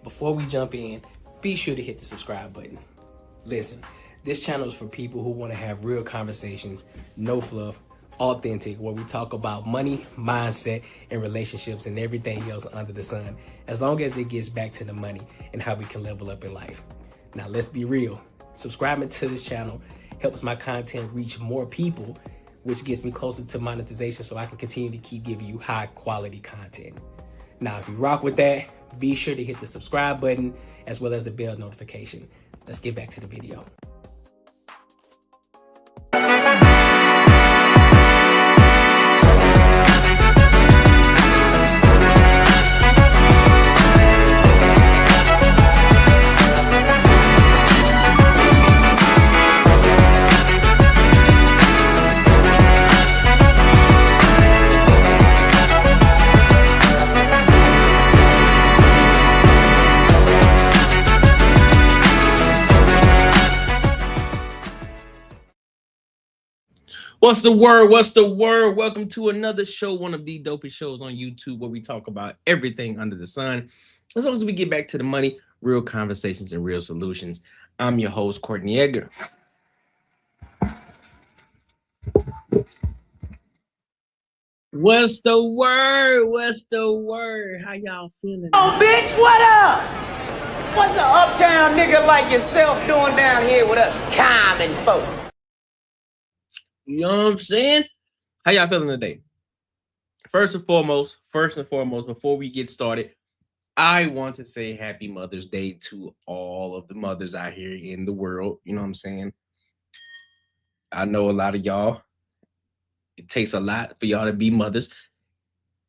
before we jump in, be sure to hit the subscribe button. Listen, this channel is for people who want to have real conversations, no fluff, authentic, where we talk about money, mindset, and relationships and everything else under the sun, as long as it gets back to the money and how we can level up in life. Now, let's be real. Subscribing to this channel helps my content reach more people, which gets me closer to monetization so I can continue to keep giving you high quality content. Now, if you rock with that, be sure to hit the subscribe button as well as the bell notification. Let's get back to the video. What's the word? What's the word? Welcome to another show, one of the dopest shows on YouTube where we talk about everything under the sun. As long as we get back to the money, real conversations and real solutions. I'm your host, Courtnee Edgar. What's the word? What's the word? How y'all feeling? Oh, bitch, what up? What's an uptown nigga like yourself doing down here with us common folk? You know what I'm saying? How y'all feeling today? First and foremost, before we get started, I want to say happy Mother's Day to all of the mothers out here in the world. You know what I'm saying? I know a lot of y'all, it takes a lot for y'all to be mothers.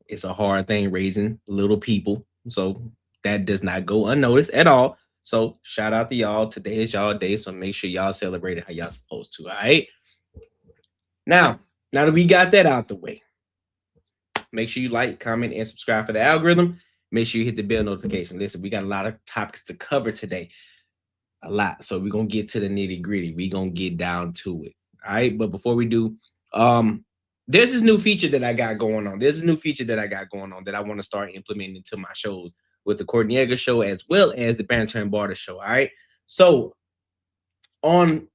It's a hard thing raising little people. So that does not go unnoticed at all. So shout out to y'all. Today is y'all day. So make sure y'all celebrate it how y'all supposed to. All right. Now that we got that out the way, make sure you like, comment, and subscribe for the algorithm. Make sure you hit the bell notification. Listen, we got a lot of topics to cover today. A lot. So we're going to get to the nitty gritty. We're going to get down to it. All right. But before we do, there's this new feature that I got going on. That I want to start implementing into my shows with the Courtnee Edgar Show as well as the Banter and Barter Show. All right. So on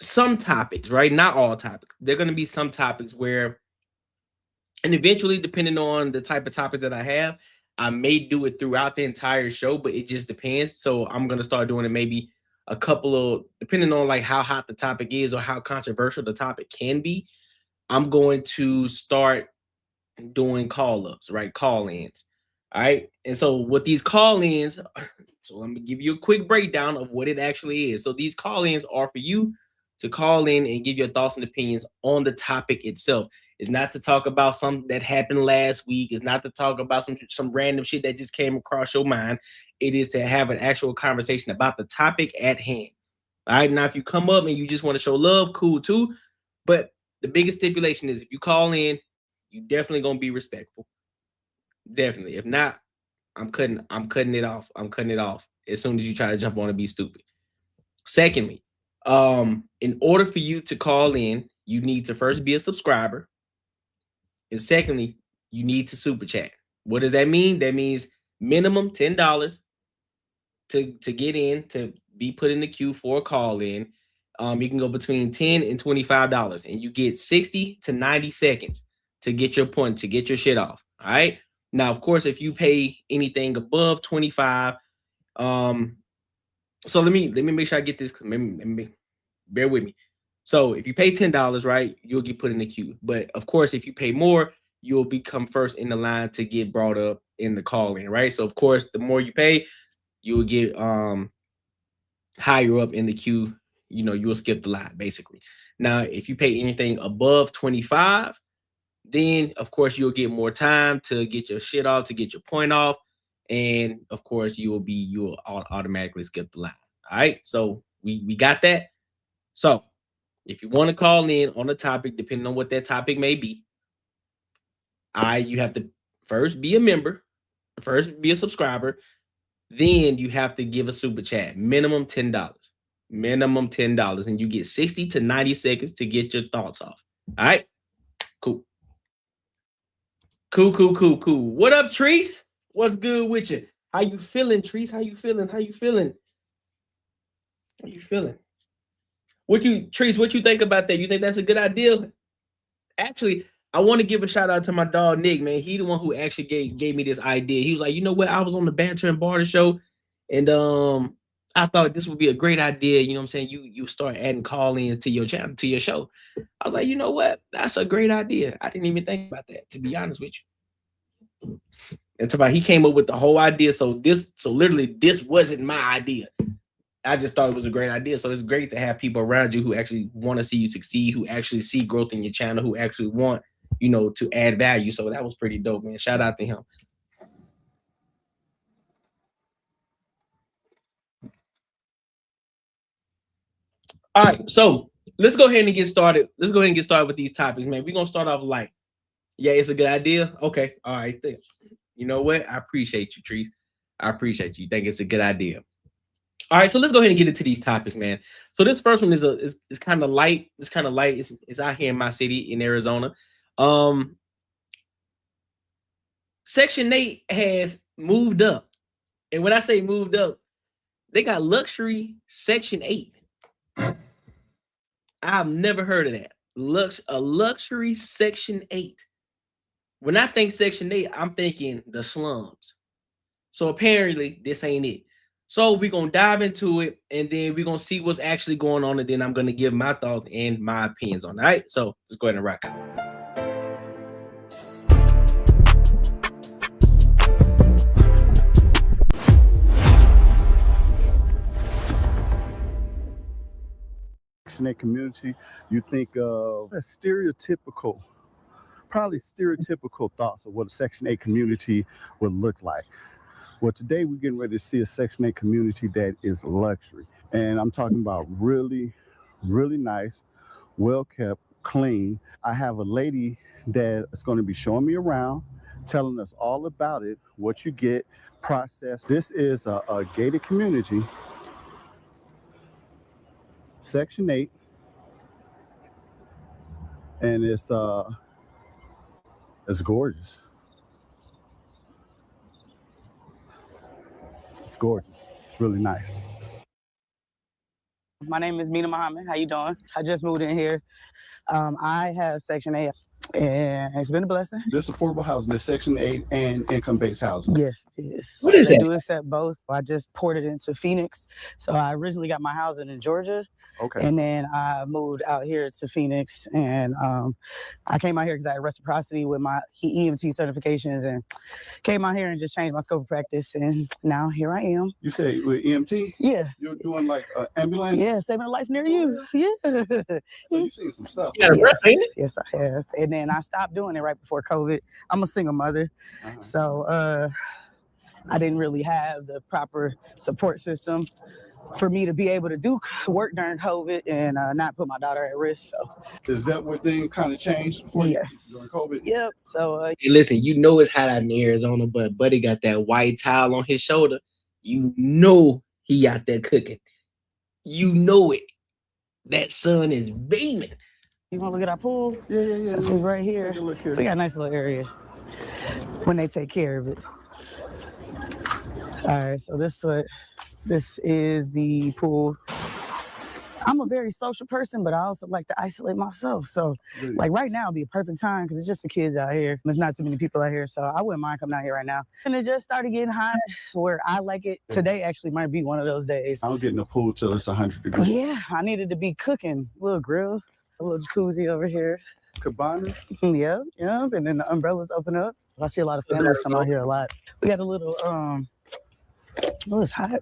some topics, right? Not all topics. There are going to be some topics where, and eventually, depending on the type of topics that I have, I may do it throughout the entire show, but it just depends. So I'm going to start doing it maybe a couple of, depending on like how hot the topic is or how controversial the topic can be, I'm going to start doing call-ups, right? Call-ins. All right. And so with these call-ins, so let me give you a quick breakdown of what it actually is. So these call-ins are for you to call in and give your thoughts and opinions on the topic itself. It's not to talk about something that happened last week. It's not to talk about some random shit that just came across your mind. It is to have an actual conversation about the topic at hand. All right. Now, if you come up and you just want to show love, cool too. But the biggest stipulation is if you call in, you definitely gonna be respectful. Definitely. If not, I'm cutting it off. I'm cutting it off as soon as you try to jump on and be stupid. Secondly, in order for you to call in, you need to first be a subscriber. And secondly, you need to super chat. What does that mean? That means minimum $10 to get in, to be put in the queue for a call in. You can go between $10 and $25, and you get 60 to 90 seconds to get your point, to get your shit off. All right. Now, of course, if you pay anything above 25, so let me make sure I get this. Bear with me. So if you pay $10, right, you'll get put in the queue. But of course, if you pay more, you'll become first in the line to get brought up in the call-in, right? So of course, the more you pay, you'll get higher up in the queue. You know, you'll skip the line basically. Now, if you pay anything above 25, then of course you'll get more time to get your shit off, to get your point off. And of course, you'll automatically skip the line. All right. So we got that. So if you want to call in on a topic, depending on what that topic may be, you have to first be a member, first be a subscriber, then you have to give a super chat, minimum $10. Minimum $10, and you get 60 to 90 seconds to get your thoughts off. All right. Cool. What up, Treese? What's good with you? How you feeling, Treese? How you feeling? How you feeling? How you feeling? Treese, what you think about that? You think that's a good idea? Actually, I want to give a shout out to my dog Nick, man. He the one who actually gave me this idea. He was like, you know what? I was on the Banter and Barter show, and I thought this would be a great idea. You know what I'm saying? You start adding call-ins to your channel, to your show. I was like, you know what? That's a great idea. I didn't even think about that, to be honest with you. And he came up with the whole idea. So literally this wasn't my idea. I just thought it was a great idea. So it's great to have people around you who actually want to see you succeed, who actually see growth in your channel, who actually want, you know, to add value. So that was pretty dope, man. Shout out to him. All right, so let's go ahead and get started. Let's go ahead and get started with these topics, man. We're gonna start off light. Yeah, it's a good idea. Okay, all right. You know what? I appreciate you, Trees. I appreciate you. Think it's a good idea. All right, so let's go ahead and get into these topics, man. So this first one is kind of light. It's kind of light. It's out here in my city in Arizona. Section 8 has moved up, and when I say moved up, they got luxury Section 8. I've never heard of that. A luxury Section 8. When I think Section 8, I'm thinking the slums. So apparently this ain't it. So we're going to dive into it, and then we're going to see what's actually going on, and then I'm going to give my thoughts and my opinions on it. All right? So let's go ahead and rock out. Section 8 community, you think of probably stereotypical thoughts of what a Section 8 community would look like. Well, today we're getting ready to see a Section 8 community that is luxury. And I'm talking about really, really nice, well-kept, clean. I have a lady that is going to be showing me around, telling us all about it, what you get, process. This is a gated community, Section 8, and it's gorgeous. It's gorgeous. It's really nice. My name is Mina Muhammad. How you doing? I just moved in here. I have Section 8, and it's been a blessing. This affordable housing is Section 8 and income-based housing. Yes, it is. What is they that? do accept both. I just ported into Phoenix. So I originally got my housing in Georgia. Okay. And then I moved out here to Phoenix, and I came out here because I had reciprocity with my EMT certifications, and came out here and just changed my scope of practice, and now here I am. You say with EMT? Yeah. You're doing like ambulance? Yeah, saving a life near you. Yeah. So you've seen some stuff. Yeah, Yes, I have. And then I stopped doing it right before COVID. I'm a single mother, so I didn't really have the proper support system for me to be able to do work during COVID and not put my daughter at risk. So is that where things kind of changed before yes, during COVID? Yep. So hey, listen, you know it's hot out in Arizona, but Buddy got that white towel on his shoulder. You know he out there cooking. You know it. That sun is beaming. you want to look at our pool? Yeah. Since we're right here, Take a look here. we got a nice little area when they take care of it. All right, so this is the pool. I'm a very social person, but I also like to isolate myself. So, Really? like right now would be a perfect time because it's just the kids out here. There's not too many people out here, so I wouldn't mind coming out here right now. And it just started getting hot where I like it. Today actually might be one of those days. I don't get in the pool till it's 100 degrees. Yeah, I needed to be cooking. A little grill, a little jacuzzi over here. Cabanas? Yep. And then the umbrellas open up. I see a lot of families come out here a lot. We got a little, well, it's hot.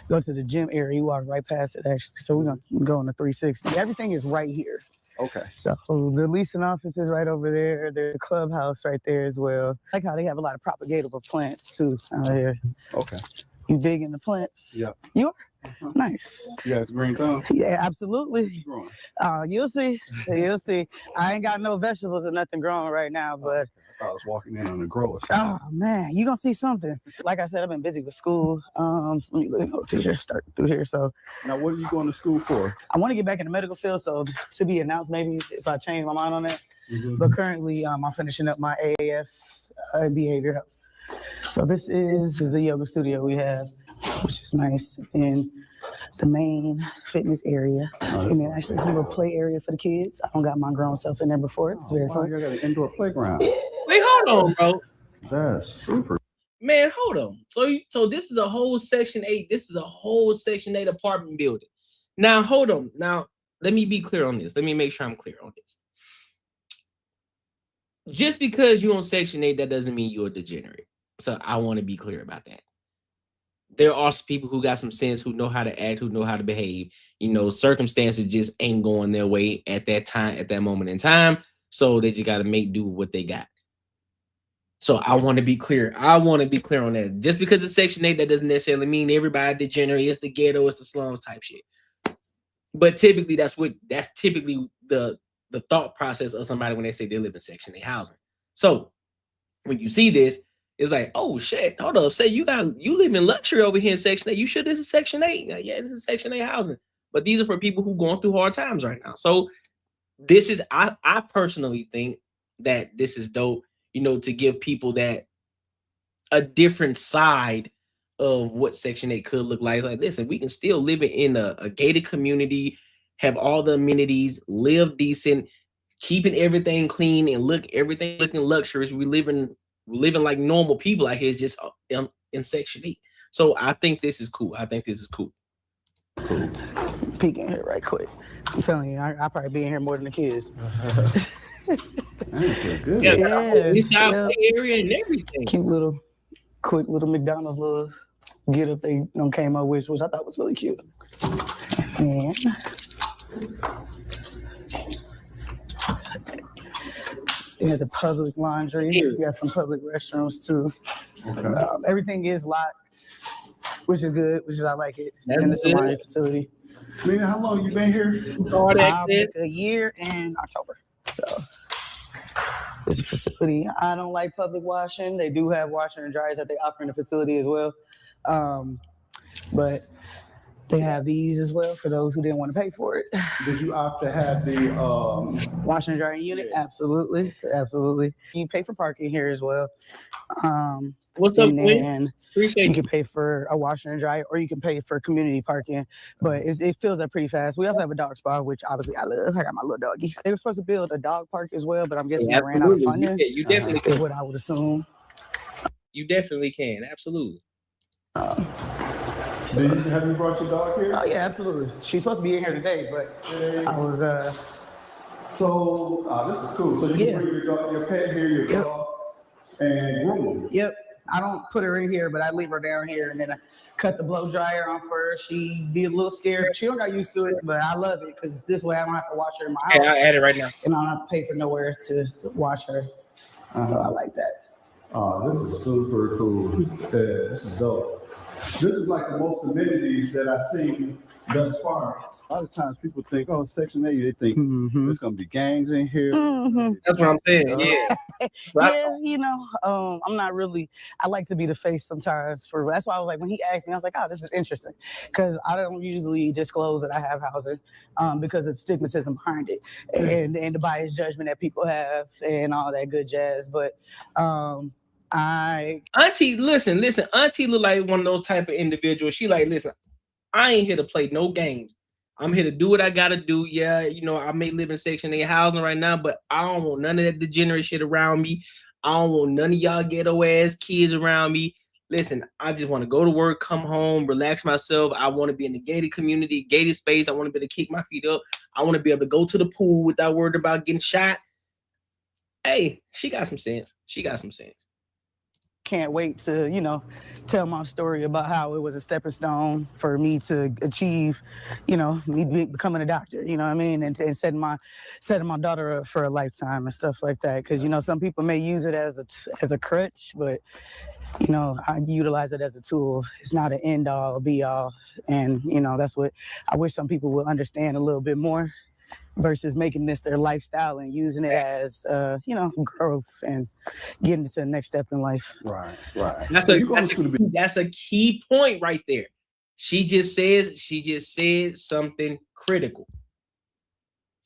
Go to the gym area, you walk right past it actually. So we're gonna go on the 360. Everything is right here. Okay. So the leasing office is right over there. There's the clubhouse right there as well. I like how they have a lot of propagatable plants too out here. Okay. You big into plants? Yeah. You are? Nice. You got green thumb? Yeah, absolutely. Growing. You'll see. You'll see. I ain't got no vegetables or nothing growing right now, but I was walking in on a grower. oh man, you gonna see something. Like I said, I've been busy with school. Let me go to here, start through here. So Now, what are you going to school for? I want to get back in the medical field, so to be announced maybe if I change my mind on that. Mm-hmm. But currently, I'm finishing up my AAS behavior health. So this is a yoga studio we have, which is nice, in the main fitness area. And then actually some little play area for the kids. I don't got my grown self in there before. It's very fun. You got an indoor playground. Wait, hold on, bro. That's super. Man, hold on. So this is a whole Section 8. This is a whole Section 8 apartment building. Now, hold on. Now, let me be clear on this. Let me make sure I'm clear on this. Just because you're on Section 8, that doesn't mean you're a degenerate. So I want to be clear about that. There are some people who got some sense, who know how to act, who know how to behave. You know, circumstances just ain't going their way at that time, at that moment in time. So they just got to make do with what they got. So I want to be clear. I want to be clear on that. Just because it's Section 8, that doesn't necessarily mean everybody degenerate. It's the ghetto, it's the slums type shit. But typically, that's typically the thought process of somebody when they say they live in Section 8 housing. So when you see this, it's like, oh shit, hold up. Say you live in luxury over here in Section 8. You sure this is Section 8? Yeah, this is Section 8 housing. But these are for people who going through hard times right now. So this is, I personally think that this is dope, you know, to give people that a different side of what Section 8 could look like. Like, listen, we can still live in a gated community, have all the amenities, live decent, keeping everything clean, and everything looking luxurious. We living like normal people out here, just in Section 8. So I think this is cool. Cool. Peek in here right quick. I'm telling you, I'll probably be in here more than the kids. Good. Yeah. Area and everything. Cute quick little McDonald's little get up they came up with, which I thought was really cute. And they had the public laundry. We got some public restrooms too. Okay. Everything is locked, which is good, I like it. And it's a laundry facility. Mina, how long you been here? A year in October. So this facility, I don't like public washing. They do have washer and dryers that they offer in the facility as well. But they have these as well for those who didn't want to pay for it. Did you opt to have the washer and drying unit? Yeah. Absolutely. You pay for parking here as well. What's up, man? Appreciate you can pay for a washer and dryer, or you can pay for community parking, but it fills up pretty fast. We also have a dog spa, which obviously I love. I got my little doggy. They were supposed to build a dog park as well, but I'm guessing they ran out of funding. You definitely can. Is what I would assume. You definitely can. Absolutely. So, have you brought your dog here? Oh yeah, absolutely. She's supposed to be in here today, but I was. So this is cool. So you can bring your dog, your pet here, your dog, and groom. Yep. I don't put her in here, but I leave her down here, and then I cut the blow dryer on for her. She be a little scared. She don't got used to it, but I love it because this way I don't have to wash her in my house. Hey, I'll add it right now. And I don't have to pay for nowhere to wash her. So I like that. Oh, this is super cool. This is dope. This is like the most amenities that I've seen thus far. A lot of times people think, oh, Section 8, they think there's going to be gangs in here. That's what I'm saying, yeah. Yeah, you know, I'm not really, I like to be the face sometimes that's why I was like, when he asked me, I was like, oh, this is interesting. Because I don't usually disclose that I have housing because of stigmatism behind it and the biased judgment that people have and all that good jazz. But Auntie, listen, Auntie look like one of those type of individuals. She like, listen, I ain't here to play no games. I'm here to do what I gotta do. Yeah, you know, I may live in Section 8 housing right now, but I don't want none of that degenerate shit around me. I don't want none of y'all ghetto ass kids around me. Listen, I just want to go to work, come home, relax myself. I want to be in the gated community, gated space. I want to be able to kick my feet up. I want to be able to go to the pool without worried about getting shot. Hey, she got some sense. Can't wait to, you know, tell my story about how it was a stepping stone for me to achieve, you know, me becoming a doctor, you know what I mean? And setting my daughter up for a lifetime and stuff like that. Because, you know, some people may use it as a crutch, but, you know, I utilize it as a tool. It's not an end all, be all. And, you know, that's what I wish some people would understand a little bit more versus making this their lifestyle and using it as, you know, growth and getting to the next step in life. Right. That's a key point right there. She just said something critical.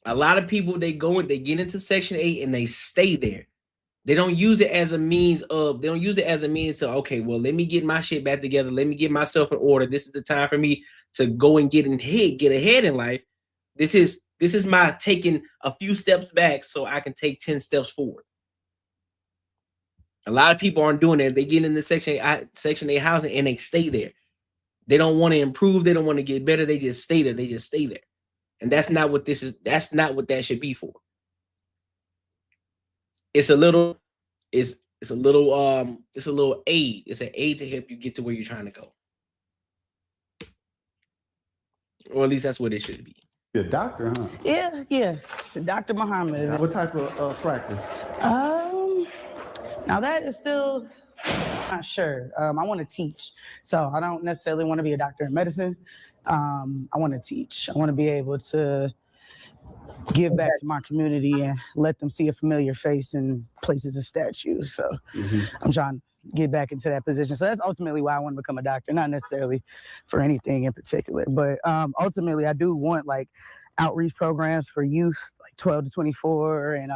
A lot of people, they get into Section 8 and they stay there. They don't use it as a means of, to, okay, well, let me get my shit back together. Let me get myself in order. This is the time for me to go and get ahead in life. This is my taking a few steps back so I can take 10 steps forward. A lot of people aren't doing that. They get into Section 8 housing and they stay there. They don't want to improve. They don't want to get better. They just stay there. And that's not what this is. That's not what that should be for. It's a little aid. It's an aid to help you get to where you're trying to go. Or at least that's what it should be. You're a doctor, huh? Yeah, yes, Dr. Muhammad. What type of practice? Now that is still not sure. I want to teach, so I don't necessarily want to be a doctor in medicine. I want to teach. I want to be able to give back to my community and let them see a familiar face in places of statues. So I'm trying to get back into that position. So that's ultimately why I want to become a doctor, not necessarily for anything in particular, but ultimately I do want like outreach programs for youth, like 12 to 24. And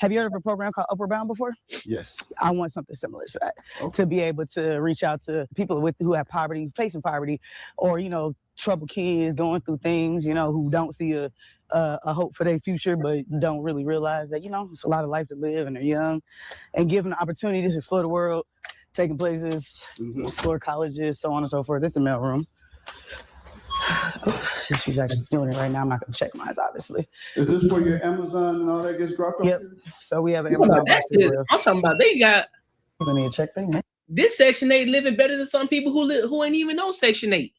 have you heard of a program called Upward Bound before? Yes. I want something similar to that, to be able to reach out to people who have poverty, facing poverty, or, you know, troubled kids going through things, you know, who don't see a hope for their future, but don't really realize that, you know, it's a lot of life to live and they're young, and give them the opportunity to explore the world, taking places, explore colleges, so on and so forth. This is a mail room. She's actually doing it right now. I'm not going to check mine, obviously. Is this where your Amazon and all that gets dropped off? Yep. So we have an Amazon box as well. I'm talking about they got. You need to check that, man. This Section 8 living better than some people who ain't even know Section 8.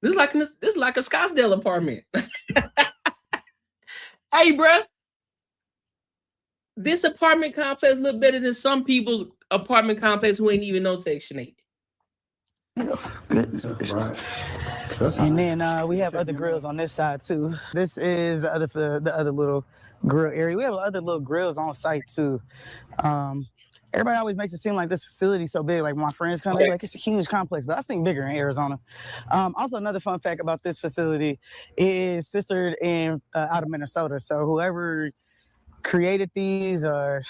This is like a Scottsdale apartment. Hey, bruh. This apartment complex look better than some people's apartment complex who ain't even know Section 8. Good. Right. And then we have other grills on this side too. This is the other little grill area. We have other little grills on site too. Everybody always makes it seem like this facility so big. Like when my friends come, they're like, it's a huge complex, but I've seen bigger in Arizona. Also, another fun fact about this facility is sistered out of Minnesota. So whoever created these or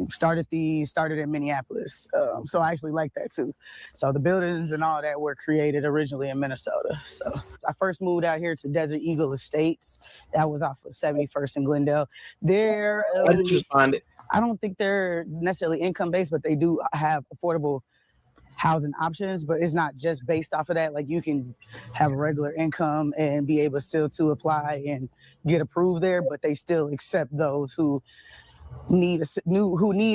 started in Minneapolis. So I actually like that too. So the buildings and all that were created originally in Minnesota. So I first moved out here to Desert Eagle Estates. That was off of 71st and Glendale. How did you find it? I don't think they're necessarily income-based, but they do have affordable housing options, but it's not just based off of that. Like you can have a regular income and be able still to apply and get approved there, but they still accept those who need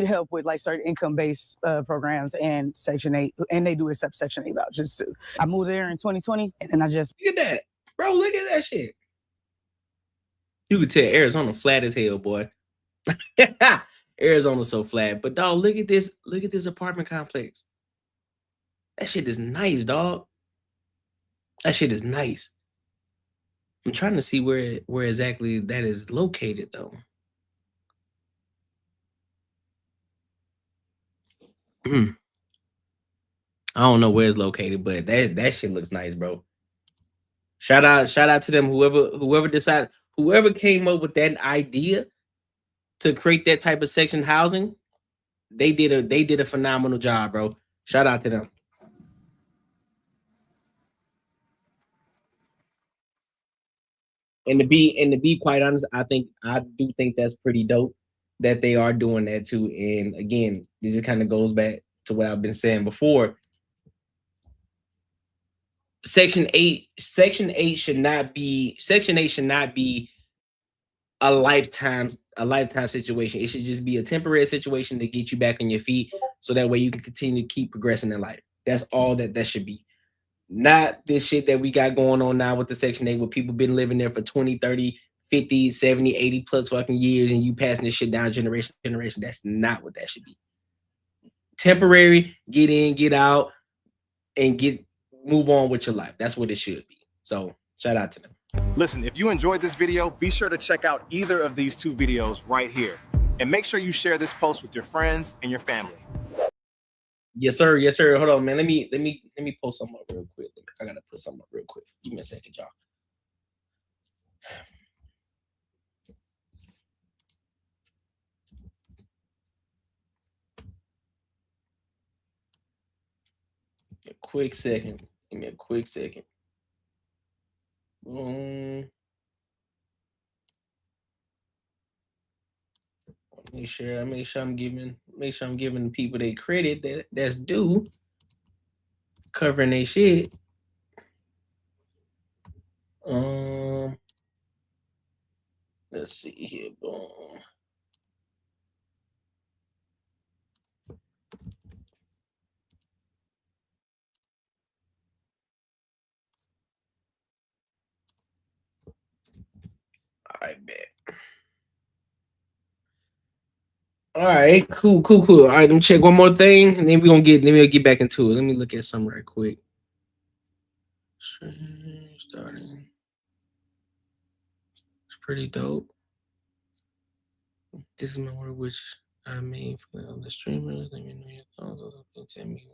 help with like certain income-based programs and Section 8, and they do accept Section 8 vouchers too. I moved there in 2020, and then I just look at that, bro. Look at that shit. You could tell Arizona flat as hell, boy. Arizona's so flat, but dog, look at this apartment complex. That shit is nice, dog. That shit is nice. I'm trying to see where exactly that is located, though. I don't know where it's located, but that shit looks nice, bro. Shout out to them. Whoever came up with that idea to create that type of section housing, they did a phenomenal job, bro. Shout out to them. And to be quite honest, I do think that's pretty dope that they are doing that too. And again, this kind of goes back to what I've been saying before. Section 8 should not be a lifetime situation. It should just be a temporary situation to get you back on your feet, so that way you can continue to keep progressing in life. That's all that should be. Not this shit that we got going on now with the Section 8, where people been living there for 20, 30, 50, 70, 80 plus fucking years, and you passing this shit down generation to generation. That's not what that should be. Temporary, get in, get out, and move on with your life. That's what it should be. So shout out to them. Listen, if you enjoyed this video, be sure to check out either of these two videos right here. And make sure you share this post with your friends and your family. Yes, sir. Yes, sir. Hold on, man. Let me post something up real quick. I gotta put something up real quick. Give me a second, y'all. A quick second. Give me a quick second. Make sure I'm giving the people their credit that's due. Covering their shit. Let's see here. Boom. All right, bet. All right, cool. All right, let me check one more thing, and then we'll get back into it. Let me look at something right quick. Starting. It's pretty dope. This is my word, which I made for the streamers. Let me know your thoughts. Tell me.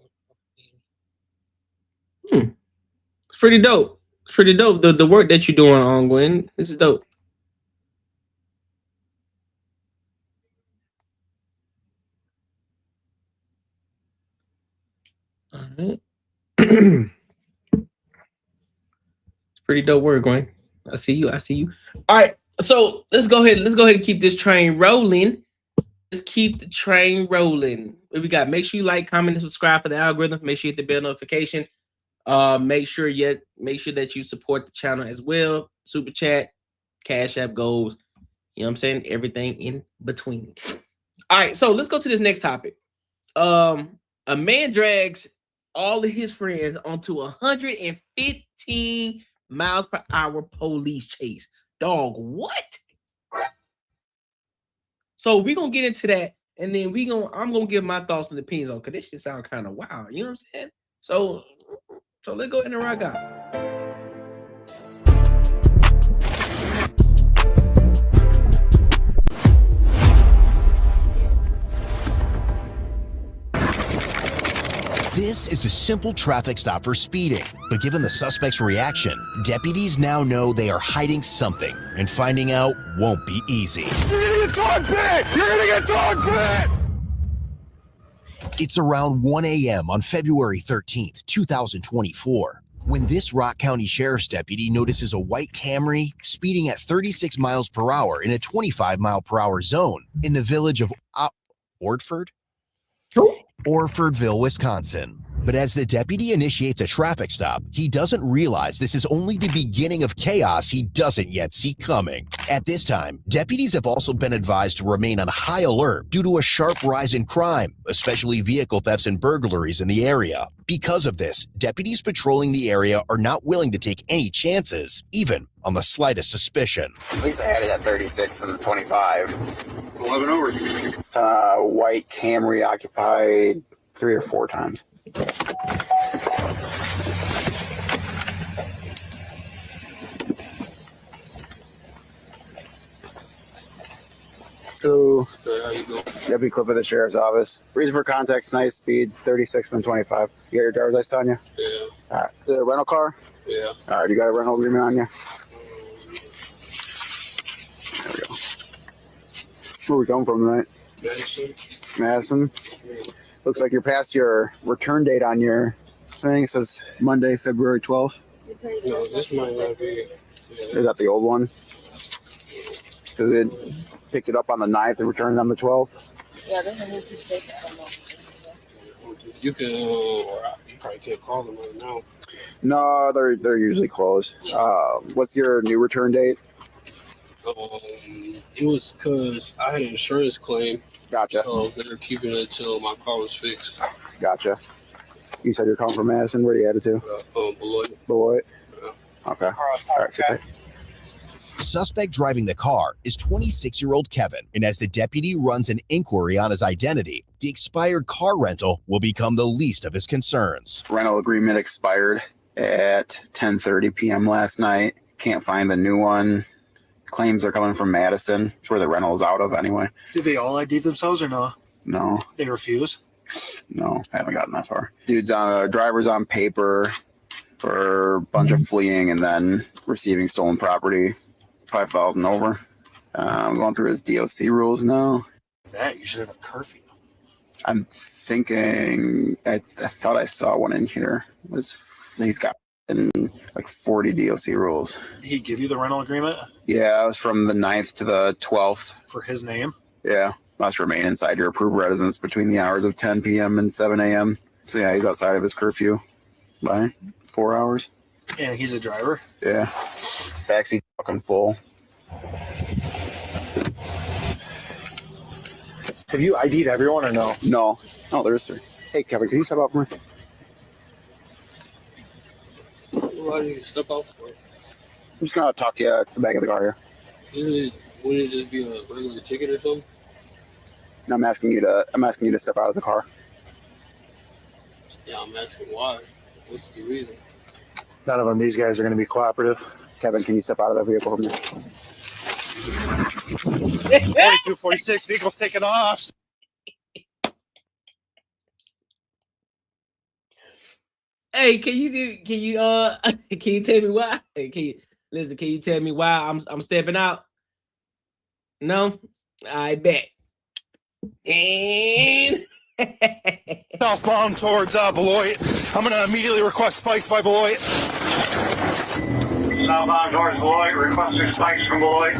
It's pretty dope. It's pretty dope. The work that you're doing on Gwen. This is dope. All right. It's pretty dope work, Gwen. I see you. All right. So let's go ahead and keep this train rolling. Let's keep the train rolling. What we got? Make sure you like, comment, and subscribe for the algorithm. Make sure you hit the bell notification. Make sure that you support the channel as well. Super chat, Cash App goes. You know what I'm saying? Everything in between. All right, so let's go to this next topic. A man drags all of his friends onto 115 miles per hour police chase. Dog, what? So we're gonna get into that, and then I'm gonna give my thoughts and opinions on, because this shit sound kind of wild. You know what I'm saying? So let's go ahead and rock out. This is a simple traffic stop for speeding, but given the suspect's reaction, deputies now know they are hiding something, and finding out won't be easy. You're gonna get dog bit! You're gonna get dog bit! It's around 1 a.m. on February 13th, 2024, when this Rock County Sheriff's deputy notices a white Camry speeding at 36 miles per hour in a 25 mile per hour zone in the village of Orfordville, Wisconsin. But as the deputy initiates a traffic stop, he doesn't realize this is only the beginning of chaos he doesn't yet see coming. At this time, deputies have also been advised to remain on high alert due to a sharp rise in crime, especially vehicle thefts and burglaries in the area. Because of this, deputies patrolling the area are not willing to take any chances, even on the slightest suspicion. At least I had it at 36 and 25. 11 over. White Camry occupied 3 or 4 times. So, Deputy Clip of the Sheriff's Office. Reason for contact tonight, speed 36 and 25. You got your driver's license on you? Yeah. All right. Is it a rental car? Yeah. All right. You got a rental agreement on you? There we go. Where are we coming from tonight? Madison. Looks like you're past your return date on your thing. It says Monday, February 12th. No, this might not be. Is that the old one? Because it picked it up on the 9th and returned on the 12th. Yeah, there's a new piece of paper. You can, you probably can't call them right now. No, they're usually closed. What's your new return date? It was because I had an insurance claim. Gotcha. So they're keeping it until my car was fixed. Gotcha. You said you're coming from Madison. Where are you headed to? Beloit. Beloit. Yeah. Okay. All right. So Suspect driving the car is 26-year-old Kevin, and as the deputy runs an inquiry on his identity, the expired car rental will become the least of his concerns. rental agreement expired at 10:30 p.m. last night. Can't find the new one. Claims are coming from Madison. It's where the rental is out of anyway. Did they all ID themselves or no? No. They refuse? No, I haven't gotten that far. Driver's on paper for a bunch of fleeing and then receiving stolen property, 5,000 over. I'm going through his DOC rules now. That you should have a curfew. I'm thinking, I thought I saw one in here. He's got like 40 DOC rules. Did he give you the rental agreement? Yeah, it was from the 9th to the 12th. For his name? Yeah. Must remain inside your approved residence between the hours of 10 p.m. and 7 a.m. So yeah, he's outside of his curfew by 4 hours. And he's a driver? Yeah. Backseat fucking full. Have you ID'd everyone or no? No. Oh, there's 3. Hey, Kevin, can you step out for me? Why do you step out for it? I'm just going to talk to you at the back of the car here. Wouldn't it just be a regular ticket or something? No, I'm asking you to step out of the car. Yeah, I'm asking why. What's the reason? None of them. These guys are going to be cooperative. Kevin, can you step out of that vehicle for me? 4246 vehicles taking off. Hey, can you tell me why? Hey, can you tell me why I'm stepping out? No, I bet. And Southbound towards Beloit. I'm going to immediately request spikes by Beloit. Southbound towards Beloit, requesting spikes from Beloit.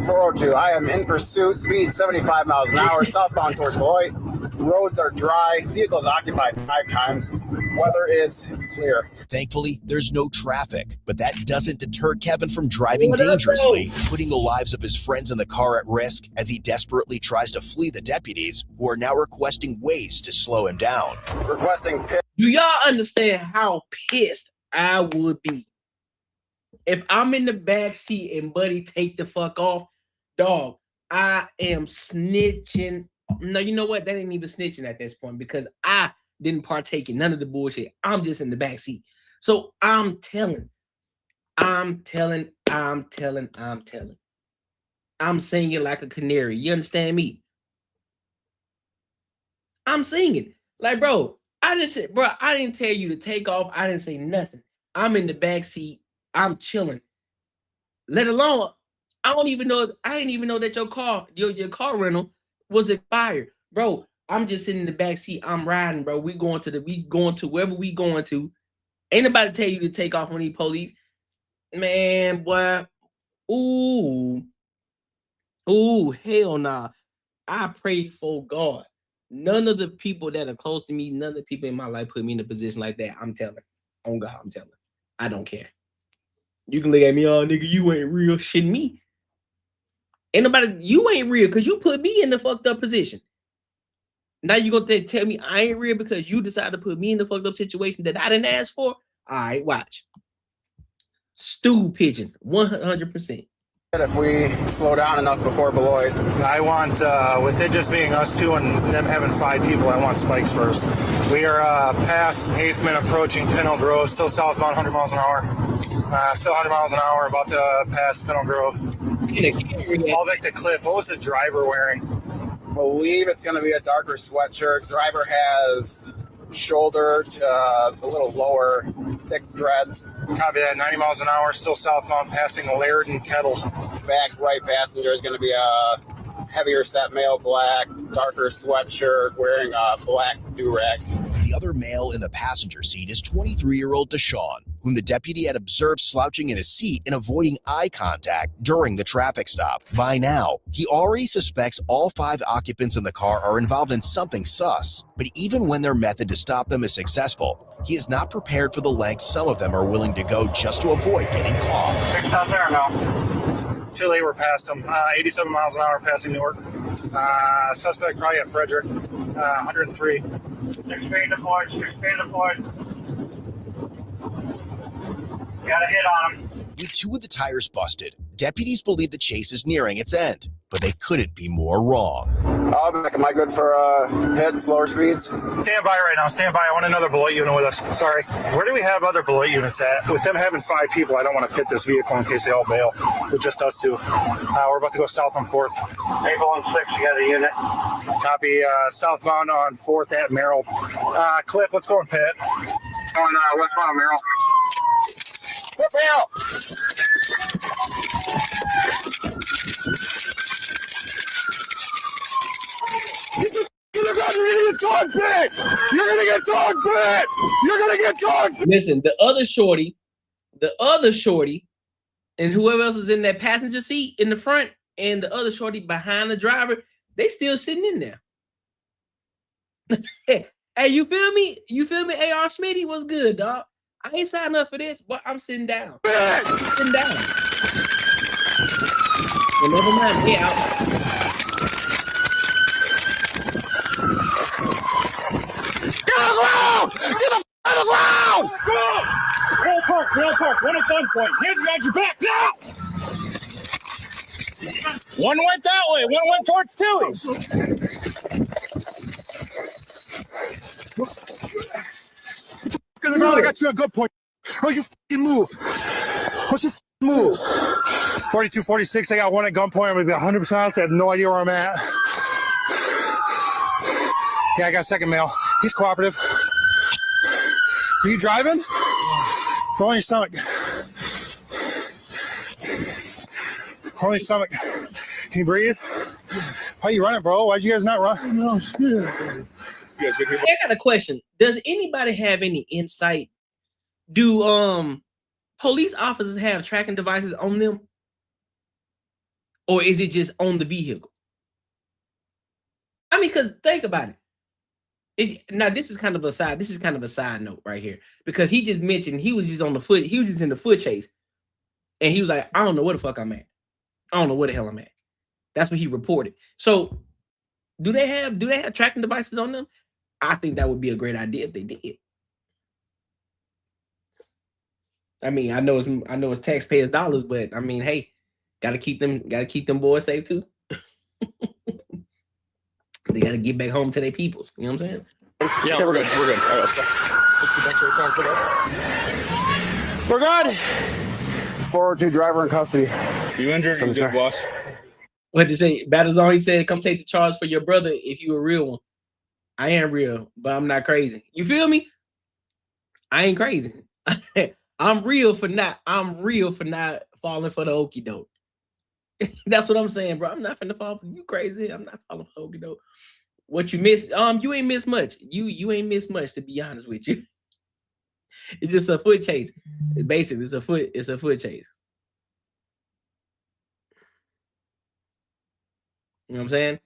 402, I am in pursuit, speed 75 miles an hour, southbound towards Beloit. Roads are dry, vehicles occupied 5 times. Weather is clear. Thankfully, there's no traffic, but that doesn't deter Kevin from driving dangerously, putting the lives of his friends in the car at risk as he desperately tries to flee the deputies, who are now requesting ways to slow him down. Requesting pit. do y'all understand how pissed I would be if I'm in the back seat and Buddy take the fuck off? Dog, I am snitching. No, you know what? That ain't even snitching at this point because I didn't partake in none of the bullshit. I'm just in the back seat. So I'm telling. I'm singing like a canary. You understand me? I'm singing. Like, bro, I didn't tell you to take off. I didn't say nothing. I'm in the back seat. I'm chilling. Let alone, I didn't even know that your car rental was expired. Bro, I'm just sitting in the back seat. I'm riding, bro. We going to wherever we going to. Ain't nobody tell you to take off on these police. Man, boy. Ooh, hell nah. I pray for God. None of the people that are close to me, none of the people in my life put me in a position like that. I'm telling. On God, I'm telling. I don't care. You can look at me, oh, nigga, you ain't real. Shit me. Ain't nobody, you ain't real because you put me in the fucked up position. Now you gonna tell me I ain't real because you decided to put me in the fucked up situation that I didn't ask for? All right, watch. Stew pigeon, 100%. If we slow down enough before Beloit. I want, with it just being us two and them having 5 people, I want spikes first. We are past Haveman, approaching Pinnacle Grove, still southbound 100 miles an hour. Still 100 miles an hour, about to pass Pinnacle Grove. All back to Cliff. What was the driver wearing? I believe it's going to be a darker sweatshirt. Driver has shoulder to a little lower, thick dreads. Copy that. 90 miles an hour, still southbound, passing Laird and Kettle. Back right passenger is going to be a heavier set male, black, darker sweatshirt, wearing a black do-rag. The other male in the passenger seat is 23-year-old Deshaun, whom the deputy had observed slouching in his seat and avoiding eye contact during the traffic stop. By now, he already suspects all 5 occupants in the car are involved in something sus. But even when their method to stop them is successful, he is not prepared for the lengths some of them are willing to go just to avoid getting caught. Fixed out there now. Too late, we're past them. 87 miles an hour passing Newark. Suspect probably at Frederick. 103. 6 speed deployed, 6 speed deployed. Got a hit on him. With 2 of the tires busted, deputies believe the chase is nearing its end, but they couldn't be more wrong. Am I good for hit, slower speeds? Stand by right now. Stand by. I want another Beloit unit with us. Sorry. Where do we have other Beloit units at? With them having 5 people, I don't want to pit this vehicle in case they all bail. With just us 2. We're about to go south on 4th. April on 6, you got a unit. Copy. Southbound on 4th at Merrill. Cliff, let's go and pit. Going westbound Merrill. Flip out! Get the f*** in the gun, dog bit. You're gonna get dog bit. You're gonna get dog bit. Listen, the other shorty, and whoever else was in that passenger seat in the front, and the other shorty behind the driver, they still sitting in there. Hey, you feel me? You feel me? AR Smitty was good, dog. I ain't signed up for this, but I'm sitting down. I'm sitting down. Well, never mind. They out. Get on the ground! Get the on the ground! Real park. One at gunpoint. Hands behind your back now! One went that way. One went towards Tilly's. Get on the ground. I got you at gunpoint. How's your fucking move? How's your fucking move? 42, 46. I got one at gunpoint. I'm gonna be 100% honest. I have no idea where I'm at. Yeah, I got a second male. He's cooperative. Are you driving? Go on your stomach. Go on your stomach. Can you breathe? Why are you running, bro? Why'd you guys not run? No, I'm scared. You guys good here? I got a question. Does anybody have any insight? Do police officers have tracking devices on them? Or is it just on the vehicle? I mean, because think about it. Now this is kind of a side note right here, because he just mentioned he was just in the foot chase, and he was like, I don't know where the fuck I'm at. I don't know where the hell I'm at. That's what he reported. So do they have tracking devices on them? I think that would be a great idea if they did. I mean, I know it's taxpayers' dollars, but I mean, hey, gotta keep them boys safe too. They gotta get back home to their peoples. You know what I'm saying? Yeah, okay, we're good. We're good. All right, we're good. 402 driver in custody. You injured? You good, boss? What to say? Battlezone, he said, come take the charge for your brother if you a real one. I am real, but I'm not crazy. You feel me? I ain't crazy. I'm real for not falling for the okie doke. That's what I'm saying, bro. I'm not finna fall for you crazy. I'm not falling for the okie doke. What you missed? You ain't missed much. You ain't missed much, to be honest with you. It's just a foot chase. Basically, it's a foot chase. You know what I'm saying?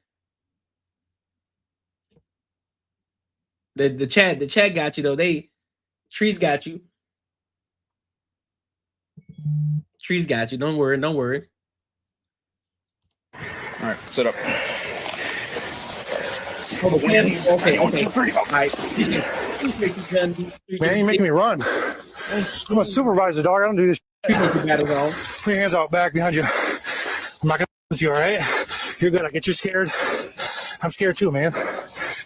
The chat got you though. Trees got you. Trees got you. Don't worry. All right, sit up. Okay. All right. Man, you're making me run. I'm a supervisor, dog. I don't do this. Put your hands out back behind you. I'm not gonna with you, all right? You're good. I get you scared. I'm scared too, man.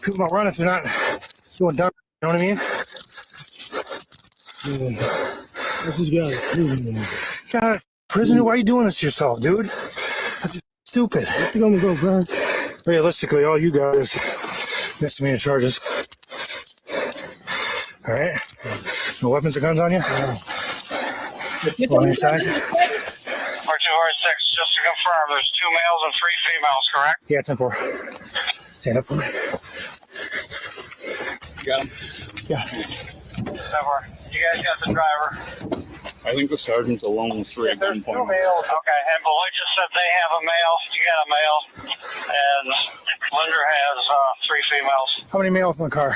People don't run if they're not doing dumb. You know what I mean? What's this guy? God, prison. Why are you doing this to yourself, dude? That's just stupid. Where you gonna go, bro? Realistically, all you got is misdemeanor charges. All right? No weapons or guns on you? On your side? 4246, just to confirm, there's 2 males and 3 females, correct? Yeah, 10-4. Stand up for me. Got him? Yeah. 10-4. You guys got the driver? I think the sergeant's alone with 3 at gunpoint. Okay, and Beloy just said they have a male, you got a male, and Linder has 3 females. How many males in the car?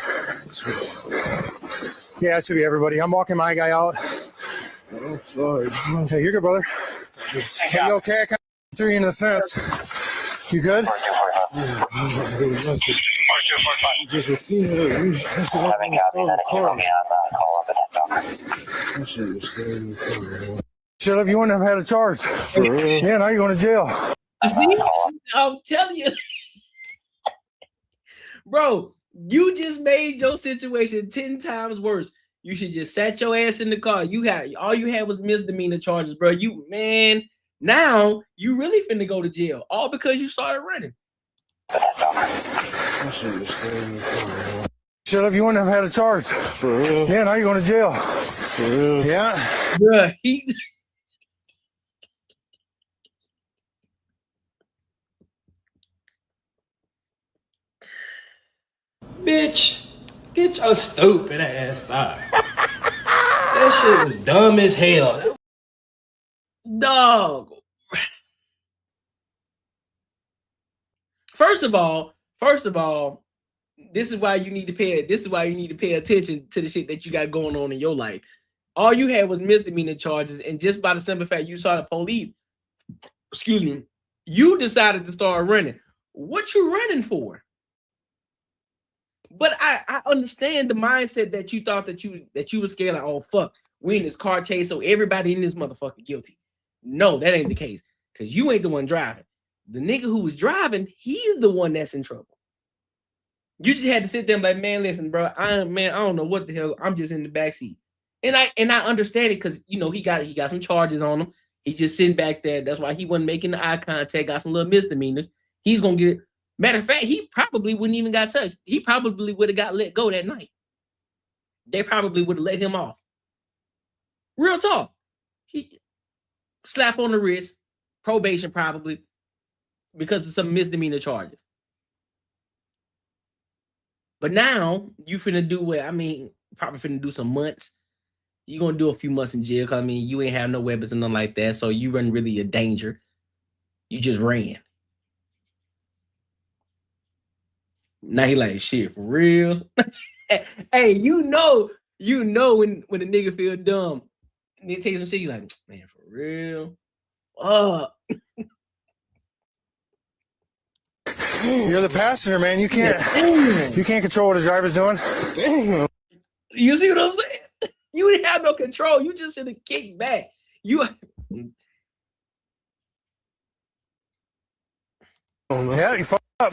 Yeah, that should be everybody. I'm walking my guy out. Oh, sorry. Hey, you're good, brother. Hey, you okay? I kind of threw you into the fence. You good? Just a female. Shut up, you wouldn't have had a charge. Yeah, now you're going to jail. See? I'm telling you. Bro, you just made your situation 10 times worse. You should just sat your ass in the car. All you had was misdemeanor charges, bro. Now you really finna go to jail. All because you started running. Shut up, you wouldn't have had a charge. Yeah, now you're going to jail. Yeah. Bruh, Bitch, get your stupid ass out. That shit was dumb as hell. Dog. First of all, this is why you need to pay attention to the shit that you got going on in your life. All you had was misdemeanor charges, and just by the simple fact you saw the police, you decided to start running. What you running for? But I understand the mindset that you thought that you were scared, like, oh fuck, we in this car chase, so everybody in this motherfucker guilty. No, that ain't the case, because you ain't the one driving. The nigga who was driving, he's the one that's in trouble. You just had to sit there and be like, man, listen, bro, I don't know what the hell. I'm just in the backseat. And I understand it, because he got some charges on him. He just sitting back there. That's why he wasn't making the eye contact, got some little misdemeanors. He's gonna get it. Matter of fact, he probably wouldn't even got touched. He probably would have got let go that night. They probably would have let him off. Real talk. He slap on the wrist, probation probably, because of some misdemeanor charges. But now you finna do what? Probably finna do some months. You're gonna do a few months in jail, because you ain't have no weapons and nothing like that, so you weren't really a danger. You just ran. Now he like, shit, for real? Hey, you know when the nigga feel dumb and they take some shit, you like, man, for real? You're the passenger, man. You can't control what the driver's doing. Damn. You see what I'm saying? You didn't have no control. You just should have kicked back. Yeah, you fucked up.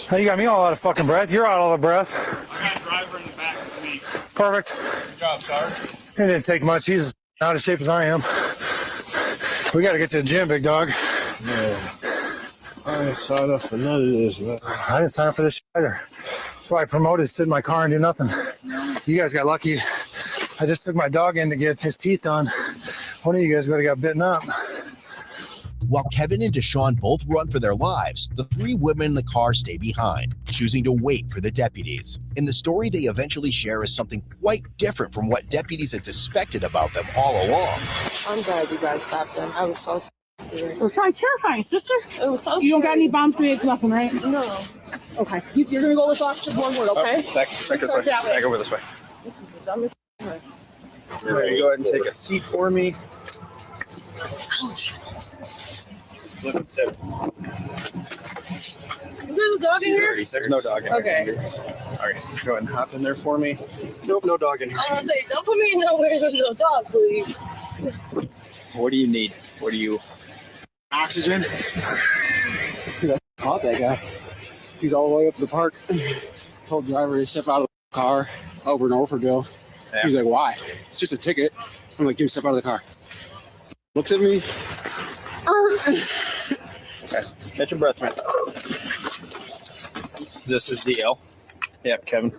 Now you got me all out of fucking breath. You're out of breath. I got a driver in the back with me. Perfect. Good job, Sarge. It didn't take much. He's as out of shape as I am. We got to get to the gym, big dog. Man, I ain't signed up for none of this, man. I didn't sign up for this shit either. That's why I promoted, sit in my car and do nothing. You guys got lucky. I just took my dog in to get his teeth done. One of you guys would have got bitten up. While Kevin and Deshaun both run for their lives, the three women in the car stay behind, choosing to wait for the deputies. And the story they eventually share is something quite different from what deputies had suspected about them all along. I'm glad you guys stopped them. I was so scared. It was probably terrifying, sister. It was so You don't got any bomb threads, nothing, right? No. Okay. You're going to go with officer one word, okay? Back this way. Back over this way. You're ready to go ahead and take a seat for me. Ouch. Look at Sarah. There's a dog in here? There's no dog in here. Okay. All right, go ahead and hop in there for me. Nope, no dog in here. I was going to say, don't put me in nowhere with no dog, please. What do you need? What do you... Oxygen? Dude, I caught that guy. He's all the way up to the park. Told the driver to step out of the car over and over, Bill. Yeah. He's like, why? It's just a ticket. I'm like, give me step out of the car. Looks at me. Okay. Catch your breath, man. This is DL. Yep, Kevin.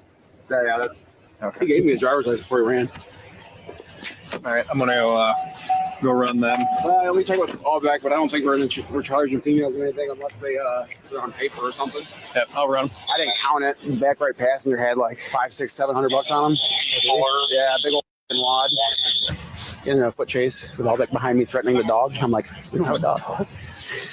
Yeah, that's okay. He gave me his driver's license before he ran. All right, I'm gonna go run them. Let me check with all back, but I don't think we're charging females or anything unless they're on paper or something. Yep, I'll run. I didn't count it. The back right passenger had like $500, $700 on him. Yeah, big old wad. In a foot chase with all that behind me threatening the dog. I'm like, we don't have a dog.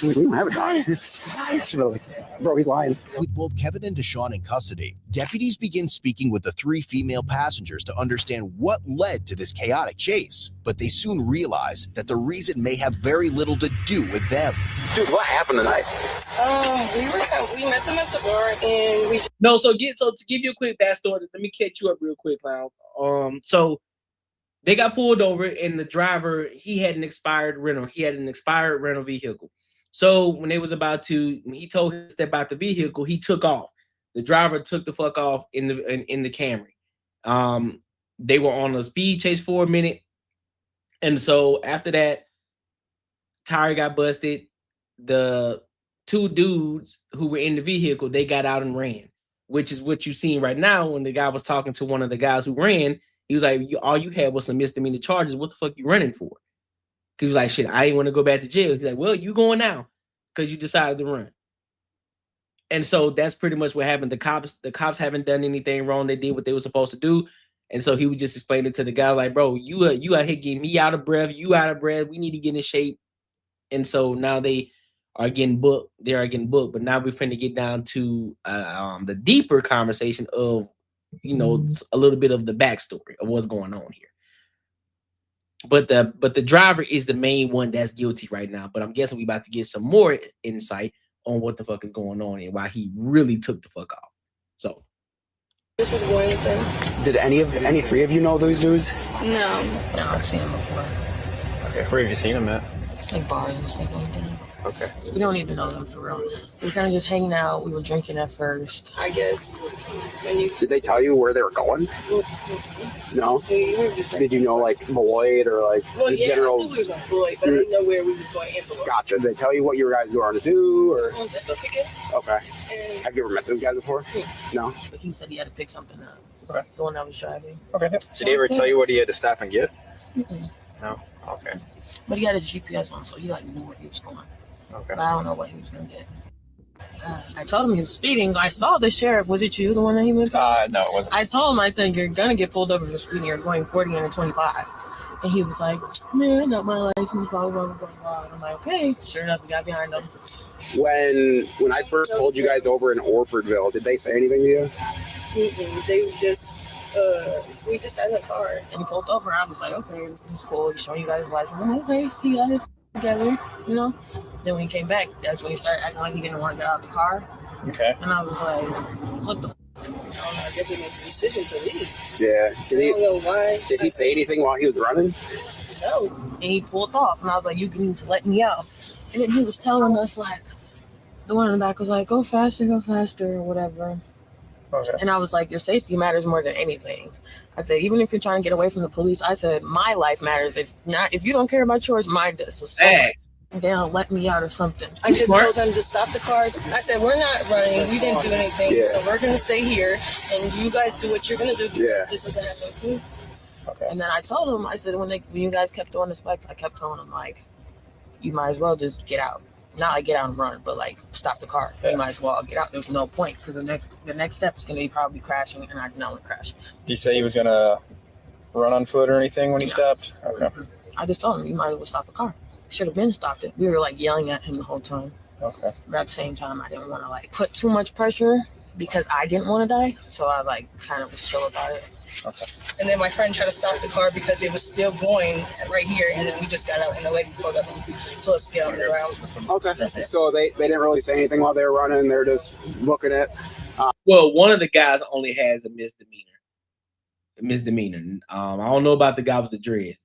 We don't have a dog. It's nice. Like, bro, he's lying. With both Kevin and Deshaun in custody, deputies begin speaking with the three female passengers to understand what led to this chaotic chase. But they soon realize that the reason may have very little to do with them. Dude, what happened tonight? We met them at the bar and we. No, so to give you a quick backstory, let me catch you up real quick, Clown. So they got pulled over, and the driver, he had an expired rental. He had an expired rental vehicle. So when they was about to, he told him to step out the vehicle, he took off. The driver took the fuck off in the Camry. They were on a speed chase for a minute. And so after that, tire got busted. The two dudes who were in the vehicle, they got out and ran, which is what you're seeing right now. When the guy was talking to one of the guys who ran, he was like, all you had was some misdemeanor charges. What the fuck you running for? Because he was like, shit, I ain't want to go back to jail. He's like, well, you going now because you decided to run. And so that's pretty much what happened. The cops haven't done anything wrong. They did what they were supposed to do. And so he was just explaining to the guy, like, bro, you out here getting me out of breath. You out of breath. We need to get in shape. And so now they are getting booked. They are getting booked. But now we're finna get down to the deeper conversation of, you know, a little bit of the backstory of what's going on here. But the driver is the main one that's guilty right now. But I'm guessing we about to get some more insight on what the fuck is going on and why he really took the fuck off. So This was going with them. Did any three of you know those dudes? No, I've seen them before. Okay, where have you seen them at? Like bars and stuff like that. Okay. We don't even know them for real. We were kind of just hanging out. We were drinking at first. I guess when you. Did they tell you where they were going? No. Did you know like Beloit or like the general? I knew we was going to Beloit, but I didn't know where we was going in Beloit. Gotcha. Did they tell you what you guys were going to do or? Just go pick it. Okay. Have you ever met those guys before? No. But he said he had to pick something up. Okay. The one that was driving. Okay. Did he ever tell you what he had to stop and get? Mm-mm. No. Okay. But he had his GPS on, so he like knew where he was going. Okay. But I don't know what he was gonna get. I told him he was speeding. I saw the sheriff. Was it you, the one that he went? No, it wasn't. I told him, I said, you're gonna get pulled over for speeding. You're going 40 and a 25. And he was like, man, I got my license, blah, blah, blah, blah, blah. And I'm like, okay. Sure enough, we got behind him. When I first pulled you guys over in Orfordville, did they say anything to you? Mm-mm. They just, we just had in the car. And he pulled over. I was like, okay, everything's cool. He's showing you guys his license. I'm like, okay, see you guys together, you know? Then when he came back, that's when he started acting like he didn't want to get out of the car. Okay. And I was like, what the f? I guess he made the decision to leave. Yeah. I don't know why. Did he say anything while he was running? No. And he pulled off, and I was like, you need to let me out. And then he was telling us, like, the one in the back was like, go faster, or whatever. Okay. And I was like, your safety matters more than anything. I said, even if you're trying to get away from the police, I said, my life matters. If you don't care about yours, mine does. So they'll let me out or something. I just told them to stop the cars. I said, we're not running. We didn't do anything. Yeah. So we're going to stay here. And you guys do what you're going to do. Yeah. This doesn't happen. Okay. And then I told them, I said, when you guys kept doing the spikes, I kept telling them, like, you might as well just get out. Not like get out and run, but like stop the car. Yeah. You might as well get out. There's no point because the next step is going to be probably crashing, and I did not want to crash. Did you say he was going to run on foot or anything when he stopped? Okay. I just told him, you might as well stop the car. Should have been stopped it. We were like yelling at him the whole time. Okay. But at the same time, I didn't want to like put too much pressure because I didn't want to die. So I like kind of was chill about it. Okay. And then my friend tried to stop the car because it was still going right here, and then we just got out and the lady pulled up and told us to get on the ground. Okay. So they didn't really say anything while they were running. They're just looking at. Well, one of the guys only has a misdemeanor. I don't know about the guy with the dreads.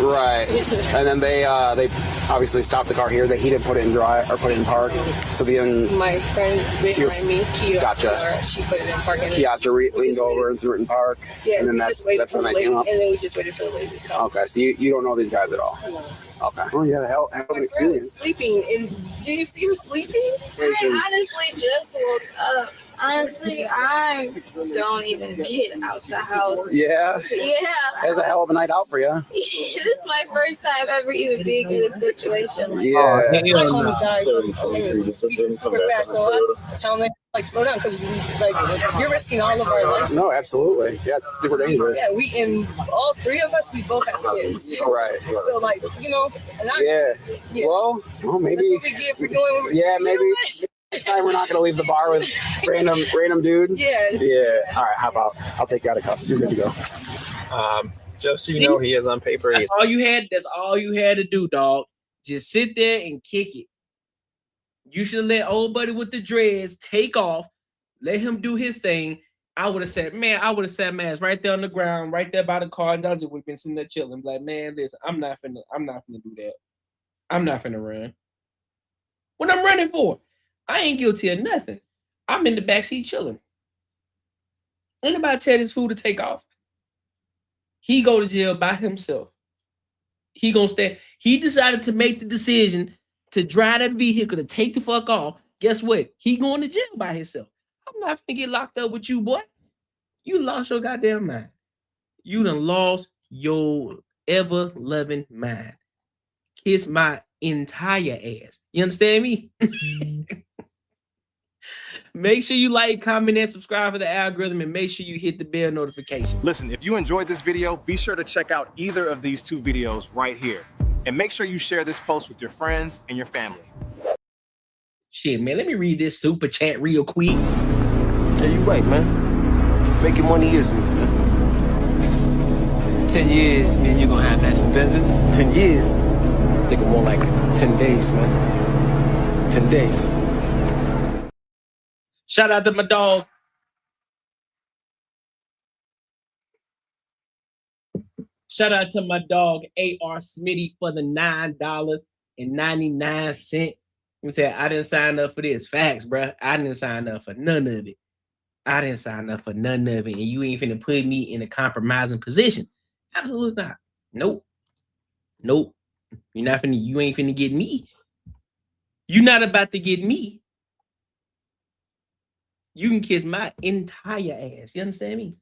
Right. And then they obviously stopped the car here. He didn't put it in drive or put it in park. So then my friend behind me, Kia, gotcha. She put it in park. Kiatra leaned over and threw it in park. Yeah, and then that's when they came up. And then we just waited for the lady to come. Okay, so you don't know these guys at all. No. Okay. Well, you had a hell of an experience. My friend was sleeping, and did you see her sleeping? I honestly just woke up. Honestly, I don't even get out the house. Yeah. Yeah. It was a hell of a night out for you. This is my first time ever even being in a situation like Yeah. My homie died speeding super fast, so I was telling them like slow down because like you're risking all of our lives. No, absolutely. Yeah, it's super dangerous. Yeah, and all three of us, we both have kids. Right. So like and Yeah. Well, maybe. That's what we get for going. Yeah, maybe. Next time we're not going to leave the bar with random dude. Yeah. Yeah. All right. How about I'll take you out of cuffs. You're good to go. Just so you know, he is on paper. That's all you had to do, dog. Just sit there and kick it. You should have let old buddy with the dreads take off. Let him do his thing. I would have said my ass right there on the ground, right there by the car, and I just would have been sitting there chilling. Like, man, listen, I'm not finna do that. I'm not finna run. What I'm running for? I ain't guilty of nothing. I'm in the backseat chilling. Anybody tell this fool to take off? He go to jail by himself. He gonna stay. He decided to make the decision to drive that vehicle to take the fuck off. Guess what? He going to jail by himself. I'm not gonna get locked up with you, boy. You lost your goddamn mind. You done lost your ever-loving mind. Kiss my entire ass. You understand me? Make sure you like, comment, and subscribe for the algorithm, and make sure you hit the bell notification. Listen, if you enjoyed this video, be sure to check out either of these two videos right here. And make sure you share this post with your friends and your family. Shit, man, let me read this super chat real quick. Yeah, you right, man. Making money is me, man. 10 years, man, you're gonna have matching Benzes. 10 years? I think more like 10 days, man. 10 days. Shout out to my dog. Shout out to my dog, A.R. Smitty, for the $9.99. He said, I didn't sign up for this. Facts, bro. I didn't sign up for none of it. I didn't sign up for none of it. And you ain't finna put me in a compromising position. Absolutely not. Nope. Nope. You ain't finna get me. You're not about to get me. You can kiss my entire ass. You understand me?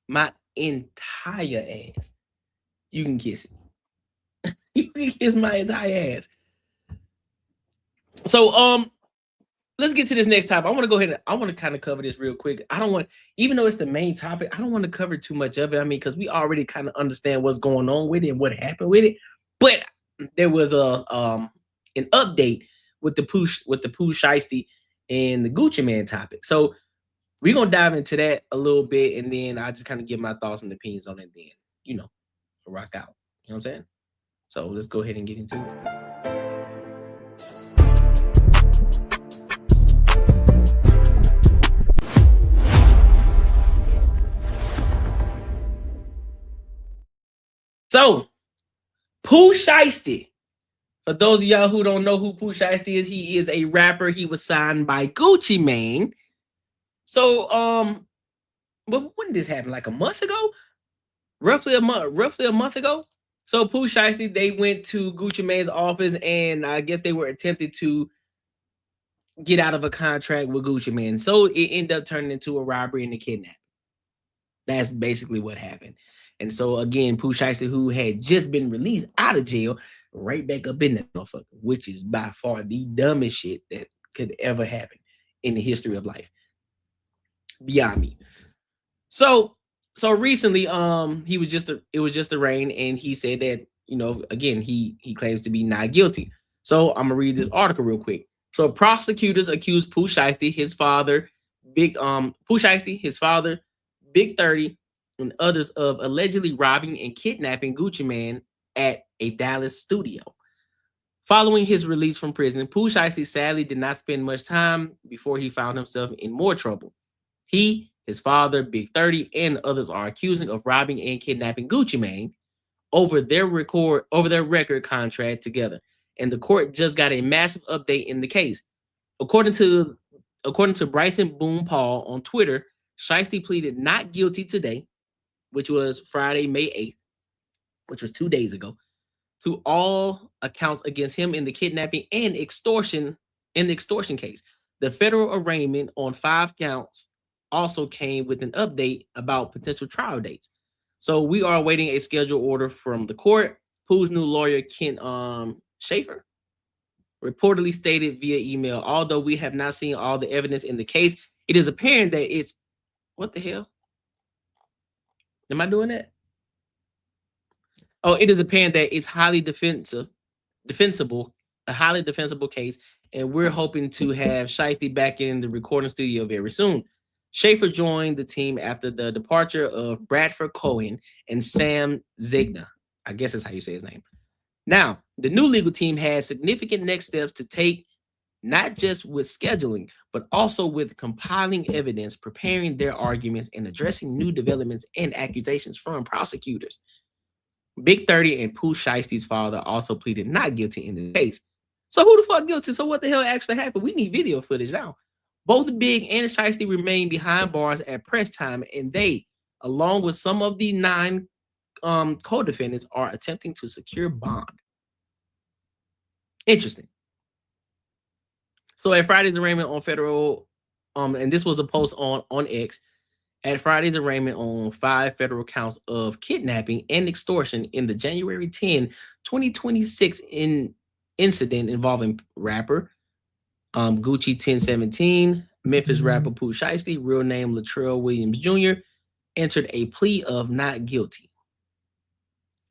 My entire ass. You can kiss it. You can kiss my entire ass. So, let's get to this next topic. I want to go ahead and I want to kind of cover this real quick. I don't want, even though it's the main topic, I don't want to cover too much of it. I mean, because we already kind of understand what's going on with it and what happened with it. But there was an update with the Pooh Shiesty and the Gucci Man topic. So we're gonna dive into that a little bit, and then I just kind of give my thoughts and opinions on it. Then, you know, rock out. You know what I'm saying? So let's go ahead and get into it. So, Pooh Shiesty. For those of y'all who don't know who Pooh Shiesty is, he is a rapper. He was signed by Gucci Mane. So, but when did this happen? Like a month ago? Roughly a month ago. So Pooh Shiesty, they went to Gucci Mane's office, and I guess they were attempted to get out of a contract with Gucci Mane. So it ended up turning into a robbery and a kidnapping. That's basically what happened. And so again, Pooh Shiesty, who had just been released out of jail, right back up in that motherfucker, which is by far the dumbest shit that could ever happen in the history of life. Beyond me. So recently, it was just arraigned, and he said that, you know, again, he claims to be not guilty. So I'm gonna read this article real quick. So prosecutors accused Pooh Shiesty, his father, Big 30, and others of allegedly robbing and kidnapping Gucci Mane at a Dallas studio. Following his release from prison, Pooh Shiesty sadly did not spend much time before he found himself in more trouble. He, his father, Big 30, and others are accusing of robbing and kidnapping Gucci Mane over their record contract together. And the court just got a massive update in the case. According to Bryson Boone Paul on Twitter, Shiesty pleaded not guilty today, which was Friday, May 8th, which was 2 days ago, to all accounts against him in the kidnapping and extortion case. The federal arraignment on 5 counts also came with an update about potential trial dates. So we are awaiting a scheduled order from the court. Pooh's new lawyer, Ken Schaefer, reportedly stated via email, although we have not seen all the evidence in the case, it is apparent that it's, what the hell? Am I doing that? Oh, it is apparent that it's a highly defensible case, and we're hoping to have Shiesty back in the recording studio very soon. Schaefer joined the team after the departure of Bradford Cohen and Sam Zigna. I guess that's how you say his name. Now, the new legal team has significant next steps to take, not just with scheduling, but also with compiling evidence, preparing their arguments, and addressing new developments and accusations from prosecutors. Big 30 and Pooh Shiesty's father also pleaded not guilty in the case. So who the fuck guilty? So what the hell actually happened? We need video footage now. Both Big and Shiesty remain behind bars at press time, and they, along with some of the 9 co-defendants, are attempting to secure bond. Interesting. So at Friday's arraignment on federal, and this was a post on X, at Friday's arraignment on 5 federal counts of kidnapping and extortion in the January 10, 2026 incident involving rapper Gucci 1017, Memphis rapper Pooh Shiesty, real name Latrell Williams Jr., entered a plea of not guilty.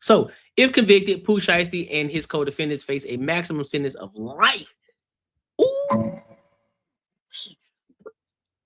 So, if convicted, Pooh Shiesty and his co-defendants face a maximum sentence of life. Ooh.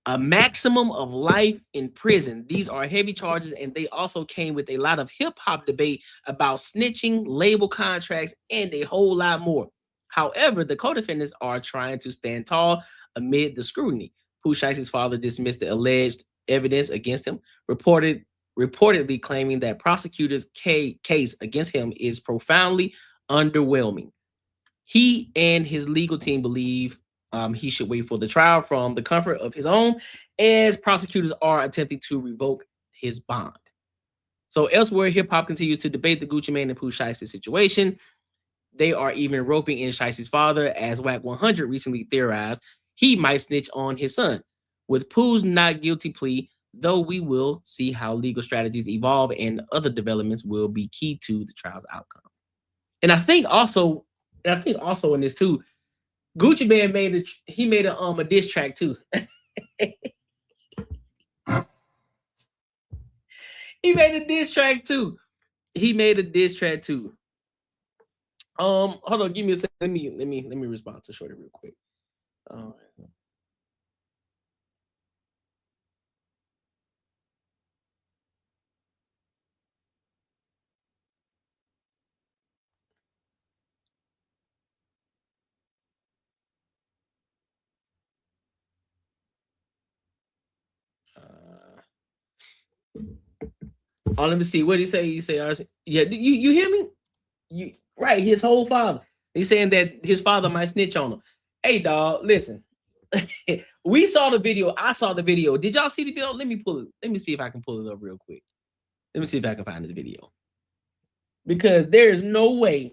A maximum of life in prison. These are heavy charges, and they also came with a lot of hip-hop debate about snitching, label contracts, and a whole lot more. However, the co-defendants are trying to stand tall amid the scrutiny. Pooh Shiesty's father dismissed the alleged evidence against him, reportedly claiming that prosecutors' case against him is profoundly underwhelming. He and his legal team believe he should wait for the trial from the comfort of his own, as prosecutors are attempting to revoke his bond. So elsewhere, hip-hop continues to debate the Gucci Mane and Pooh Shiesty situation. They are even roping in Shiesty's father, as WAC 100 recently theorized he might snitch on his son. With Pooh's not guilty plea, though, we will see how legal strategies evolve, and other developments will be key to the trial's outcome. And I think also in this too, Gucci Mane made a diss track too. He made a diss track too. Hold on, give me a second. Let me respond to Shorty real quick. Let me see. What did he say? You say, yeah, you hear me? Right, his whole father. He's saying that his father might snitch on him. Hey, dog, listen. We saw the video. I saw the video. Did y'all see the video? Let me pull it. Let me see if I can pull it up real quick. Let me see if I can find this video. Because there is no way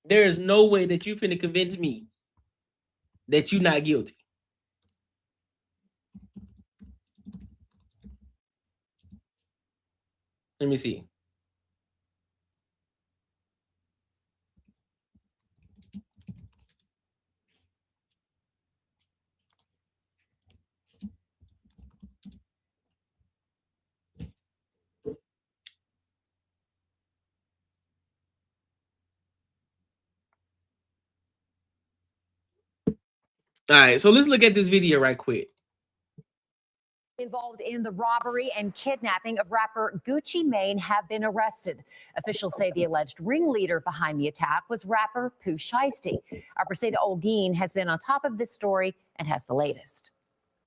that you finna convince me that you're not guilty. Let me see. All right, so let's look at this video right quick. Involved in the robbery and kidnapping of rapper Gucci Mane have been arrested. Officials say the alleged ringleader behind the attack was rapper Pooh Shiesty. Our Preseda Olguin has been on top of this story and has the latest.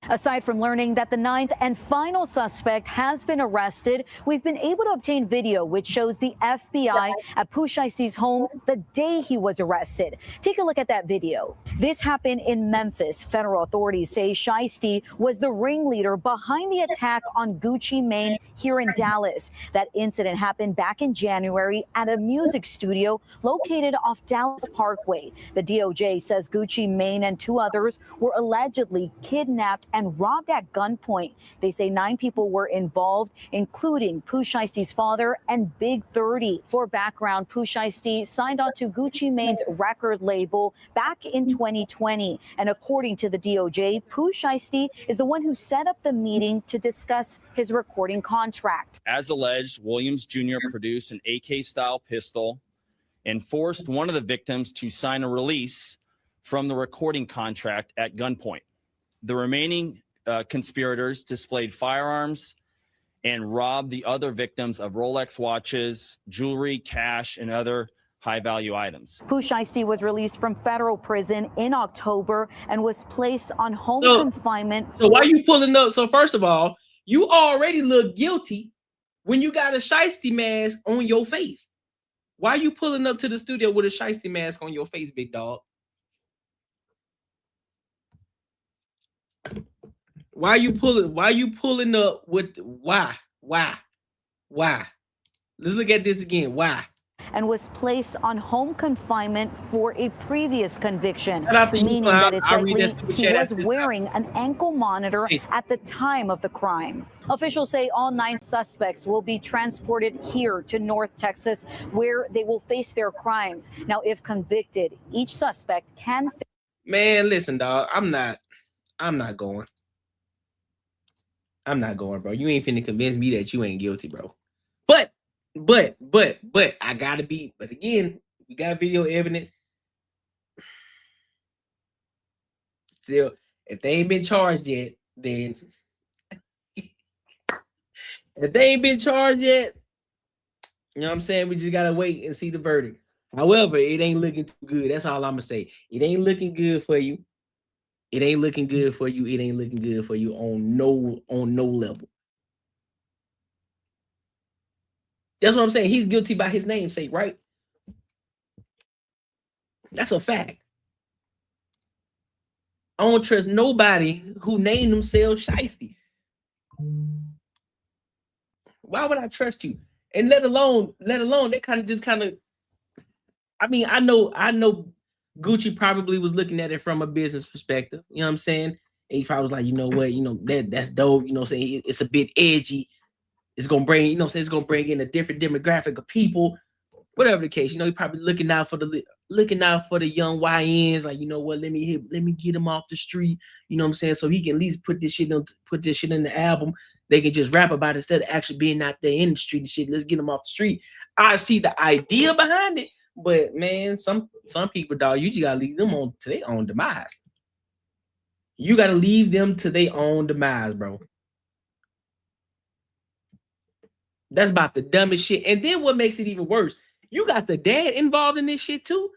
Aside from learning that the 9th and final suspect has been arrested, we've been able to obtain video which shows the FBI at Pooh Shiesty's home the day he was arrested. Take a look at that video. This happened in Memphis. Federal authorities say Shiesty was the ringleader behind the attack on Gucci Mane here in Dallas. That incident happened back in January at a music studio located off Dallas Parkway. The DOJ says Gucci Mane and 2 others were allegedly kidnapped and robbed at gunpoint. They say 9 people were involved, including Pooh Shiesty's father and Big 30. For background, Pooh Shiesty signed on to Gucci Mane's record label back in 2020. And according to the DOJ, Pooh Shiesty is the one who set up the meeting to discuss his recording contract. As alleged, Williams Jr. produced an AK-style pistol and forced one of the victims to sign a release from the recording contract at gunpoint. The remaining conspirators displayed firearms and robbed the other victims of Rolex watches, jewelry, cash, and other high-value items. Pooh Shiesty was released from federal prison in October and was placed on home confinement. So why are you pulling up? So first of all, you already look guilty when you got a Shiesty mask on your face. Why are you pulling up to the studio with a Shiesty mask on your face, big dog? Why are you pulling up with why? Let's look at this again. Why? and was placed on home confinement for a previous conviction, meaning Clown. that it's I'll read likely that super he chat was after this. wearing an ankle monitor at the time of the crime. Officials say all 9 suspects will be transported here to North Texas, where they will face their crimes. Now, if convicted, each suspect can. Man, listen, dog. I'm not going. I'm not going, bro. You ain't finna convince me that you ain't guilty, bro. But I gotta be. But again, we got video evidence. Still, if they ain't been charged yet, then if they ain't been charged yet, you know what I'm saying? We just gotta wait and see the verdict. However, it ain't looking too good. That's all I'm gonna say. It ain't looking good for you. It ain't looking good for you. It ain't looking good for you on no level. That's what I'm saying. He's guilty by his namesake, right? That's a fact. I don't trust nobody who named themselves Shiesty. Why would I trust you? And let alone they kind of. I mean, I know Gucci probably was looking at it from a business perspective. You know what I'm saying? And he probably was like, you know what, that's dope. You know what I'm saying? It's a bit edgy. It's gonna bring, it's gonna bring in a different demographic of people. Whatever the case, he probably looking out for the young YNs. Like, you know what, let me get him off the street. You know what I'm saying? So he can at least put this shit in the album. They can just rap about it instead of actually being out there in the street and shit. Let's get him off the street. I see the idea behind it. But man, some people, dog, you just gotta leave them on to their own demise. You gotta leave them to their own demise, bro. That's about the dumbest shit. And then what makes it even worse, you got the dad involved in this shit too.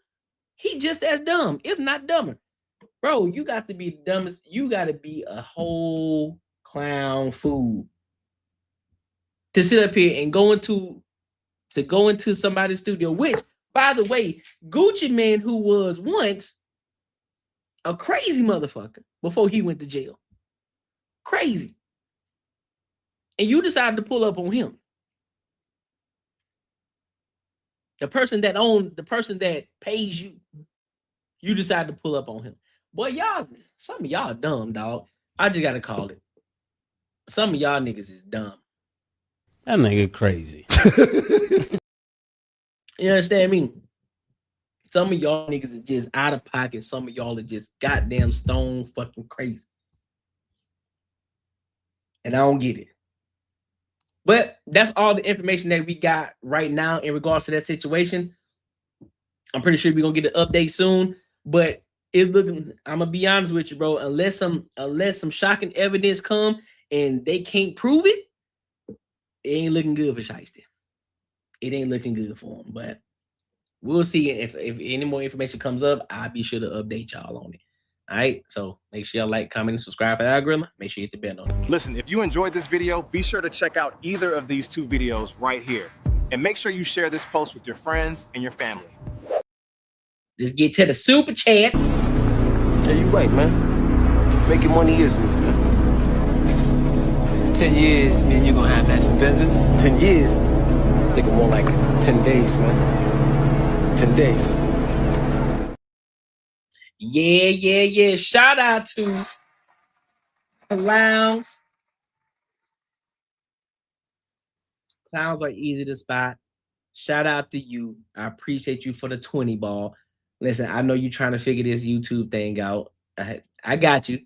He just as dumb, if not dumber. Bro, you got to be the dumbest. You gotta be a whole clown fool to sit up here and go into somebody's studio, which, by the way, Gucci Mane, who was once a crazy motherfucker before he went to jail. Crazy. And you decided to pull up on him. The person that pays you, you decide to pull up on him. Boy, some of y'all dumb, dog. I just gotta call it. Some of y'all niggas is dumb. That nigga crazy. You understand me? Some of y'all niggas are just out of pocket. Some of y'all are just goddamn stone fucking crazy. And I don't get it. But that's all the information that we got right now in regards to that situation. I'm pretty sure we're gonna get an update soon. But I'm gonna be honest with you, bro. Unless some shocking evidence come and they can't prove it, it ain't looking good for Shiesty. It ain't looking good for him. But we'll see if any more information comes up. I'll be sure to update y'all on it. All right, so make sure y'all like, comment, and subscribe for the algorithm. Make sure you hit the bell notification. Listen, if you enjoyed this video, be sure to check out either of these 2 videos right here. And make sure you share this post with your friends and your family. Let's get to the super chats. Yeah, you right, man. Making money is me, man. 10 years, me and you gonna have matching Benzes. 10 years. Thinking more like 10 days, man. 10 days. Yeah. Shout out to clowns. Clowns are easy to spot. Shout out to you. I appreciate you for the 20 ball. Listen, I know you're trying to figure this YouTube thing out. I got you.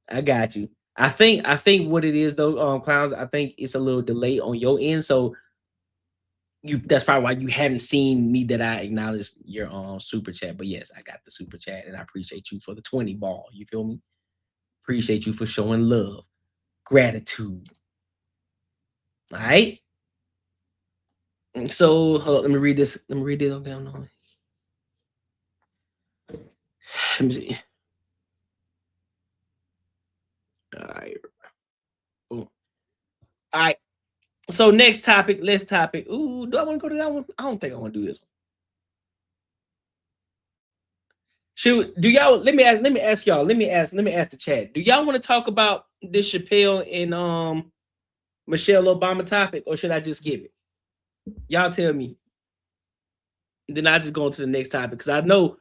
I think what it is though, clowns, I think it's a little delay on your end. So that's probably why you haven't seen me that I acknowledged your super chat. But yes, I got the super chat and I appreciate you for the 20 ball. You feel me? Appreciate you for showing love, gratitude. All right. So let me read this. Let me read it down. Let me see. All right. Boom. All right. So next topic, let's topic. Ooh, do I want to go to that one? I don't think I want to do this one. Do y'all? Let me ask y'all. Let me ask the chat. Do y'all want to talk about this Chappelle and Michelle Obama topic, or should I just skip it? Y'all tell me. then I just go on to the next topic because I know.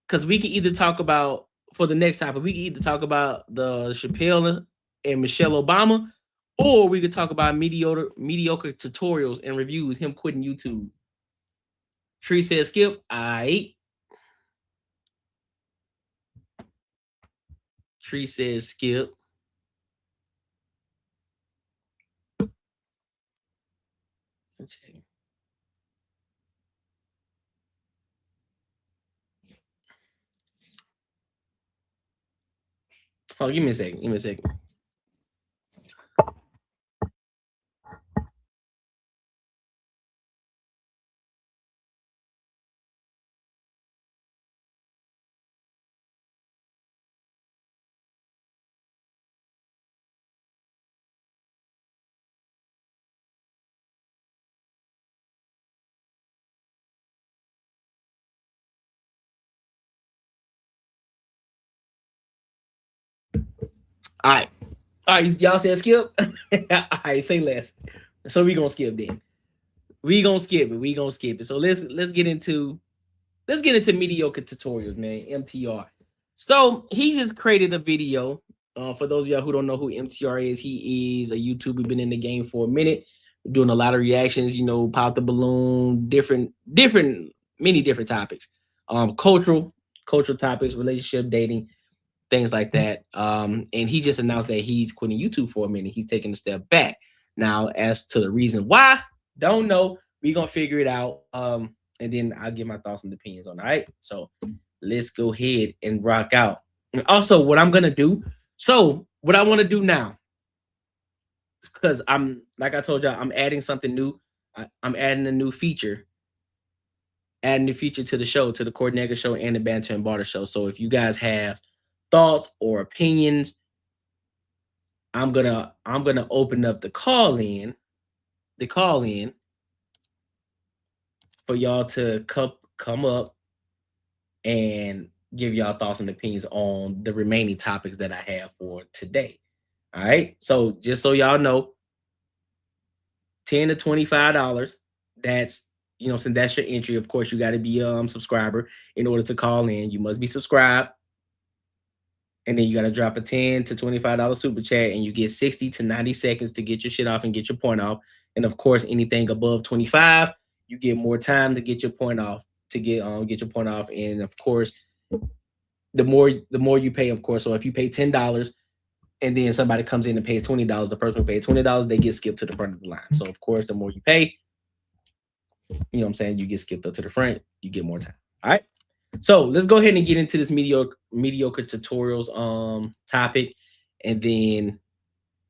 Because we can either talk about for the next topic, we can either talk about the Chappelle and Michelle Obama, or we could talk about mediocre tutorials and reviews, him quitting YouTube. Tree says skip. Tree says skip. Let's see. Oh, give me a second. Give me a second. All right, y'all said skip. All right, say less. So we gonna skip then. We gonna skip it. So let's get into mediocre tutorials, man. MTR. So he just created a video. For those of y'all who don't know who MTR is, he is a YouTuber, been in the game for a minute, doing a lot of reactions. You know, pop the balloon, many different topics. Cultural topics, relationship, dating, things like that. And he just announced that he's quitting YouTube for a minute. He's taking a step back. Now, as to the reason why, don't know. We're gonna figure it out. And then I'll give my thoughts and opinions on it. All right. So let's go ahead and rock out. And also, what I'm gonna do. So what I want to do now, because like I told y'all, I'm adding something new. I'm adding a new feature. Adding the feature to the show, to the Courtnee Edgar Show and the Banter and Barter Show. So if you guys have thoughts or opinions, I'm gonna open up the call in for y'all to come up and give y'all thoughts and opinions on the remaining topics that I have for today. All right. So just so y'all know, $10 to $25. That's, you know, since that's your entry. Of course, you got to be a subscriber in order to call in. You must be subscribed. And then you got to drop a $10 to $25 super chat, and you get 60 to 90 seconds to get your shit off and get your point off. And of course, anything above 25, you get more time to get your point off, to get your point off. And of course, the more you pay, of course. So if you pay $10 and then somebody comes in and pays $20, the person who paid $20, they get skipped to the front of the line. So of course, the more you pay, you know what I'm saying, you get skipped up to the front, you get more time. All right. So let's go ahead and get into this mediocre tutorials topic, and then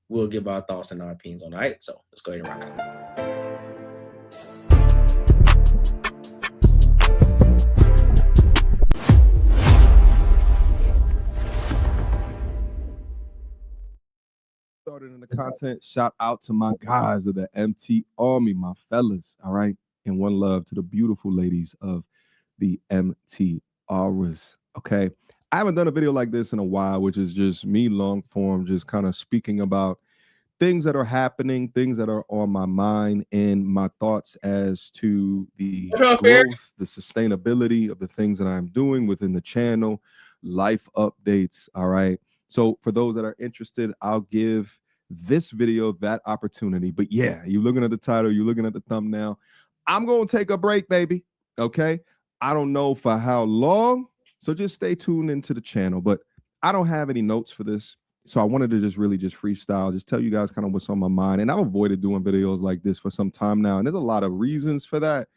we'll give our thoughts and our opinions on it. All right. So let's go ahead and rock out. Started in the content. Shout out to my guys of the MT Army, my fellas. All right. And one love to the beautiful ladies of the MT Auras. Okay. I haven't done a video like this in a while, which is just me long form, just kind of speaking about things that are happening, things that are on my mind, and my thoughts as to the growth, the sustainability of the things that I'm doing within the channel, life updates. All right. So for those that are interested, I'll give this video that opportunity. But yeah, you're looking at the title, you're looking at the thumbnail. I'm going to take a break, baby. Okay. I don't know for how long. So just stay tuned into the channel. But I don't have any notes for this. So I wanted to just freestyle, just tell you guys kind of what's on my mind. And I've avoided doing videos like this for some time now. And there's a lot of reasons for that.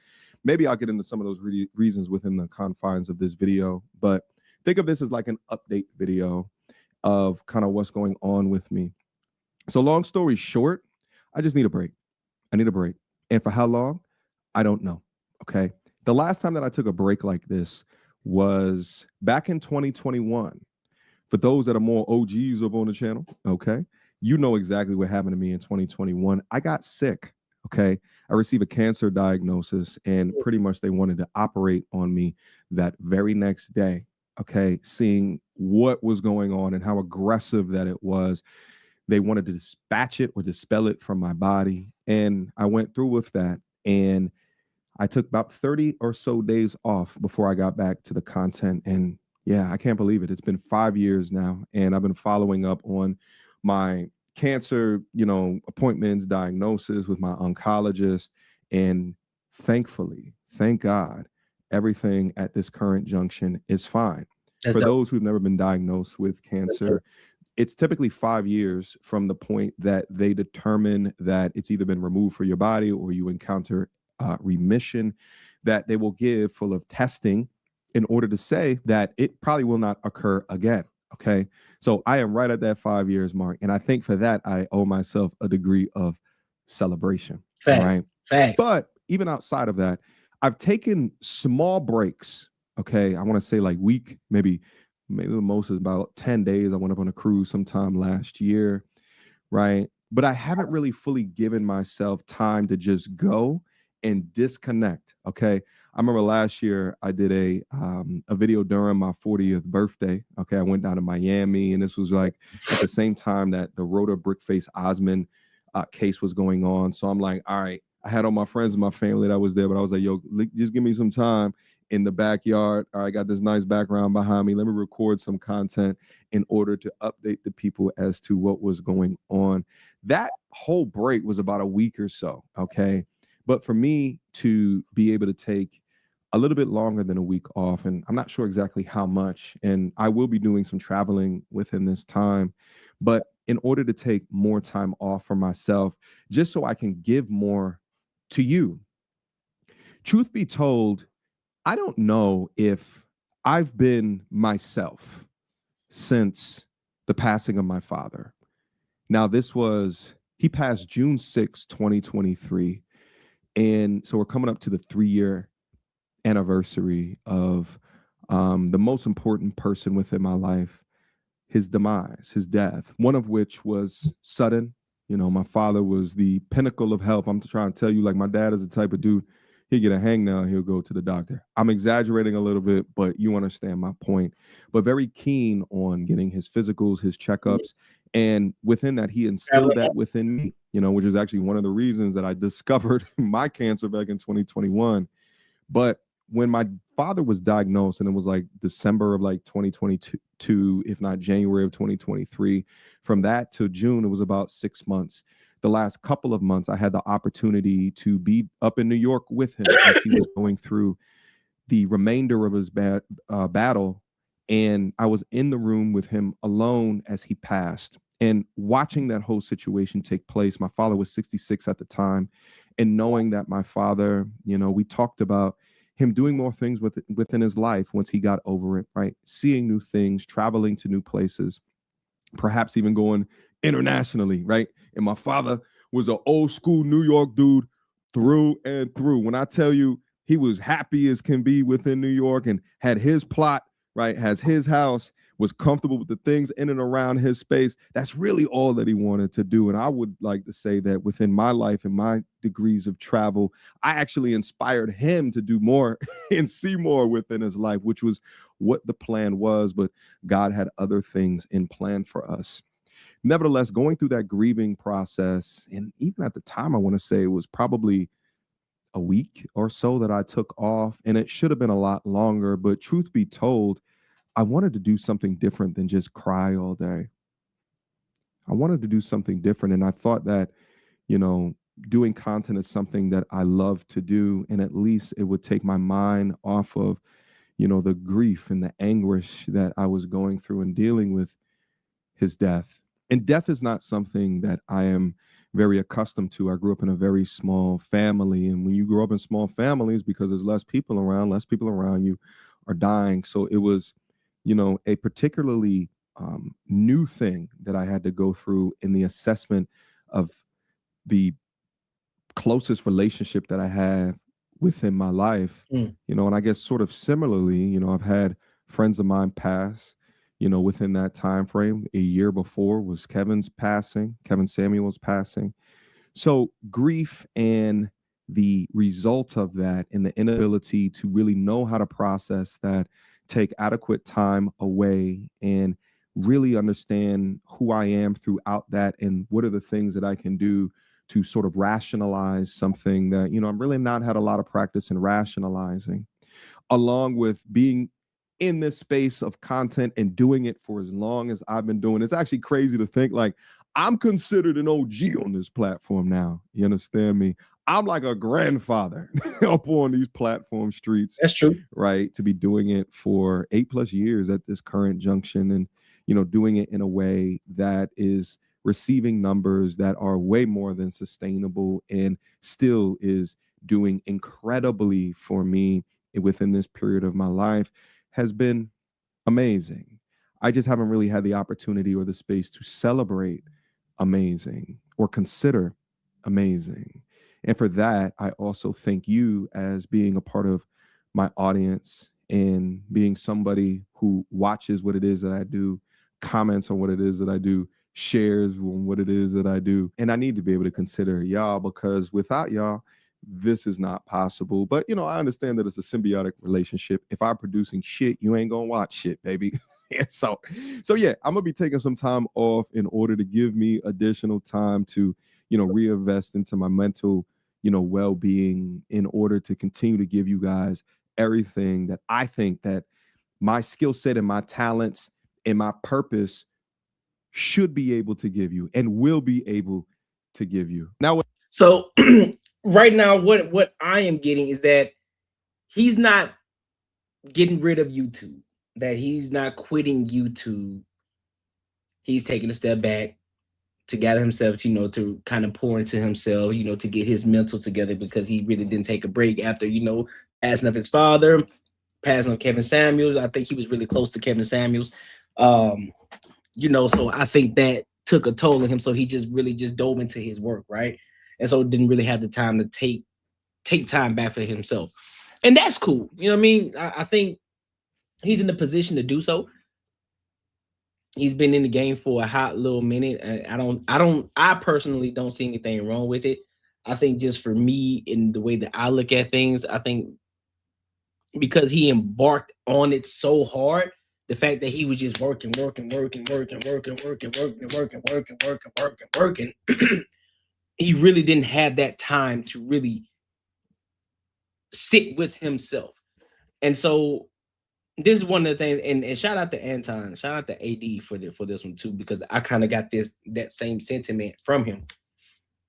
Maybe I'll get into some of those reasons within the confines of this video. But think of this as like an update video of kind of what's going on with me. So long story short, I just need a break. I need a break. And for how long? I don't know. Okay. The last time that I took a break like this was back in 2021. For those that are more OGs up on the channel, okay, you know exactly what happened to me in 2021. I got sick. Okay. I received a cancer diagnosis, and pretty much they wanted to operate on me that very next day. Okay, seeing what was going on and how aggressive that it was, they wanted to dispatch it or dispel it from my body. And I went through with that. And I took about 30 or so days off before I got back to the content. And yeah, I can't believe it. It's been 5 years now. And I've been following up on my cancer, appointments, diagnosis with my oncologist. And thankfully, thank God, everything at this current junction is fine. For those who've never been diagnosed with cancer, it's typically 5 years from the point that they determine that it's either been removed from your body or you encounter remission, that they will give full of testing in order to say that it probably will not occur again. Okay. So I am right at that 5 years mark. And I think for that, I owe myself a degree of celebration. Fact. Right. Facts. But even outside of that, I've taken small breaks. Okay. I want to say like maybe the most is about 10 days. I went up on a cruise sometime last year. Right. But I haven't really fully given myself time to just go and disconnect. Okay. I remember last year I did a video during my 40th birthday. Okay. I went down to Miami, and this was like at the same time that the Rhoda Brickface Osmond case was going on. So I'm like, all right, I had all my friends and my family that was there, but I was like, yo, just give me some time in the backyard. All right, I got this nice background behind me. Let me record some content in order to update the people as to what was going on. That whole break was about a week or so. Okay. But for me to be able to take a little bit longer than a week off, and I'm not sure exactly how much, and I will be doing some traveling within this time, but in order to take more time off for myself, just so I can give more to you. Truth be told, I don't know if I've been myself since the passing of my father. Now, he passed June 6, 2023. And so we're coming up to the 3-year anniversary of the most important person within my life, his demise, his death, one of which was sudden. My father was the pinnacle of health. I'm trying to tell you, like, my dad is the type of dude, he'll get a hangnail, he'll go to the doctor. I'm exaggerating a little bit, but you understand my point. But very keen on getting his physicals, his checkups. And within that, he instilled that within me, which is actually one of the reasons that I discovered my cancer back in 2021. But when my father was diagnosed, and it was like December of like 2022, if not January of 2023, from that to June, it was about 6 months. The last couple of months, I had the opportunity to be up in New York with him as he was going through the remainder of his battle. And I was in the room with him alone as he passed, and watching that whole situation take place. My father was 66 at the time. And knowing that my father, we talked about him doing more things within his life once he got over it, right? Seeing new things, traveling to new places, perhaps even going internationally, right? And my father was an old school New York dude through and through. When I tell you he was happy as can be within New York and had his plot, right? Has his house, was comfortable with the things in and around his space. That's really all that he wanted to do. And I would like to say that within my life and my degrees of travel, I actually inspired him to do more and see more within his life, which was what the plan was. But God had other things in plan for us. Nevertheless, going through that grieving process, and even at the time, I want to say it was probably a week or so that I took off, and it should have been a lot longer. But truth be told, I wanted to do something different than just cry all day. I wanted to do something different. And I thought that, doing content is something that I love to do. And at least it would take my mind off of, the grief and the anguish that I was going through and dealing with his death. And death is not something that I am very accustomed to. I grew up in a very small family. And when you grow up in small families, because there's less people around you are dying. So it was, a particularly new thing that I had to go through in the assessment of the closest relationship that I had within my life, and I guess sort of similarly, I've had friends of mine pass, within that time frame. A year before was Kevin Samuel's passing. So grief and the result of that and the inability to really know how to process that, take adequate time away and really understand who I am throughout that and what are the things that I can do to sort of rationalize something that, you know, I'm really not had a lot of practice in rationalizing, along with being in this space of content and doing it for as long as I've been doing. It's actually crazy to think like I'm considered an OG on this platform now. You understand me? I'm like a grandfather up on these platform streets. That's true. Right. To be doing it for 8+ years at this current junction, and, you know, doing it in a way that is receiving numbers that are way more than sustainable, and still is doing incredibly for me within this period of my life, has been amazing. I just haven't really had the opportunity or the space to celebrate amazing or consider amazing. And for that, I also thank you as being a part of my audience and being somebody who watches what it is that I do, comments on what it is that I do, shares on what it is that I do. And I need to be able to consider y'all, because without y'all, this is not possible. But, you know, I understand that it's a symbiotic relationship. If I'm producing shit, you ain't gonna watch shit, baby. So yeah, I'm gonna be taking some time off in order to give me additional time to, you know, reinvest into my mental, you know, well-being, in order to continue to give you guys everything that I think that my skill set and my talents and my purpose should be able to give you and will be able to give you. Now, so right now, what I am getting is that he's not getting rid of YouTube, that he's not quitting YouTube. He's taking a step back to gather himself, you know, to kind of pour into himself, you know, to get his mental together, because he really didn't take a break after, you know, passing of his father, passing of Kevin Samuels. I think he was really close to Kevin Samuels. You know, so I think that took a toll on him. So he just really just dove into his work, right? And so didn't really have the time to take time back for himself. And that's cool. You know what I mean? I think he's in the position to do so. He's been in the game for a hot little minute. I personally don't see anything wrong with it. I think just for me, in the way that I look at things, I think because he embarked on it so hard, the fact that he was just working, he really didn't have that time to really sit with himself. And so this is one of the things, and shout out to Anton, shout out to AD for this one too, because I kind of got that same sentiment from him.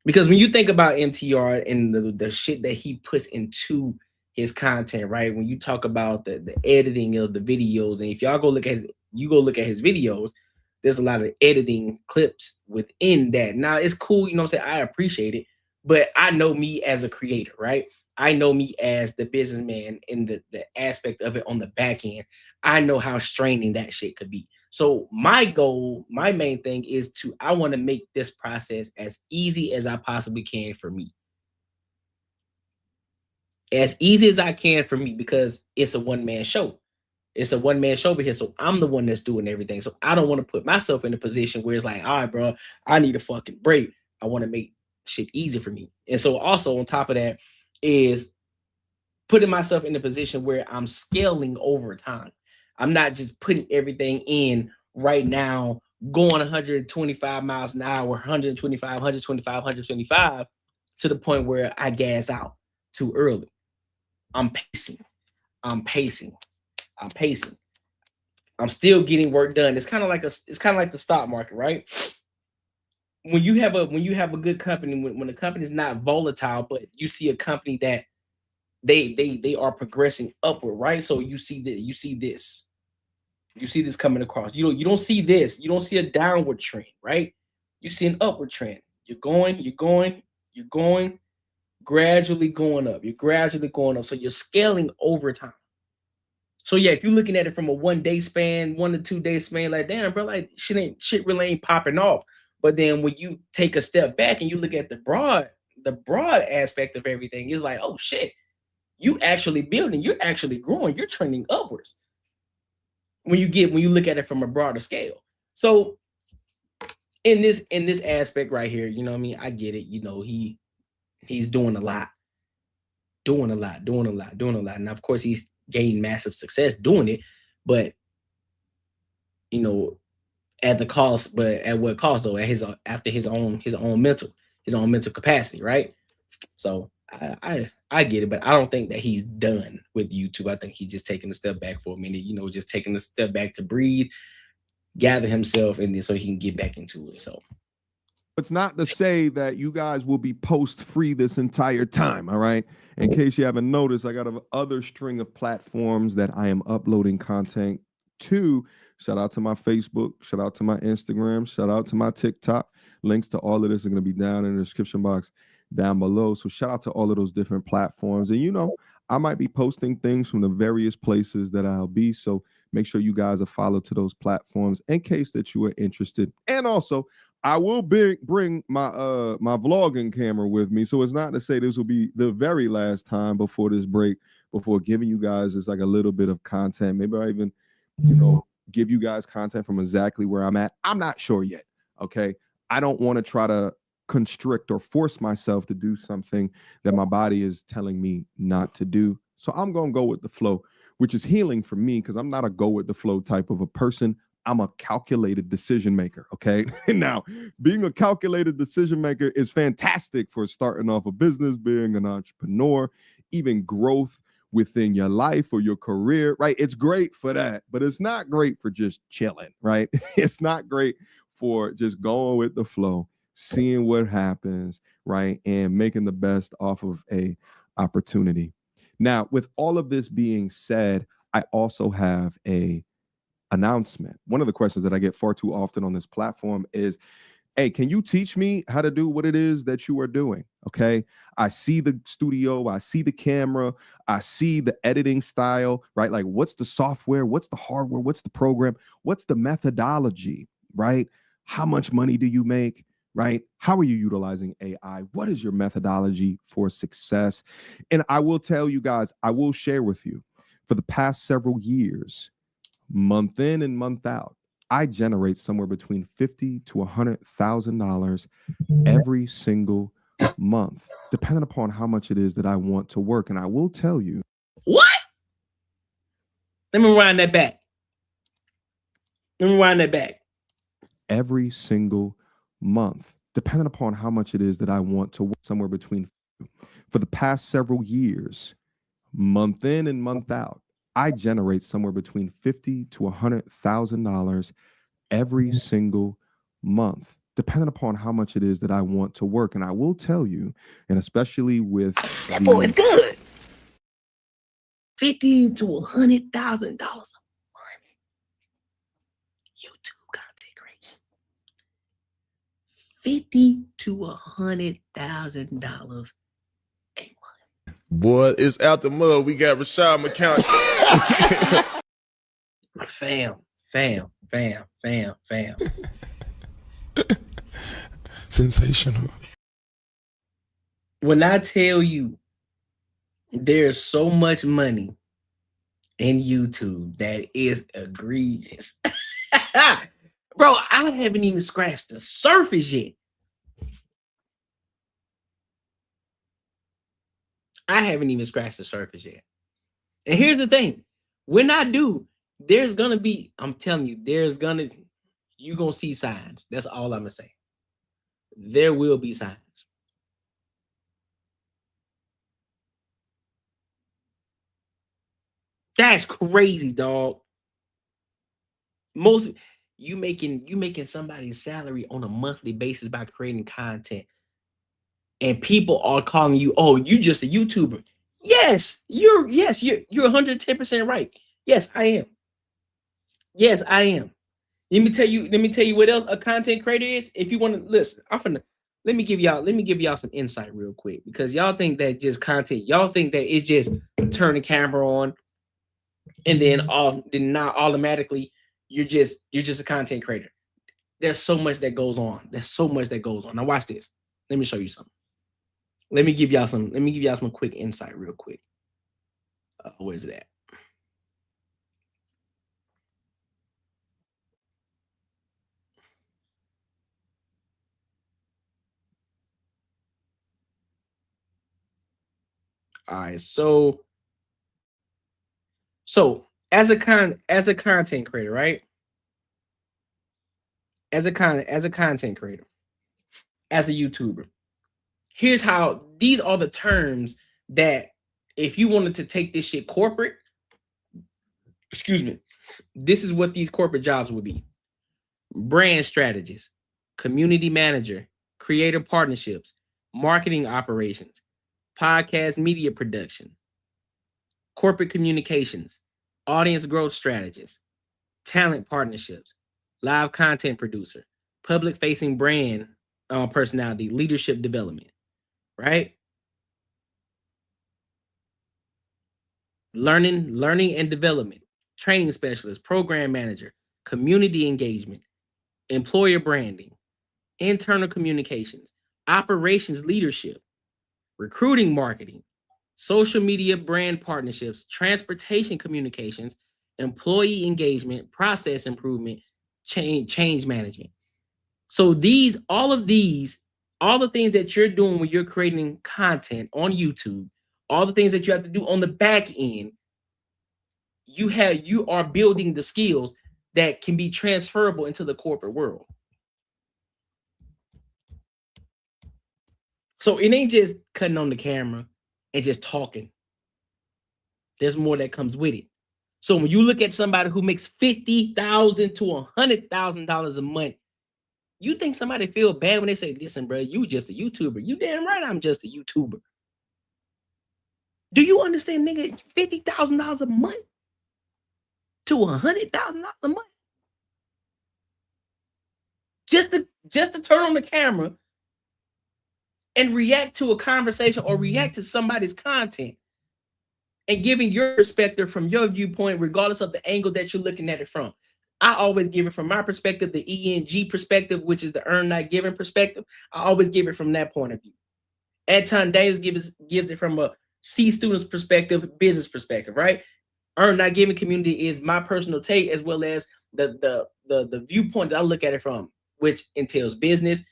Because when you think about MTR and the shit that he puts into his content, right? When you talk about the editing of the videos, and if y'all go look at his videos, there's a lot of editing clips within that. Now it's cool, you know what I'm saying? I appreciate it, but I know me as a creator, right? I know me as the businessman in the aspect of it on the back end. I know how straining that shit could be. So my goal, my main thing is I want to make this process as easy as I possibly can for me. As easy as I can for me, because it's a one-man show. It's a one-man show over here. So I'm the one that's doing everything. So I don't want to put myself in a position where it's like, all right, bro, I need a fucking break. I want to make shit easy for me. And so also on top of that is putting myself in a position where I'm scaling over time. I'm not just putting everything in right now, going 125 miles an hour, 125 to the point where I gas out too early. I'm pacing. I'm still getting work done. It's kind of like the stock market, right? When you have a good company, when the company is not volatile, but you see a company that they are progressing upward, right? So you see this coming across. You don't see this. You don't see a downward trend, right? You see an upward trend. You're going, gradually going up. You're gradually going up. So you're scaling over time. So yeah, if you're looking at it from a 1 day span, 1 to 2 day span, like damn, bro, like shit really ain't popping off. But then when you take a step back and you look at the broad aspect of everything, it's like, oh shit, you actually building, you're actually growing, you're trending upwards. When you look at it from a broader scale. So in this aspect right here, you know what I mean? I get it. You know, he's doing a lot. And of course he's gained massive success doing it, but you know, at what cost though? After his own mental. his own mental capacity, right? So I get it, but I don't think that he's done with YouTube. I think he's just taking a step back for a minute, you know, just taking a step back to breathe, gather himself, and then so he can get back into it. So it's not to say that you guys will be post-free this entire time, all right? In case you haven't noticed, I got another string of platforms that I am uploading content to. Shout out to my Facebook, shout out to my Instagram, shout out to my TikTok. Links to all of this are going to be down in the description box down below. So shout out to all of those different platforms. And, you know, I might be posting things from the various places that I'll be. So make sure you guys are followed to those platforms in case that you are interested. And also, I will bring my my vlogging camera with me. So it's not to say this will be the very last time before this break, before giving you guys just like a little bit of content. Maybe I even, you know, give you guys content from exactly where I'm at. I'm not sure yet. Okay. I don't want to try to constrict or force myself to do something that my body is telling me not to do. So I'm going to go with the flow, which is healing for me because I'm not a go with the flow type of a person. I'm a calculated decision maker. Okay. Now, being a calculated decision maker is fantastic for starting off a business, being an entrepreneur, even growth within your life or your career, right? It's great for that, but it's not great for just chilling, right? It's not great for just going with the flow, seeing what happens, right? And making the best off of a opportunity. Now, with all of this being said, I also have a announcement. One of the questions that I get far too often on this platform is, hey, can you teach me how to do what it is that you are doing? Okay. I see the studio, I see the camera, I see the editing style, right? Like, what's the software? What's the hardware? What's the program? What's the methodology, right? How much money do you make, right? How are you utilizing AI? What is your methodology for success? And I will tell you guys, I will share with you for the past several years, month in and month out, I generate somewhere between $50,000 to $100,000 every single month, depending upon how much it is that I want to work. And I will tell you. What? Let me rewind that back. Every single month, depending upon how much it is that I want to work, somewhere between, for the past several years, month in and month out, I generate somewhere between $50,000 to $100,000 every single month, depending upon how much it is that I want to work. And I will tell you, and especially with that boy is good. $50,000 to $100,000 a month. YouTube content creation. $50,000 to $100,000. Boy, it's out the mud. We got Rashad McCount. Fam. Sensational. When I tell you there's so much money in YouTube that is egregious. Bro, I haven't even scratched the surface yet. And here's the thing. When I do, there's going to be, I'm telling you, you're going to see signs. That's all I'm going to say. There will be signs. That's crazy, dog. Most you making somebody's salary on a monthly basis by creating content. And people are calling you, oh, you just a YouTuber. Yes, you're 110% right. Yes, I am. Let me tell you what else a content creator is. If you want to listen, let me give y'all some insight real quick, because y'all think that just content, y'all think that it's just turn the camera on and then not automatically you're just a content creator. There's so much that goes on. Now watch this. Let me show you something. Let me give y'all some quick insight real quick. Where's it at? All right, so as a content creator, right? As a content creator, as a YouTuber, Here's how, these are the terms that if you wanted to take this shit corporate, excuse me, this is what these corporate jobs would be. Brand strategist, community manager, creative partnerships, marketing operations, podcast media production, corporate communications, audience growth strategist, talent partnerships, live content producer, public facing brand personality, leadership development, right? Learning and development, training specialist, program manager, community engagement, employer branding, internal communications, operations leadership, recruiting marketing, social media brand partnerships, transportation communications, employee engagement, process improvement, change management. So all the things that you're doing when you're creating content on YouTube, all the things that you have to do on the back end, you are building the skills that can be transferable into the corporate world. So it ain't just cutting on the camera and just talking. There's more that comes with it. So when you look at somebody who makes $50,000 to $100,000 a month, you think somebody feel bad when they say, listen, bro, you just a YouTuber. You damn right I'm just a YouTuber. Do you understand, nigga, $50,000 a month to $100,000 a month? Just to turn on the camera and react to a conversation or react to somebody's content and giving your perspective from your viewpoint, regardless of the angle that you're looking at it from. I always give it from my perspective, the ENG perspective, which is the earn not given perspective. I always give it from that point of view. Anton Davis gives it from a C student's perspective, business perspective, right? Earn not given community is my personal take, as well as the viewpoint that I look at it from, which entails business,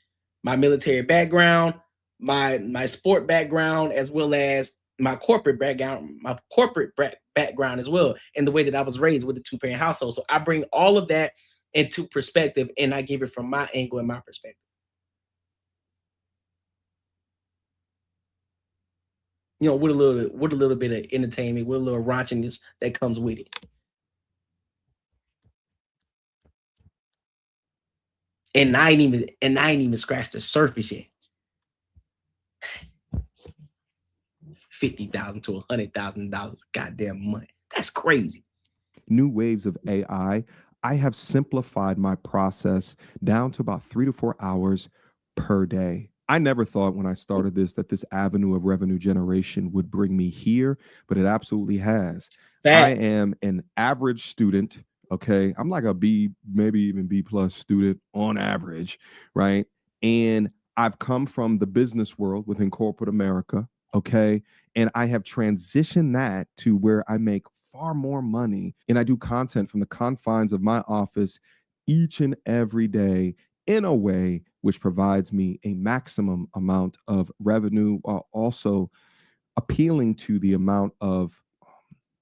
my military background, my sport background, as well as my corporate background, as well, and the way that I was raised with a two-parent household. So I bring all of that into perspective, and I give it from my angle and my perspective. You know, with a little bit of entertainment, with a little raunchiness that comes with it. And I ain't even scratched the surface yet. $50,000 to $100,000 goddamn money. That's crazy. New waves of AI. I have simplified my process down to about 3 to 4 hours per day. I never thought when I started this that this avenue of revenue generation would bring me here, but it absolutely has. I am an average student. Okay. I'm like a B, maybe even B plus student on average. Right. And I've come from the business world within corporate America. Okay. And I have transitioned that to where I make far more money and I do content from the confines of my office each and every day in a way which provides me a maximum amount of revenue, while also appealing to the amount of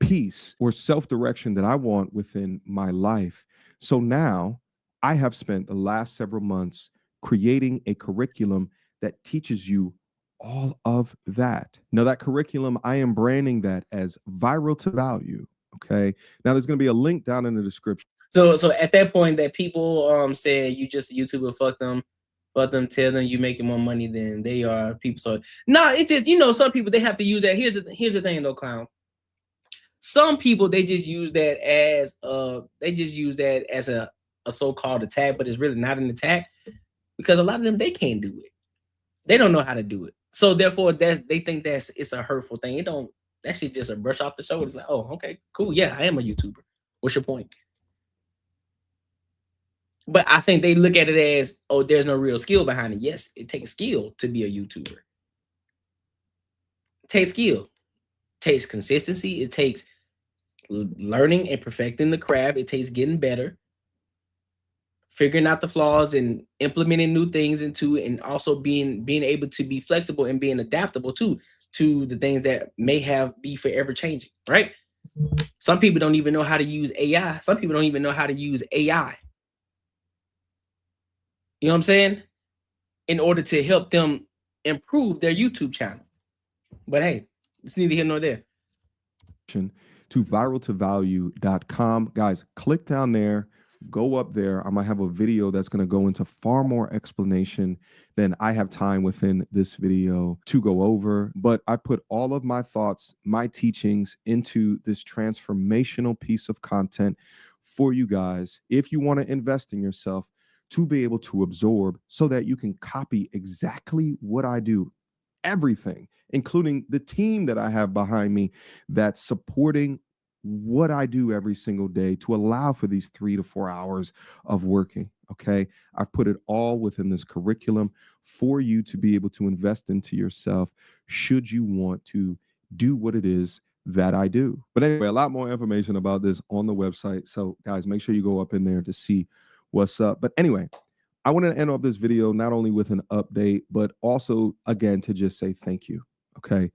peace or self-direction that I want within my life. So now I have spent the last several months creating a curriculum that teaches you all of that. Now that curriculum, I am branding that as viral to value. Okay. Now there's going to be a link down in the description. So at that point that people said you just a YouTuber, fuck them, tell them you making more money than they are. People, so no, it's just, you know, some people they have to use that. Here's the thing though, clown. Some people they just use that as a so-called attack, but it's really not an attack because a lot of them they can't do it. They don't know how to do it. So therefore they think it's a hurtful thing. That shit just a brush off the shoulder. It's like, oh, okay, cool. Yeah, I am a YouTuber. What's your point? But I think they look at it as, oh, there's no real skill behind it. Yes, it takes skill to be a YouTuber. It takes skill. It takes consistency. It takes learning and perfecting the craft. It takes getting better, figuring out the flaws and implementing new things into, and also being able to be flexible and being adaptable to the things that may be forever changing, right? Some people don't even know how to use AI. Some people don't even know how to use AI. You know what I'm saying? In order to help them improve their YouTube channel. But hey, it's neither here nor there. To viraltovalue.com. Guys, click down there, go up there. I might have a video that's going to go into far more explanation than I have time within this video to go over. But I put all of my thoughts, my teachings into this transformational piece of content for you guys. If you want to invest in yourself to be able to absorb so that you can copy exactly what I do, everything, including the team that I have behind me that's supporting what I do every single day to allow for these 3 to 4 hours of working. Okay. I've put it all within this curriculum for you to be able to invest into yourself should you want to do what it is that I do. But anyway, a lot more information about this on the website. So guys, make sure you go up in there to see what's up. But anyway, I wanted to end off this video not only with an update, but also, again, to just say thank you. Okay.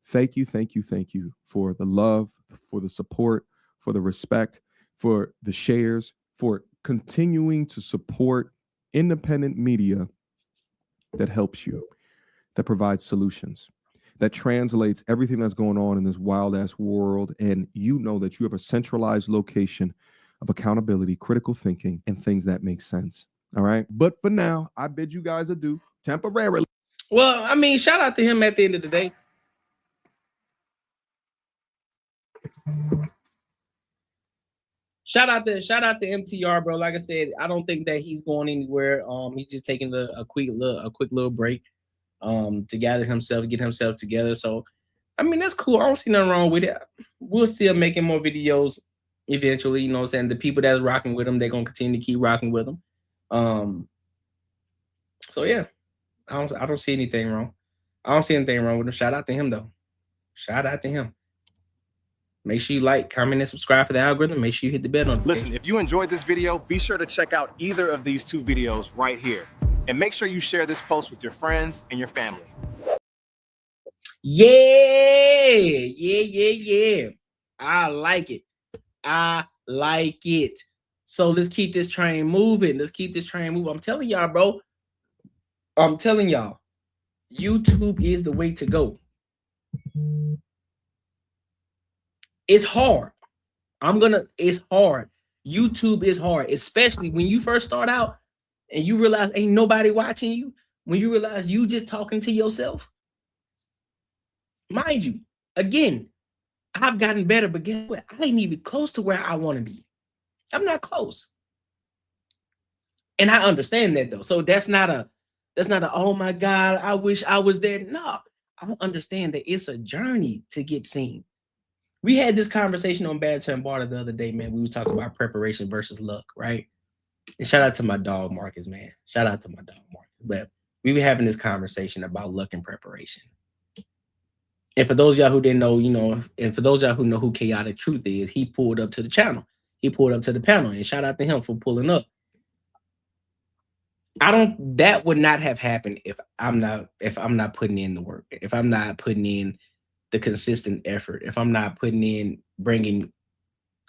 Thank you for the love, for the support, for the respect, for the shares, for continuing to support independent media that helps you, that provides solutions, that translates everything that's going on in this wild ass world. And you know that you have a centralized location of accountability, critical thinking, and things that make sense. All right. But for now, I bid you guys adieu temporarily. Well, I mean, shout out to him at the end of the day. Shout out to MTR, bro. Like I said, I don't think that he's going anywhere. He's just taking a quick little break to gather himself, get himself together. So, I mean, that's cool. I don't see nothing wrong with it. We'll still making more videos eventually. You know what I'm saying? The people that's rocking with him, they're gonna continue to keep rocking with him. So yeah, I don't see anything wrong. I don't see anything wrong with him. Shout out to him though. Shout out to him. Make sure you like, comment, and subscribe for the algorithm. Make sure you hit the bell notification. Listen, if you enjoyed this video, be sure to check out either of these 2 videos right here. And make sure you share this post with your friends and your family. Yeah. I like it. So let's keep this train moving. I'm telling y'all, bro. I'm telling y'all, YouTube is the way to go. It's hard. It's hard. YouTube is hard, especially when you first start out and you realize ain't nobody watching you. When you realize you just talking to yourself. Mind you, again, I've gotten better, but guess what? I ain't even close to where I want to be. I'm not close. And I understand that though. So that's not a oh my God, I wish I was there. No, I understand that it's a journey to get seen. We had this conversation on Banter and Barter the other day, man. We were talking about preparation versus luck, right? And shout out to my dog Marcus, man. Shout out to my dog Marcus. But we were having this conversation about luck and preparation. And for those of y'all who didn't know, you know, and for those of y'all who know who Chaotic Truth is, he pulled up to the channel. He pulled up to the panel, and shout out to him for pulling up. That would not have happened if I'm not putting in the work, if I'm not putting in the consistent effort, if I'm not bringing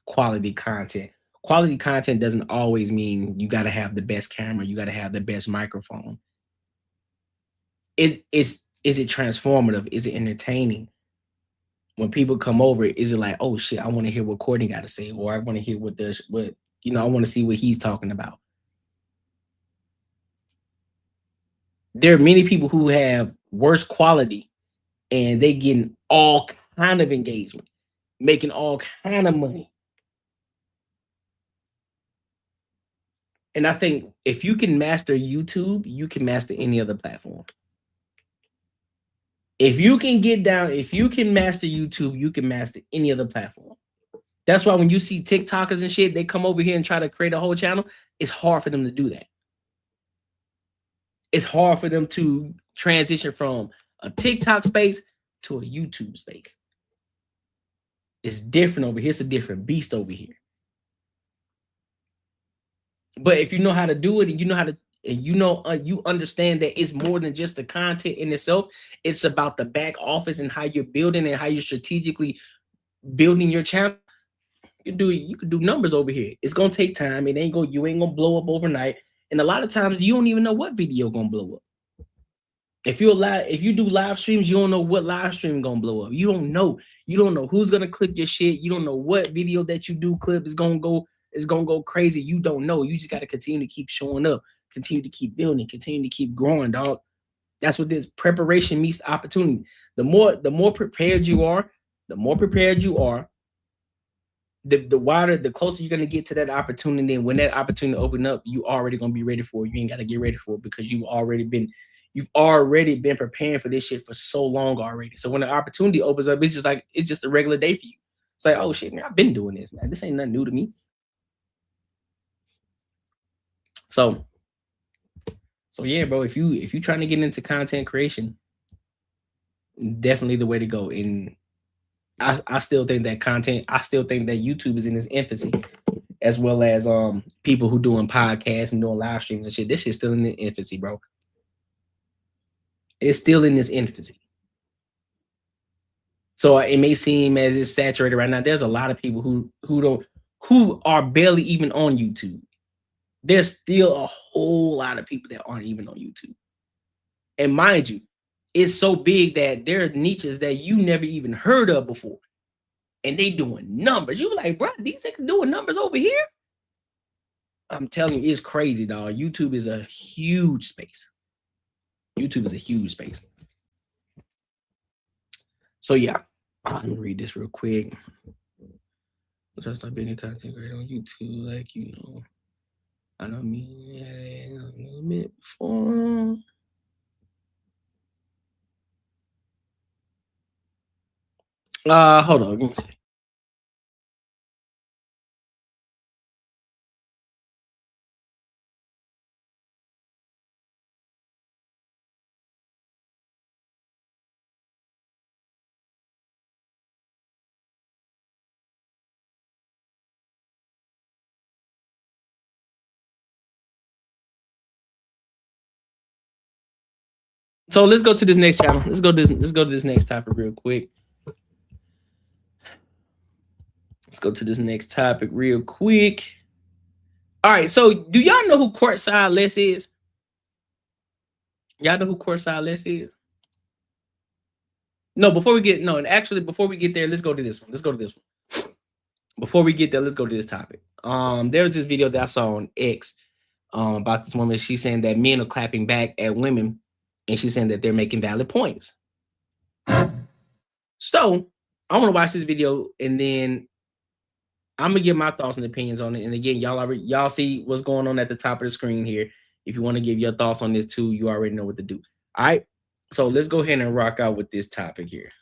quality content. Quality content doesn't always mean you got to have the best camera, you got to have the best microphone. Is it transformative? Is it entertaining? When people come over, is it like, oh shit, I want to hear what Courtney got to say, or I want to hear what I want to see what he's talking about. There are many people who have worse quality and they getting all kind of engagement, making all kind of money. And I think if you can master YouTube, you can master any other platform. If you can master YouTube, you can master any other platform. That's why when you see TikTokers and shit, they come over here and try to create a whole channel. It's hard for them to do that. It's hard for them to transition from a TikTok space to a YouTube space. It's different over here. It's a different beast over here. But if you know how to do it, and you know how to, and you understand that it's more than just the content in itself. It's about the back office and how you're building and how you're strategically building your channel. You could do numbers over here. It's gonna take time. You ain't gonna blow up overnight. And a lot of times you don't even know what video gonna blow up. If you do live streams, you don't know what live stream gonna blow up. You don't know. You don't know who's gonna clip your shit. You don't know what video that you do clip is gonna go crazy. You don't know. You just gotta continue to keep showing up, continue to keep building, continue to keep growing, dog. That's what this preparation meets opportunity. The more prepared you are, the wider, the closer you're gonna get to that opportunity. And when that opportunity open up, you already gonna be ready for it. You ain't gotta get ready for it because you've already been preparing for this shit for so long already. So when the opportunity opens up, it's just a regular day for you. It's like, oh shit, man, I've been doing this. Now, this ain't nothing new to me. So yeah, bro, if you trying to get into content creation, definitely the way to go. And I still think that YouTube is in its infancy, as well as people who doing podcasts and doing live streams and shit. This shit's still in the infancy, bro. It's still in its infancy. So it may seem as it's saturated right now. There's a lot of people who are barely even on YouTube. There's still a whole lot of people that aren't even on YouTube. And mind you, it's so big that there are niches that you never even heard of before. And they doing numbers. You like, bro, these niggas doing numbers over here? I'm telling you, it's crazy, dog. YouTube is a huge space. YouTube is a huge space. So yeah, let me read this real quick. Once I start being a content creator on YouTube, like, you know, I know me a little bit before. Hold on, give me a second. So let's go to this next channel. Let's go to this next topic real quick. Let's go to this next topic real quick. All right. So do y'all know who Courtside Les is? Y'all know who Courtside Les is? No, before we get there, let's go to this one. Before we get there, let's go to this topic. There's this video that I saw on X about this woman. She's saying that men are clapping back at women, and she's saying that they're making valid points. So I want to watch this video, and then I'm gonna give my thoughts and opinions on it. And again, y'all see what's going on at the top of the screen here. If you want to give your thoughts on this too, you already know what to do. All right. So let's go ahead and rock out with this topic here.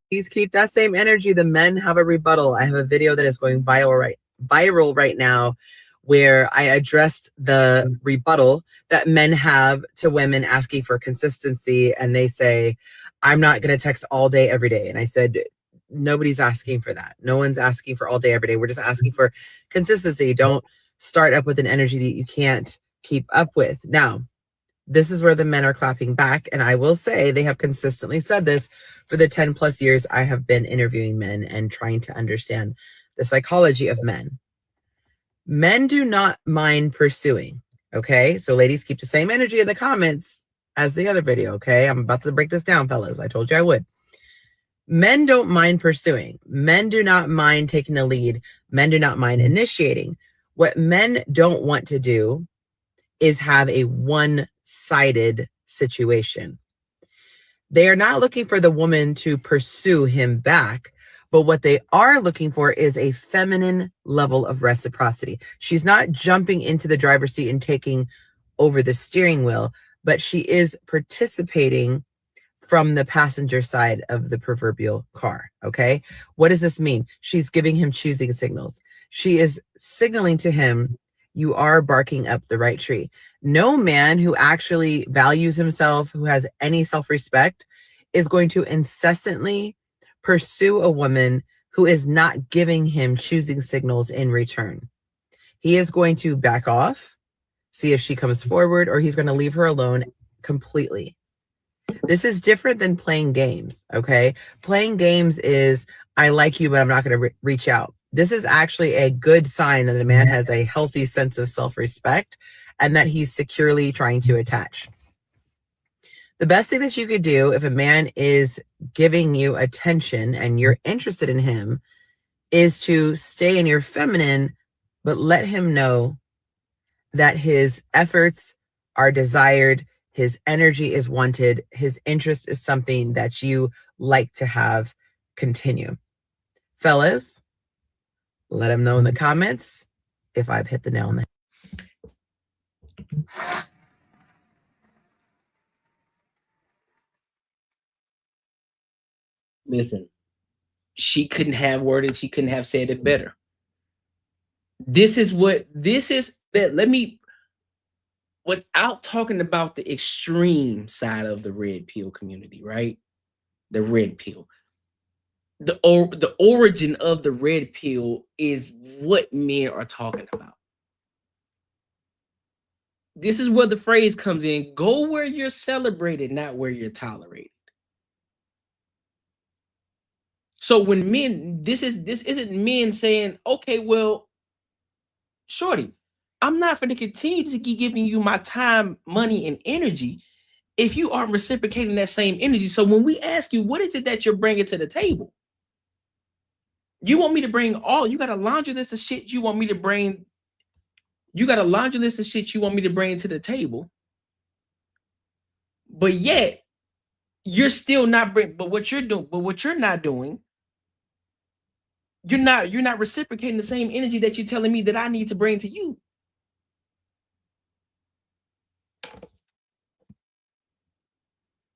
Please keep that same energy. The men have a rebuttal. I have a video that is going viral right now where I addressed the rebuttal that men have to women asking for consistency. And they say, I'm not going to text all day, every day. And I said, nobody's asking for that. No one's asking for all day, every day. We're just asking for consistency. Don't start up with an energy that you can't keep up with. Now, this is where the men are clapping back. And I will say they have consistently said this for the 10 plus years I have been interviewing men and trying to understand the psychology of men. Men do not mind pursuing. Okay. So ladies, keep the same energy in the comments as the other video. Okay. I'm about to break this down, fellas. I told you I would. Men don't mind pursuing. Men do not mind taking the lead. Men do not mind initiating. What men don't want to do is have a one-sided situation. They are not looking for the woman to pursue him back, but what they are looking for is a feminine level of reciprocity. She's not jumping into the driver's seat and taking over the steering wheel, but she is participating from the passenger side of the proverbial car. Okay. What does this mean? She's giving him choosing signals. She is signaling to him, you are barking up the right tree. No man who actually values himself, who has any self-respect, is going to incessantly pursue a woman who is not giving him choosing signals in return. He is going to back off, see if she comes forward, or he's going to leave her alone completely. This is different than playing games, okay? Playing games is, I like you, but I'm not going to reach out. This is actually a good sign that a man has a healthy sense of self-respect and that he's securely trying to attach. The best thing that you could do if a man is giving you attention and you're interested in him is to stay in your feminine, but let him know that his efforts are desired, his energy is wanted, his interest is something that you like to have continue. Fellas, let him know in the comments if I've hit the nail on the head. Listen, she couldn't have worded, she couldn't have said it better. This is that, let me, without talking about the extreme side of the red pill community, right? The red pill. The origin of the red pill is what men are talking about. This is where the phrase comes in: go where you're celebrated, not where you're tolerated. So when men, this isn't men saying, okay, well, shorty, I'm not going to continue to keep giving you my time, money, and energy if you aren't reciprocating that same energy. So when we ask you, what is it that you're bringing to the table? You want me to bring you got a laundry list of shit you want me to bring. You got a laundry list of shit you want me to bring to the table. But yet, you're still not but what you're not doing, you're not reciprocating the same energy that you're telling me that I need to bring to you.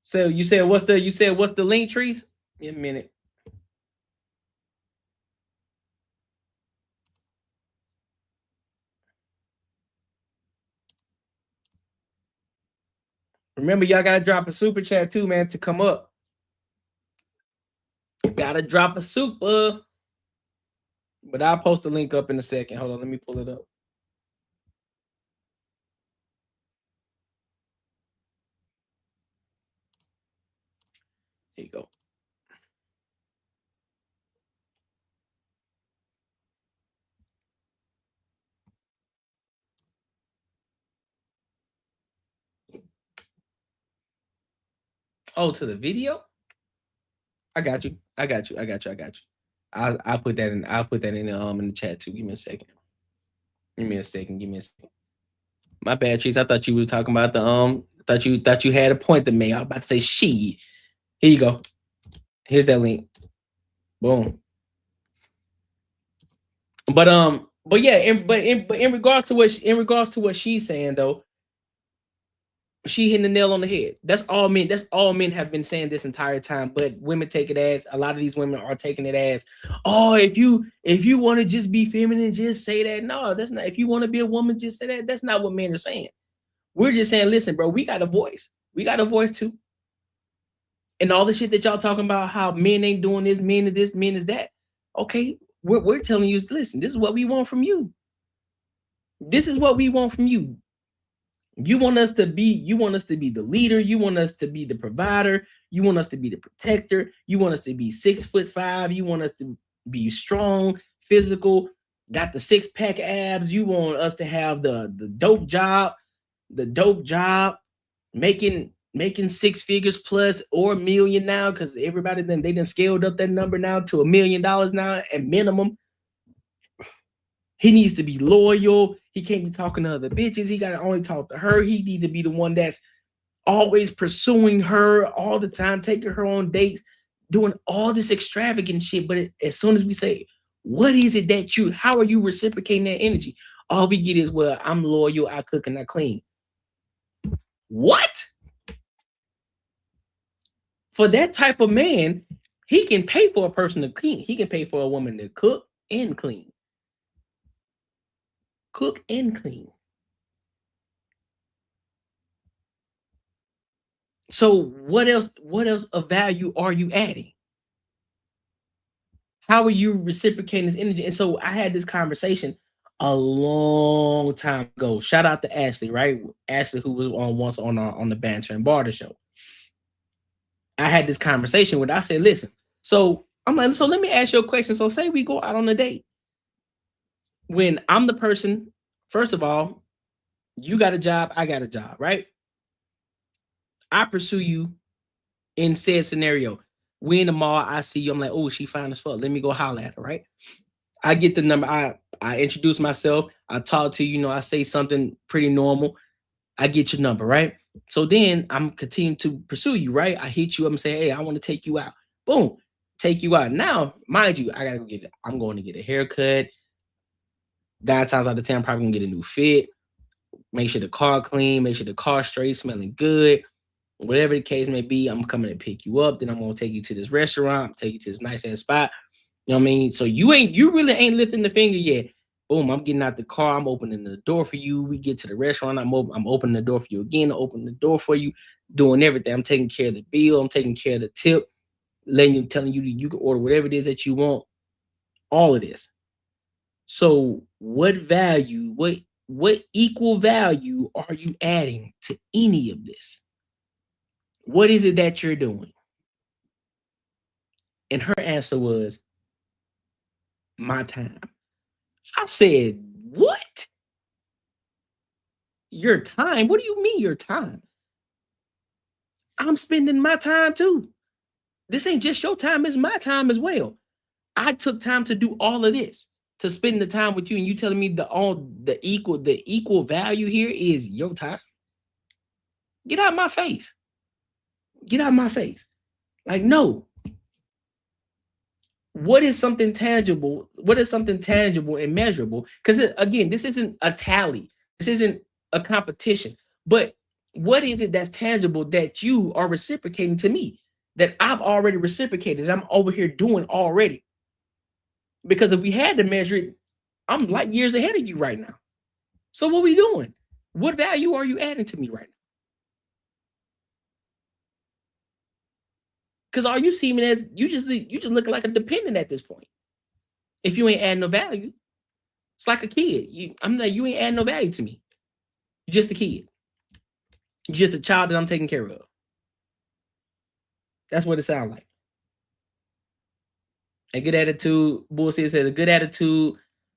So you said what's the link trees? In a minute. Remember, y'all gotta drop a super chat too, man, to come up. Gotta drop a super. But I'll post the link up in a second. Hold on, let me pull it up. There you go. Oh, to the video? I got you. I'll put that in. I'll put that in the chat too. Give me a second. My bad, Trees. I thought you were talking about the thought you had a point to make. I was about to say she. Here you go. Here's that link. Boom. But yeah, in regards to what she's saying though, she hitting the nail on the head. That's all men have been saying this entire time. But women take it as, a lot of these women are taking it as, oh, if you want to just be feminine, just say that. No, that's not. If you want to be a woman, just say that. That's not what men are saying. We're just saying, listen, bro, we got a voice. We got a voice too. And all the shit that y'all talking about, how men ain't doing this, men is this, men is that. Okay, we're telling you, listen, this is what we want from you. This is what we want from you. You want us to be the leader. You want us to be the provider. You want us to be the protector. You want us to be 6'5". You want us to be strong, physical, got the 6-pack abs. You want us to have the dope job, making 6 figures plus or $1 million now, because everybody they done scaled up that number now to $1 million now at minimum. He needs to be loyal. He can't be talking to other bitches. He got to only talk to her. He need to be the one that's always pursuing her all the time, taking her on dates, doing all this extravagant shit. But as soon as we say, what is it that how are you reciprocating that energy? All we get is, well, I'm loyal, I cook and I clean. What? For that type of man, he can pay for a person to clean. He can pay for a woman to cook and clean. Cook and clean. So what else of value are you adding? How are you reciprocating this energy? And so I had this conversation a long time ago. Shout out to Ashley, right? Ashley, who was once on the Banter and Barter show. I had this conversation with her. I said, listen, so I'm like, so let me ask you a question. So say we go out on a date. When I'm the person, first of all, you got a job, I got a job, right? I pursue you in said scenario. We in the mall, I see you, I'm like, oh, she fine as fuck. Let me go holler at her, right? I get the number, I introduce myself, I talk to you, you know, I say something pretty normal. I get your number, right? So then I'm continuing to pursue you, right? I hit you up and say, hey, I want to take you out. Boom, take you out. Now, mind you, I gotta go get it. I'm going to get a haircut. 9 times out of 10, I'm probably gonna get a new fit. Make sure the car clean, make sure the car straight, smelling good. Whatever the case may be, I'm coming to pick you up. Then I'm gonna take you to this restaurant, take you to this nice ass spot. You know what I mean? So you really ain't lifting the finger yet. Boom, I'm getting out the car. I'm opening the door for you. We get to the restaurant. I'm opening the door for you again. Open the door for you, doing everything. I'm taking care of the bill. I'm taking care of the tip, telling you that you can order whatever it is that you want. All of this. So what value, what equal value are you adding to any of this? What is it that you're doing? And her answer was, my time. I said, what? Your time? What do you mean your time? I'm spending my time too. This ain't just your time, it's my time as well. I took time to do all of this, to spend the time with you, and you telling me the equal value here is your time. Get out of my face. Get out of my face. Like, no. What is something tangible? What is something tangible and measurable? Because again, this isn't a tally. This isn't a competition. But what is it that's tangible that you are reciprocating to me, that I've already reciprocated, I'm over here doing already? Because if we had to measure it, I'm like years ahead of you right now. So what are we doing? What value are you adding to me right now? Because all you see me as, you just look like a dependent at this point. If you ain't adding no value, it's like a kid. You ain't adding no value to me. You're just a kid. You're just a child that I'm taking care of. That's what it sounds like. A good attitude, Bullshit says, a good attitude,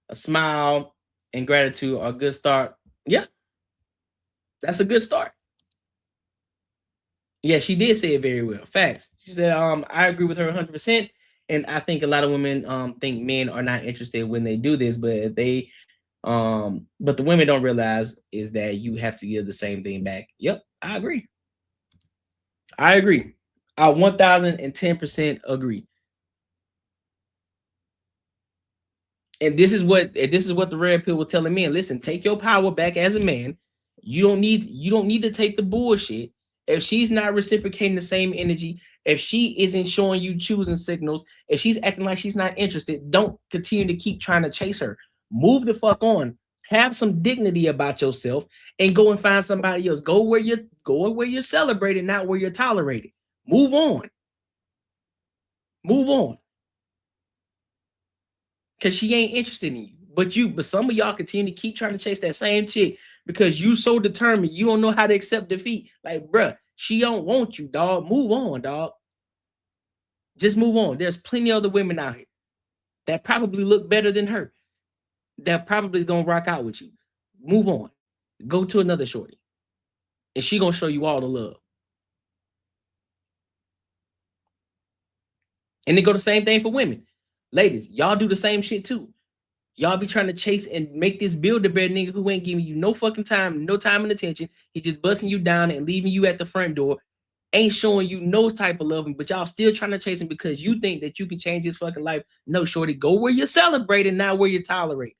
a smile, and gratitude are a good start. Yeah, that's a good start. Yeah, she did say it very well. Facts. She said, I agree with her 100%. And I think a lot of women think men are not interested when they do this, but the women don't realize is that you have to give the same thing back. Yep, I agree. I 1000% agree. And this is what the red pill was telling me. And listen, take your power back as a man. You don't need to take the bullshit. If she's not reciprocating the same energy, if she isn't showing you choosing signals, if she's acting like she's not interested, don't continue to keep trying to chase her. Move the fuck on. Have some dignity about yourself and go and find somebody else. Go where you're celebrated, not where you're tolerated. Move on. Move on. Because she ain't interested in you. But some of y'all continue to keep trying to chase that same chick because you so determined. You don't know how to accept defeat. Like, bruh, she don't want you, dog. Move on, dog. Just move on. There's plenty of other women out here that probably look better than her. That probably is gonna rock out with you. Move on. Go to another shorty. And she gonna show you all the love. And they go the same thing for women. Ladies, y'all do the same shit too. Y'all be trying to chase and make this Build-A-Bear nigga who ain't giving you no fucking time, no time and attention. He just busting you down and leaving you at the front door. Ain't showing you no type of loving, but y'all still trying to chase him because you think that you can change his fucking life. No, shorty, go where you're celebrating, not where you're tolerating.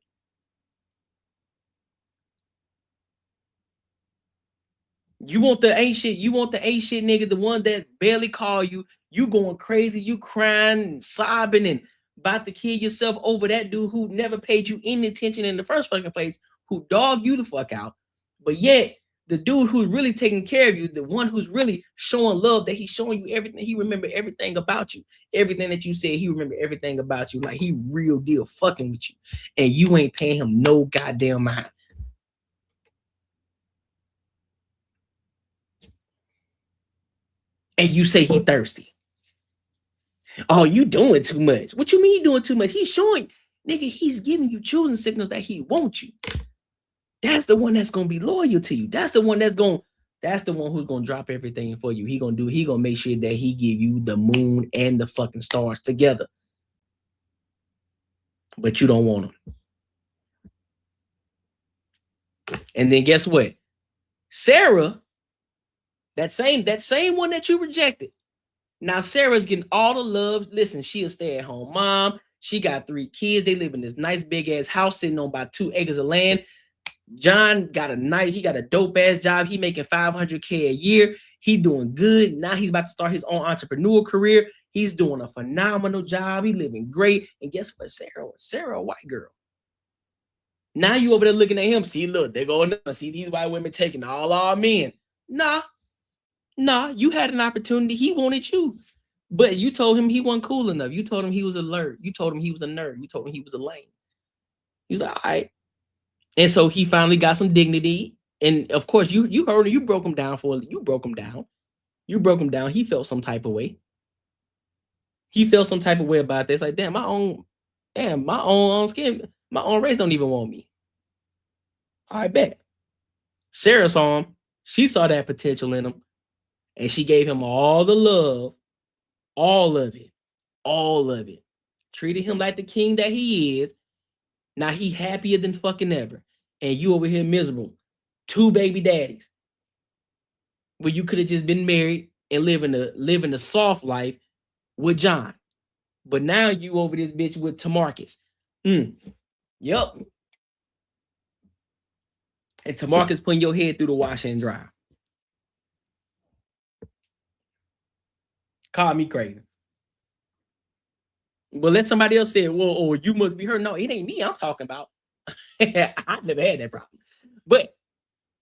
You want the ain't shit nigga, the one that barely call you. You going crazy, you crying and sobbing and about to kill yourself over that dude who never paid you any attention in the first fucking place, who dogged you the fuck out. But yet, the dude who's really taking care of you, the one who's really showing love, that he's showing you everything. He remember everything about you. Everything that you said, he remember everything about you. Like he real deal fucking with you. And you ain't paying him no goddamn mind. and you say he thirsty. Oh, you doing too much. What you mean you doing too much? He's showing, nigga, he's giving you choosing signals that he wants you. That's the one that's gonna be loyal to you. That's the one who's gonna drop everything for you. He gonna make sure that he give you the moon and the fucking stars together. But you don't want them. And then guess what? Sarah, that same one that you rejected. Now Sarah's getting all the love. Listen, she a stay-at-home mom. She got 3 kids. They live in this nice big ass house sitting on about 2 acres of land. John got a dope ass job. He making $500K a year. He doing good. Now he's about to start his own entrepreneurial career. He's doing a phenomenal job. He living great. And guess what? Sarah, a white girl. Now you over there looking at him. See, look, they're going to see these white women taking all our men. Nah, you had an opportunity. He wanted you. But you told him he wasn't cool enough. You told him he was alert. You told him he was a nerd. You told him he was a lame. He was like, all right. And so he finally got some dignity. And of course, you heard him. You broke him down You broke him down. He felt some type of way. About this. Like, my own skin, my own race don't even want me. I bet. Sarah saw him. She saw that potential in him. And she gave him all the love. All of it. Treated him like the king that he is. Now he happier than fucking ever. And you over here miserable. 2 baby daddies. Where you could have just been married and living a soft life with John. But now you over this bitch with Tamarcus. Yup. And Tamarcus putting your head through the washer and dryer. Call me crazy. Well, let somebody else say it. Well, or you must be her. No, it ain't me I'm talking about. I never had that problem. But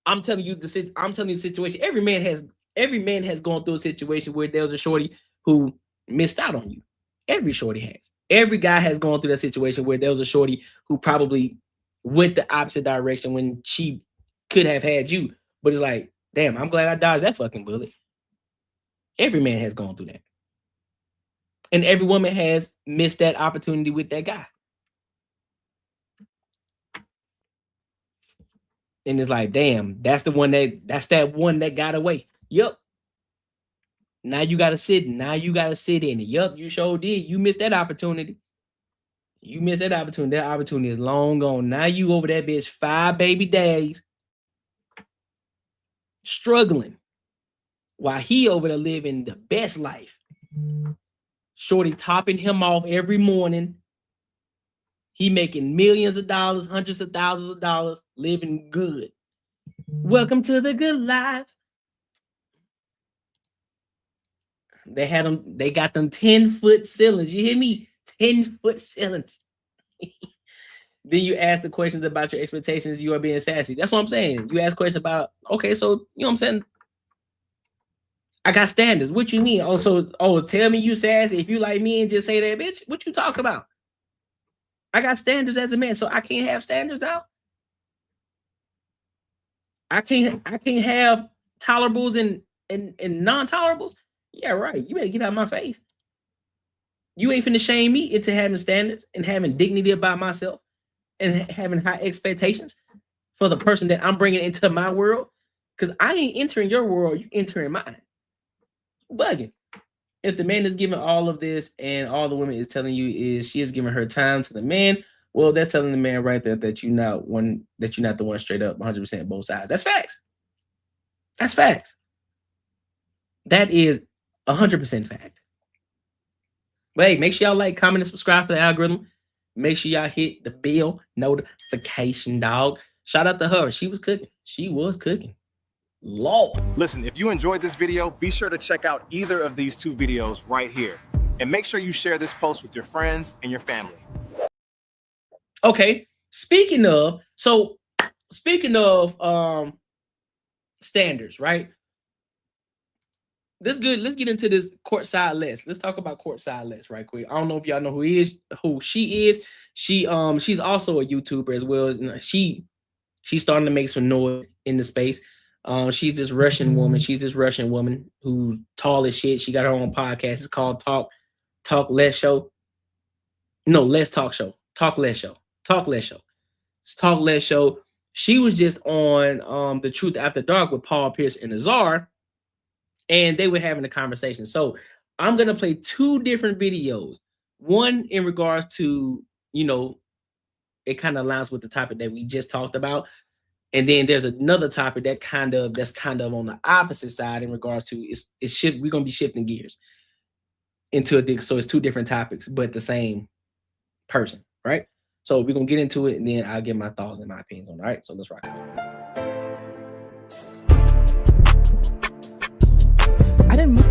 I'm telling you the situation. Every man has gone through a situation where there was a shorty who missed out on you. Every shorty has. Every guy has gone through that situation where there was a shorty who probably went the opposite direction when she could have had you. But it's like, damn, I'm glad I dodged that fucking bullet. Every man has gone through that. And every woman has missed that opportunity with that guy. And it's like, damn, that's that one that got away. Yup. Now you gotta sit in it. Yup, you sure did. You missed that opportunity. That opportunity is long gone. Now you over that bitch, 5 baby daddies, struggling, while he over there living the best life. Shorty topping him off every morning. He making millions of dollars, hundreds of thousands of dollars, living good. Welcome to the good life. They got them 10-foot ceilings. You hear me? 10-foot ceilings. Then you ask the questions about your expectations. You are being sassy. That's what I'm saying. You ask questions about, okay, so you know what I'm saying? I got standards. What you mean? Tell me you sassy. If you like me and just say that, bitch, what you talk about? I got standards as a man, so I can't have standards now. I can't have tolerables and non-tolerables. Yeah, right. You better get out of my face. You ain't finna shame me into having standards and having dignity about myself and having high expectations for the person that I'm bringing into my world. Because I ain't entering your world, you entering mine. Bugging. If the man is giving all of this and all the woman is telling you is she is giving her time to the man, well, that's telling the man right there that you're not the one straight up 100% both sides. That's facts. That's facts. That is 100% fact. But hey, make sure y'all like, comment, and subscribe for the algorithm. Make sure y'all hit the bell notification, dog. Shout out to her. She was cooking. Lord. Listen, if you enjoyed this video, be sure to check out either of these 2 videos right here. And make sure you share this post with your friends and your family. Okay, speaking of standards, right? Let's get into this courtside Les. Let's talk about courtside Les right quick. I don't know if y'all know who she is. She's also a YouTuber as well. She's starting to make some noise in the space. She's this Russian woman. She's this Russian woman who's tall as shit. She got her own podcast. It's called Talk Less Show. No, Let's Talk Show. Talk Less Show. Talk Less Show. It's Talk Less Show. She was just on The Truth After Dark with Paul Pierce and Azar, and they were having a conversation. So I'm gonna play two different videos. One in regards to, you know, it kind of aligns with the topic that we just talked about. And then there's another topic that's kind of on the opposite side in regards to we're gonna be shifting gears into so it's two different topics, but the same person, right? So we're gonna get into it, and then I'll give my thoughts and my opinions on it. All right, so let's rock it. I didn't move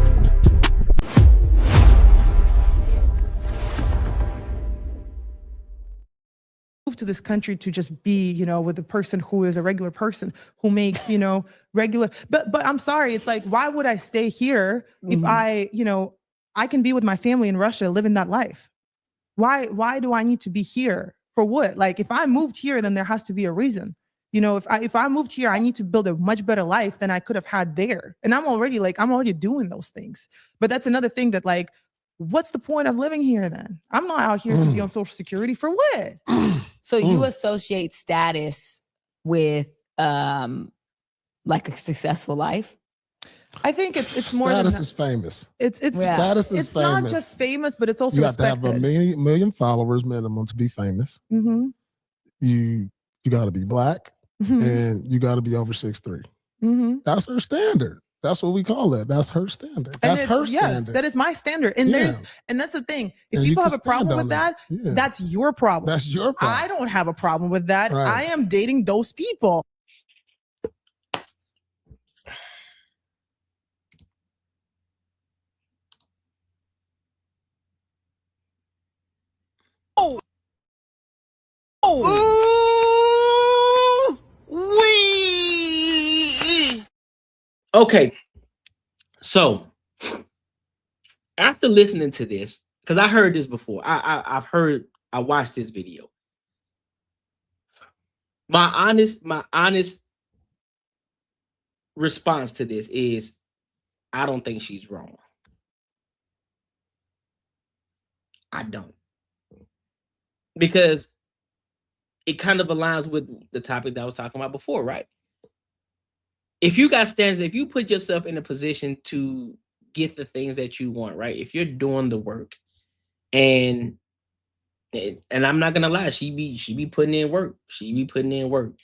to this country to just be, you know, with a person who is a regular person who makes, you know, regular, but I'm sorry, it's like, why would I stay here if I, you know, I can be with my family in Russia living that life? Why do I need to be here for what? Like, if I moved here, then there has to be a reason. You know, if I moved here, I need to build a much better life than I could have had there. And I'm already doing those things. But that's another thing that, like, what's the point of living here then? I'm not out here to be on Social Security for what? So you associate status with like a successful life? I think it's more status than is famous. It's status is it's famous. not just famous, but it's also you have respected. to have a million followers minimum to be famous. Mm-hmm. You got to be black, and you got to be over 6'3". Mm-hmm. That's her standard. That's what we call that. That's her standard. That's her standard. Yeah, that is my standard. And and that's the thing. If and people have a problem with that, that's your problem. That's your problem. I don't have a problem with that. Right. I am dating those people. Okay, so after listening to this, because I heard this before, I watched this video. My honest response to this is, I don't think she's wrong. I don't, because it kind of aligns with the topic that I was talking about before, right? If you got standards, if you put yourself in a position to get the things that you want, right? If you're doing the work, and I'm not gonna lie, she be putting in work. She be putting in work.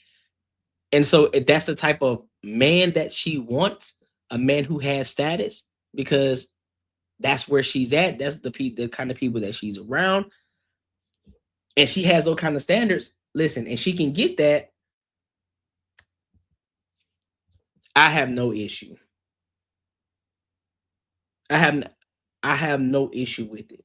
And so if that's the type of man that she wants, a man who has status, because that's where she's at. That's the kind of people that she's around. And she has those kind of standards. Listen, and she can get that. I have no issue. I have no issue with it.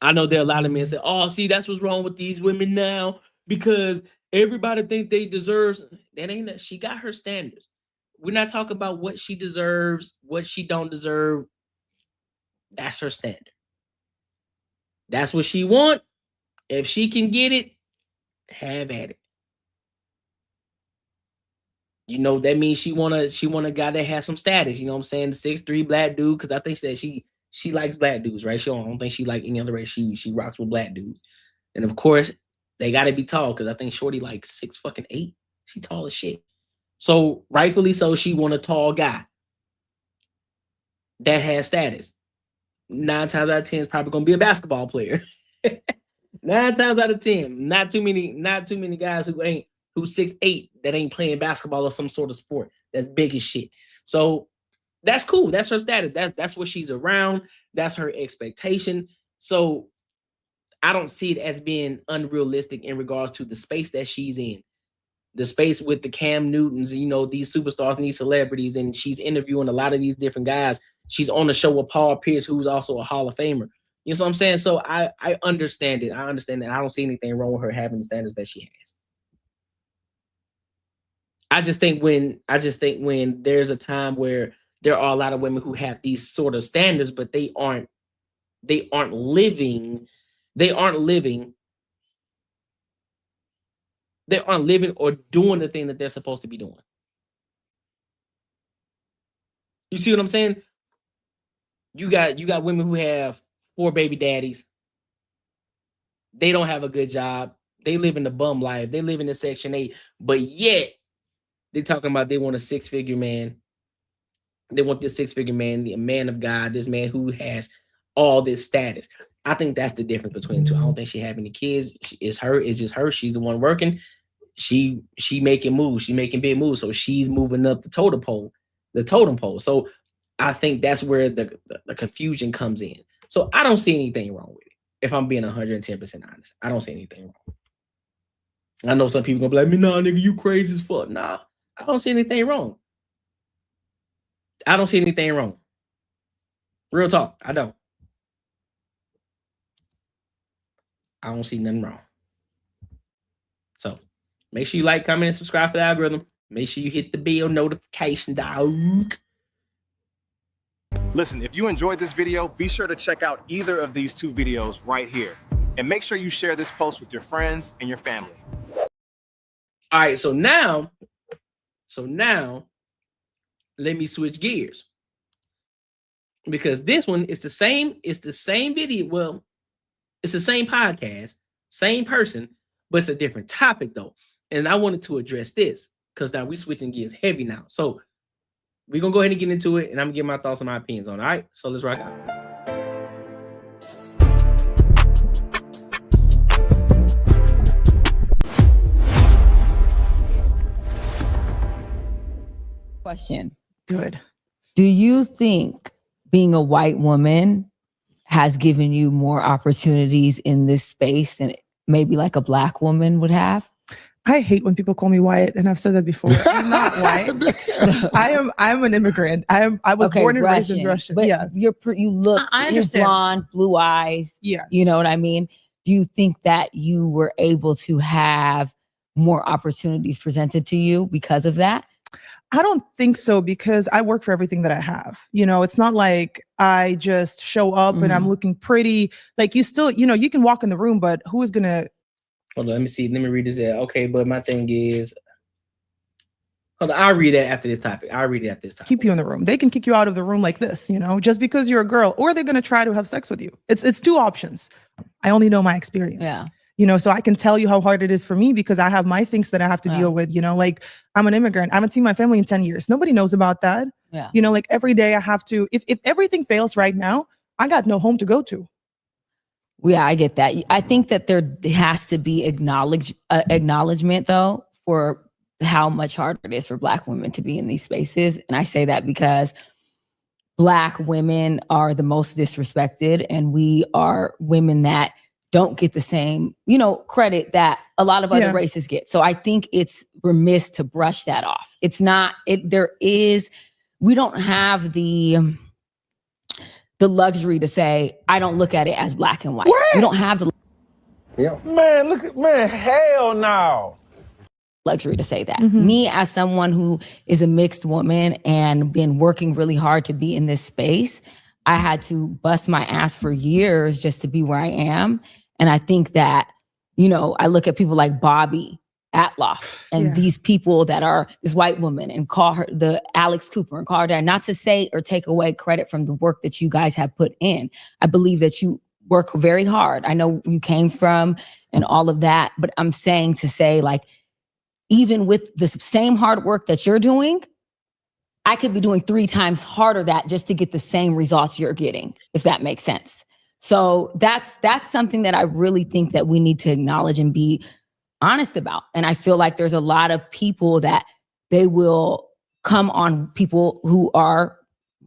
I know there are a lot of men say, "Oh, see, that's what's wrong with these women now, because everybody think they deserve." That ain't that. She got her standards. We're not talking about what she deserves, what she don't deserve. That's her standard. That's what she want. If she can get it, have at it. You know, that means she want a guy that has some status. You know what I'm saying? The 6'3" black dude, because I think that she likes black dudes, right? She don't think she like any other race. She rocks with black dudes. And of course, they gotta be tall, because I think Shorty like 6'8". She tall as shit. So rightfully so, she want a tall guy that has status. 9 times out of 10 is probably gonna be a basketball player. 9 times out of 10, not too many guys who's 6'8" that ain't playing basketball or some sort of sport that's big as shit. So that's cool. That's her status. That's what she's around. That's her expectation. So I don't see it as being unrealistic in regards to the space that she's in. The space with the Cam Newtons, you know, these superstars and these celebrities, and she's interviewing a lot of these different guys. She's on the show with Paul Pierce, who's also a Hall of Famer. You know what I'm saying? So I understand it. I understand that. I don't see anything wrong with her having the standards that she has. I just think when there's a time where there are a lot of women who have these sort of standards, but they aren't living or doing the thing that they're supposed to be doing. You see what I'm saying? You got women who have 4 baby daddies. They don't have a good job. They live in the bum life. They live in the Section 8, but yet they talking about they want a 6-figure man. They want this 6-figure man, a man of God, this man who has all this status. I think that's the difference between the two. I don't think she have any kids. It's just her. She's the one working. She making moves. She making big moves. So she's moving up the totem pole. So I think that's where the confusion comes in. So I don't see anything wrong with it. If I'm being 110% honest, I don't see anything wrong. I know some people gonna be like, nah, nigga, you crazy as fuck. Nah, I don't see anything wrong. I don't see anything wrong. Real talk, I don't. I don't see nothing wrong. So make sure you like, comment, and subscribe for the algorithm. Make sure you hit the bell notification, dog. Listen, if you enjoyed this video, be sure to check out either of these 2 videos right here. And make sure you share this post with your friends and your family. All right, so now, let me switch gears. Because this one is the same video. Well, it's the same podcast, same person, but it's a different topic though. And I wanted to address this because now we're switching gears heavy now. So we're gonna go ahead and get into it, and I'm gonna give my thoughts and my opinions on it. All right, so let's rock out. Question. Good. Do you think being a white woman has given you more opportunities in this space than maybe like a black woman would have? I hate when people call me white, and I've said that before. I'm not white. I'm an immigrant. I was born and raised in Russia. But yeah, you look. I understand. You're blonde, blue eyes. Yeah, you know what I mean. Do you think that you were able to have more opportunities presented to you because of that? I don't think so, because I work for everything that I have. You know, it's not like I just show up and I'm looking pretty. Like you still, you can walk in the room, but who is gonna? Hold on, let me see. Let me read this out. Okay, but my thing is, hold on, I'll read that after this topic. Keep you in the room. They can kick you out of the room like this, just because you're a girl, or they're gonna try to have sex with you. It's 2 options. I only know my experience. Yeah. So I can tell you how hard it is for me because I have my things that I have to deal with, like I'm an immigrant. I haven't seen my family in 10 years. Nobody knows about that. Yeah. Like every day I have to, if everything fails right now, I got no home to go to. Yeah, I get that. I think that there has to be acknowledgement though for how much harder it is for Black women to be in these spaces. And I say that because Black women are the most disrespected, and we are women that don't get the same, credit that a lot of other races get. So I think it's remiss to brush that off. It's not, we don't have the luxury to say, I don't look at it as black and white. We don't have the hell no. luxury to say that. Me, as someone who is a mixed woman and been working really hard to be in this space, I had to bust my ass for years just to be where I am. And I think that, I look at people like Bobby Atloff and these people that are this white woman and call her the Alex Cooper and call her that, not to say or take away credit from the work that you guys have put in. I believe that you work very hard. I know you came from and all of that, but I'm saying to say, like, even with the same hard work that you're doing, I could be doing 3 times harder that just to get the same results you're getting, if that makes sense. So that's something that I really think that we need to acknowledge and be honest about. And I feel like there's a lot of people that they will come on people who are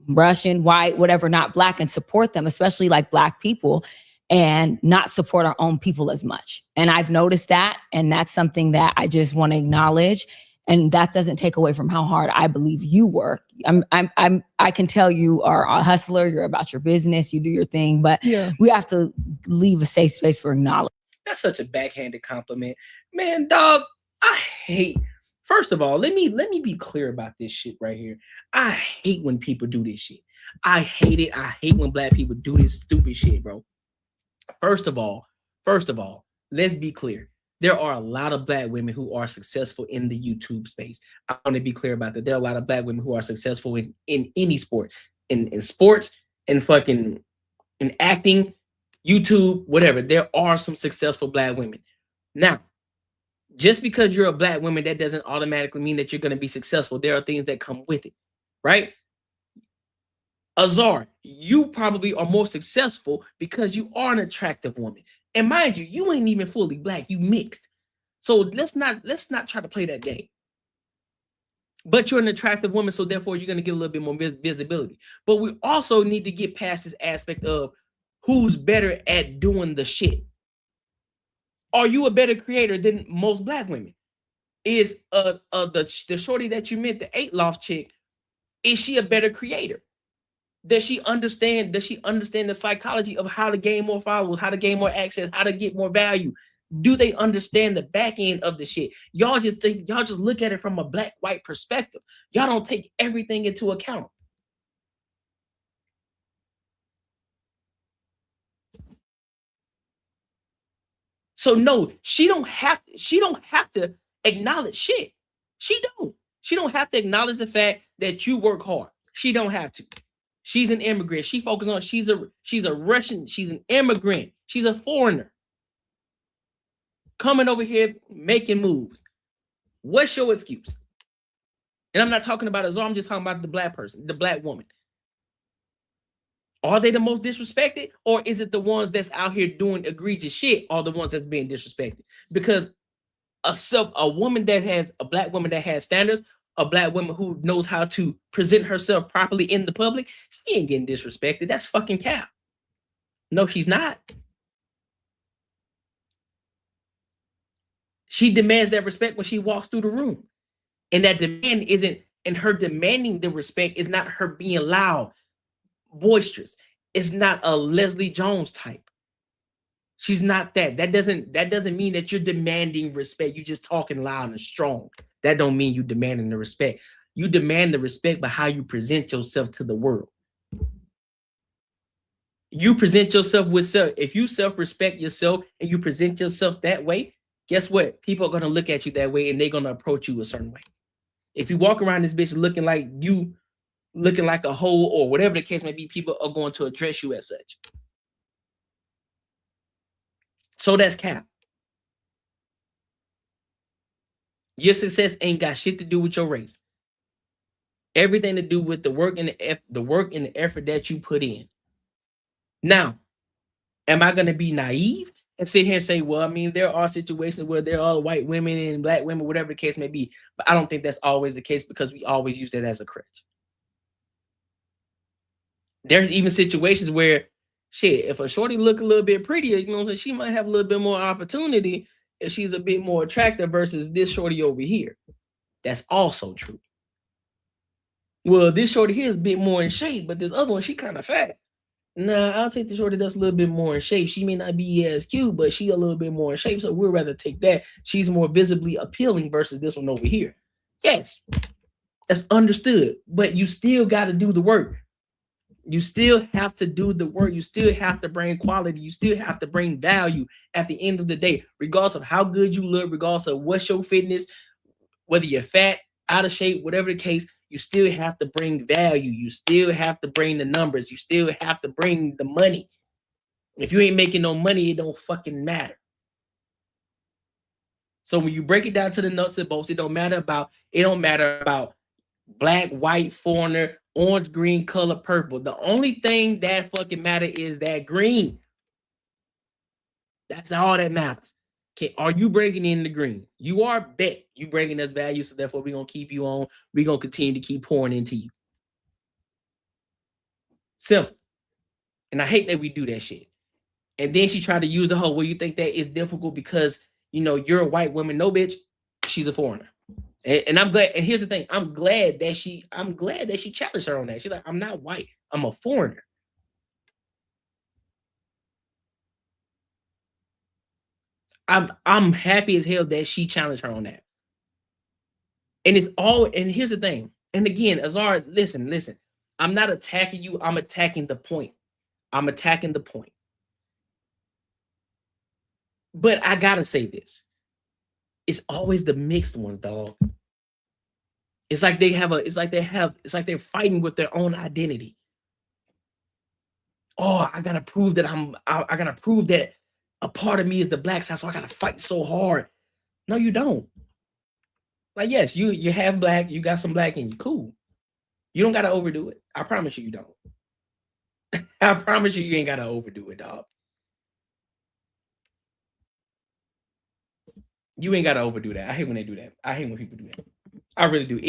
Russian, white, whatever, not Black, and support them, especially like Black people, and not support our own people as much. And I've noticed that, and that's something that I just want to acknowledge. And that doesn't take away from how hard I believe you work. I can tell you are a hustler. You're about your business. You do your thing, but we have to leave a safe space for acknowledgement. That's such a backhanded compliment, man. Dog, I hate. First of all, let me be clear about this shit right here. I hate when people do this shit. I hate it. I hate when Black people do this stupid shit, bro. First of all, let's be clear. There are a lot of black women who are successful in the YouTube space. I want to be clear about that. There are a lot of black women who are successful in any sport, in sports, in fucking in acting, YouTube, whatever. There are some successful black women. Now, just because you're a black woman, that doesn't automatically mean that you're going to be successful. There are things that come with it, right? Azar, you probably are more successful because you are an attractive woman. And mind you, you ain't even fully black, you mixed. So let's not try to play that game. But you're an attractive woman, so therefore you're going to get a little bit more visibility. But we also need to get past this aspect of who's better at doing the shit. Are you a better creator than most black women? Is the shorty that you met, the 8 Loft chick, is she a better creator? Does she understand the psychology of how to gain more followers, how to gain more access, how to get more value? Do they understand the back end of the shit? Y'all just look at it from a black-white perspective. Y'all don't take everything into account. So no, she don't have to acknowledge shit. She don't have to acknowledge the fact that you work hard. She don't have to. She's an immigrant. She focuses on she's a Russian, she's an immigrant, she's a foreigner. Coming over here making moves. What's your excuse? And I'm not talking about Azar, I'm just talking about the black person, the black woman. Are they the most disrespected, or is it the ones that's out here doing egregious shit are the ones that's being disrespected? Because a black woman that has standards, a black woman who knows how to present herself properly in the public, she ain't getting disrespected. That's fucking cap. No, she's not. She demands that respect when she walks through the room. And that demand isn't, and her demanding the respect is not her being loud, boisterous. It's not a Leslie Jones type. She's not that. That doesn't mean that you're demanding respect. You're just talking loud and strong. That don't mean you demanding the respect. You demand the respect by how you present yourself to the world. You present yourself with self. If you self-respect yourself and you present yourself that way, guess what? People are going to look at you that way and they're going to approach you a certain way. If you walk around this bitch looking like a hoe or whatever the case may be, people are going to address you as such. So that's cap. Your success ain't got shit to do with your race. Everything to do with the work and the effort that you put in. Now, am I going to be naive and sit here and say, well, I mean, there are situations where there are white women and black women, whatever the case may be, but I don't think that's always the case because we always use that as a crutch. There's even situations where, shit, if a shorty look a little bit prettier, you know what I'm saying, she might have a little bit more opportunity if she's a bit more attractive versus this shorty over here. That's also true. Well, this shorty here is a bit more in shape, but this other one, she kind of fat. Nah, I'll take the shorty that's a little bit more in shape. She may not be as cute, but she a little bit more in shape, so we'd rather take that. She's more visibly appealing versus this one over here. Yes, that's understood, but you still got to do the work. You still have to do the work. You still have to bring quality. You still have to bring value at the end of the day, regardless of how good you look, regardless of what's your fitness, whether you're fat, out of shape, whatever the case, you still have to bring value. You still have to bring the numbers. You still have to bring the money. If you ain't making no money, it don't fucking matter. So when you break it down to the nuts and bolts, it don't matter about black, white, foreigner, orange, green, color, purple. The only thing that fucking matter is that green. That's all that matters. Okay, are you bringing in the green? You are, bet. You bringing us value, so therefore we're going to keep you on. We're going to continue to keep pouring into you. Simple. And I hate that we do that shit. And then she tried to use the whole, well, you think that is difficult because, you know, you're a white woman. No, bitch, she's a foreigner. And I'm glad. And here's the thing. I'm glad that she challenged her on that. She's like, I'm not white. I'm a foreigner. I'm happy as hell that she challenged her on that. And here's the thing. And again, Azar, listen. I'm not attacking you. I'm attacking the point. But I gotta say this. it's always the mixed ones, dog. It's like they're fighting with their own identity. Oh, I gotta prove that I gotta prove that a part of me is the black side, so I gotta fight so hard. No, you don't. Like, yes, you have black, you got some black in you, cool. You don't gotta overdo it. I promise you don't. I promise you ain't gotta overdo it, dog. You ain't gotta overdo that. I hate when they do that. I hate when people do that. I really do.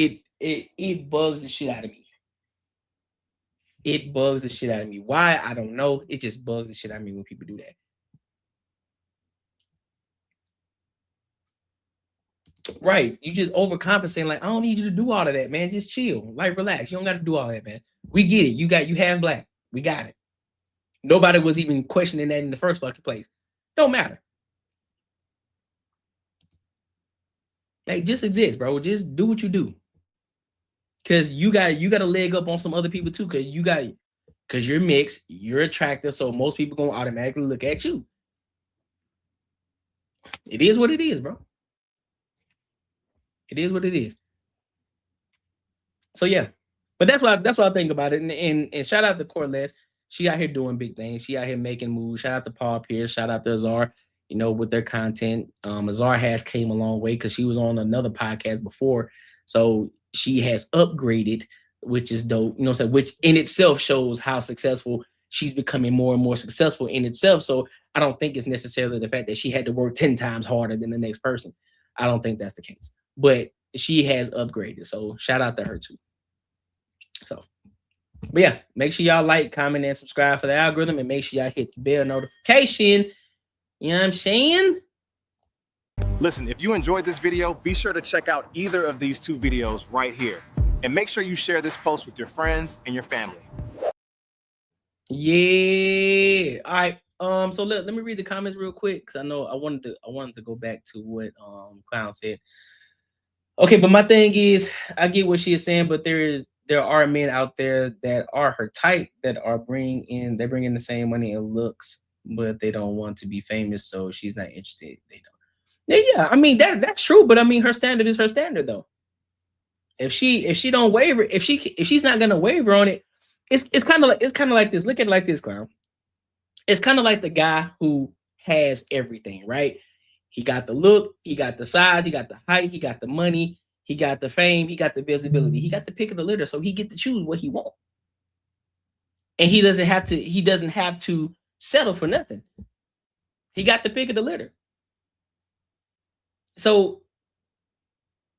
It bugs the shit out of me. It bugs the shit out of me. Why? I don't know. It just bugs the shit out of me when people do that. Right. You just overcompensating. Like, I don't need you to do all of that, man. Just chill. Like, relax. You don't got to do all that, man. We get it. You have black. We got it. Nobody was even questioning that in the first fucking place. Don't matter. Like, just exist, bro. Just do what you do. Cause you got a leg up on some other people too. Cause you're mixed, you're attractive, so most people gonna automatically look at you. It is what it is, bro. It is what it is. So yeah, but that's what I think about it. And shout out to Courtnee. She out here doing big things. She out here making moves. Shout out to Paul Pierce. Shout out to Azar. You know, with their content. Azar has came a long way because she was on another podcast before, so she has upgraded, which is dope. You know what I'm saying? Which in itself shows how successful she's becoming, more and more successful in itself. So I don't think it's necessarily the fact that she had to work 10 times harder than the next person. I don't think that's the case. But she has upgraded. So shout out to her too. So, but yeah, make sure y'all like, comment, and subscribe for the algorithm, and make sure y'all hit the bell notification. You know what I'm saying? Listen, if you enjoyed this video, be sure to check out either of these two videos right here. And make sure you share this post with your friends and your family. Yeah. All right. So let me read the comments real quick, because I know I wanted to go back to what Clown said. Okay, but my thing is, I get what she is saying, but there are men out there that are her type, that are bring in the same money and looks, but they don't want to be famous, so she's not interested. They don't. Yeah, I mean that's true, but I mean her standard is her standard though. If she don't waver, if she's not gonna waver on it, it's kind of like this. Look at it like this, Clown. It's kind of like the guy who has everything, right? He got the look, he got the size, he got the height, he got the money, he got the fame, he got the visibility, he got the pick of the litter, so he get to choose what he wants. And he doesn't have to settle for nothing. He got the pick of the litter. So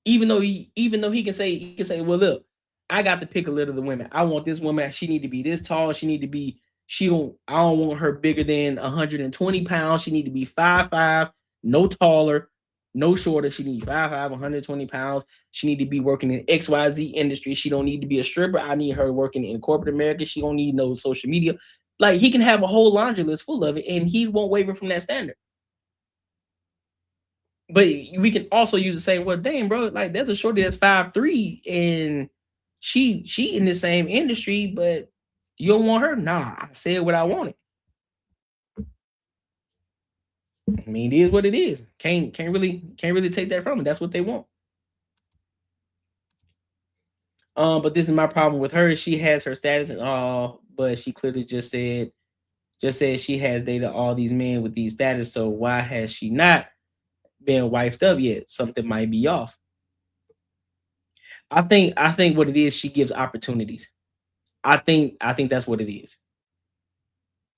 even though he can say, well, look, I got to pick a litter of the women. I want this woman. She need to be this tall. I don't want her bigger than 120 pounds. She need to be 5'5", no taller, no shorter. She need 5'5", 120 pounds. She need to be working in XYZ industry. She don't need to be a stripper. I need her working in corporate America. She don't need no social media. Like, he can have a whole laundry list full of it, and he won't waver from that standard. But we can also use the same, well, damn, bro, like there's a shorty that's 5'3", and she in the same industry, but you don't want her? Nah, I said what I wanted. I mean, it is what it is. Can't really take that from them. That's what they want. But this is my problem with her. She has her status and all, but she clearly just said she has dated all these men with these status. So why has she not been wifed up yet? Something might be off. I think what it is, she gives opportunities. I think that's what it is.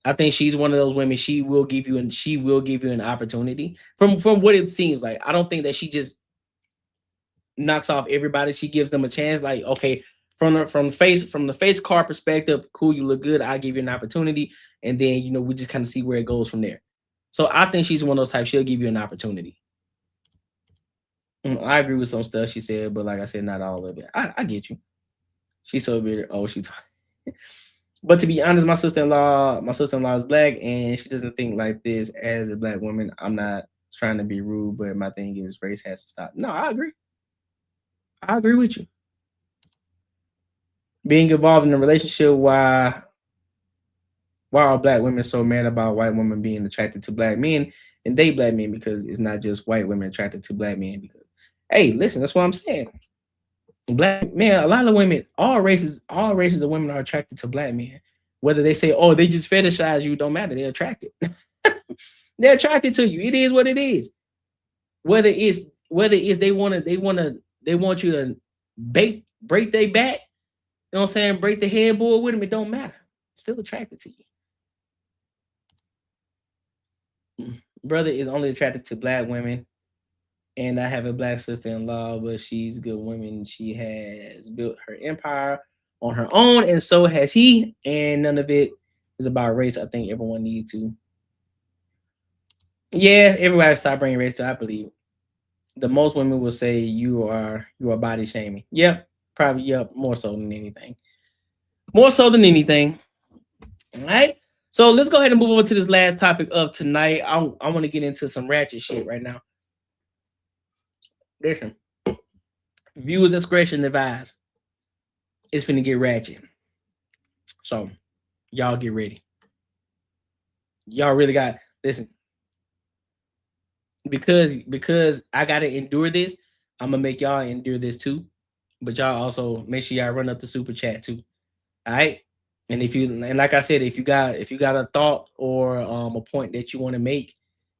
I think she's one of those women. She will give you an opportunity from what it seems like. I don't think that she just knocks off everybody. She gives them a chance. Like, okay, from the face card perspective, cool, you look good. I'll give you an opportunity, and then we just kind of see where it goes from there. So I think she's one of those types. She'll give you an opportunity. I agree with some stuff she said, but like I said, not all of it. I get you. She's so bitter. Oh, but to be honest, my sister-in-law is black, and she doesn't think like this as a black woman. I'm not trying to be rude, but my thing is race has to stop. No, I agree. I agree with you. Being involved in a relationship while why are black women so mad about white women being attracted to black men and date black men? Because it's not just white women attracted to black men. Because, hey, listen, that's what I'm saying. Black men, a lot of women, all races of women are attracted to black men. Whether they say, oh, they just fetishize you, don't matter. They're attracted. They're attracted to you. It is what it is. Whether it's they want you to break their back, you know what I'm saying, break the headboard with them, it don't matter. Still attracted to you. Brother is only attracted to black women. And I have a black sister-in-law, but she's a good woman. She has built her empire on her own, and so has he. And none of it is about race. I think everyone needs to. Yeah, everybody stop bringing race to. I believe the most women will say you are body shaming. Yep, probably. Yep, more so than anything. More so than anything. All right. So let's go ahead and move on to this last topic of tonight. I want to get into some ratchet shit right now. Listen, viewers discretion advised. It's finna get ratchet. So, y'all get ready. Y'all really got, listen. Because I gotta endure this, I'm gonna make y'all endure this too. But y'all also make sure y'all run up the super chat too. All right. And like I said, if you got a thought or a point that you want to make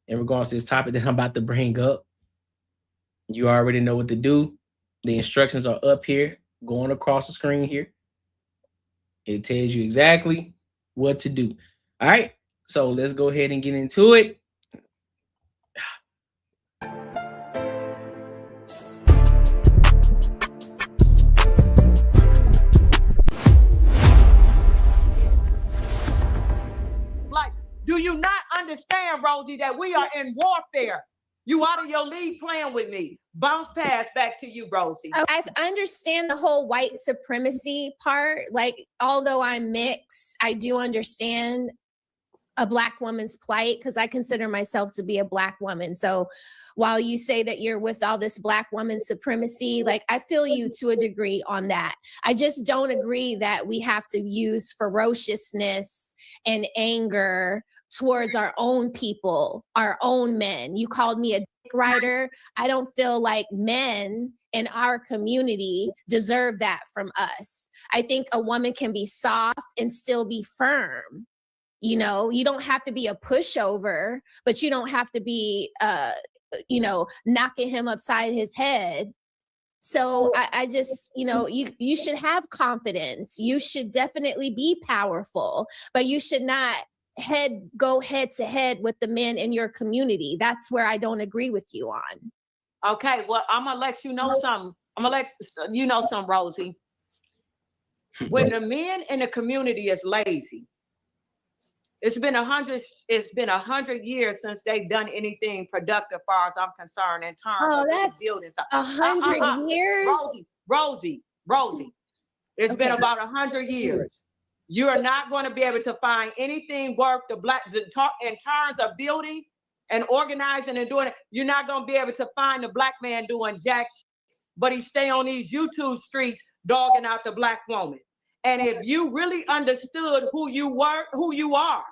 in regards to this topic that I'm about to bring up, you already know what to do. The instructions are up here, going across the screen here. It tells you exactly what to do. All right. So let's go ahead and get into it. Do you not understand, Rosie, that we are in warfare? You out of your league playing with me. Bounce pass back to you, Rosie. I understand the whole white supremacy part. Like, although I'm mixed, I do understand a Black woman's plight because I consider myself to be a Black woman. So while you say that you're with all this Black woman supremacy, like, I feel you to a degree on that. I just don't agree that we have to use ferociousness and anger towards our own people, our own men. You called me a dick rider. I don't feel like men in our community deserve that from us. I think a woman can be soft and still be firm. You know, you don't have to be a pushover, but you don't have to be, knocking him upside his head. So I just, you should have confidence. You should definitely be powerful, but you should not go head to head with the men in your community. That's where I don't agree with you on. Okay, well, I'm gonna let you know something. I'm gonna let you know something, Rosie. When the men in the community is lazy, it's been 100 years since they've done anything productive, as far as I'm concerned, in terms of building something. 100 years? Rosie. It's been about 100 years. You are not going to be able to find anything worth in terms of building and organizing and doing it. You're not going to be able to find the Black man doing jack shit, but he stay on these YouTube streets dogging out the Black woman. And if you really understood who you are,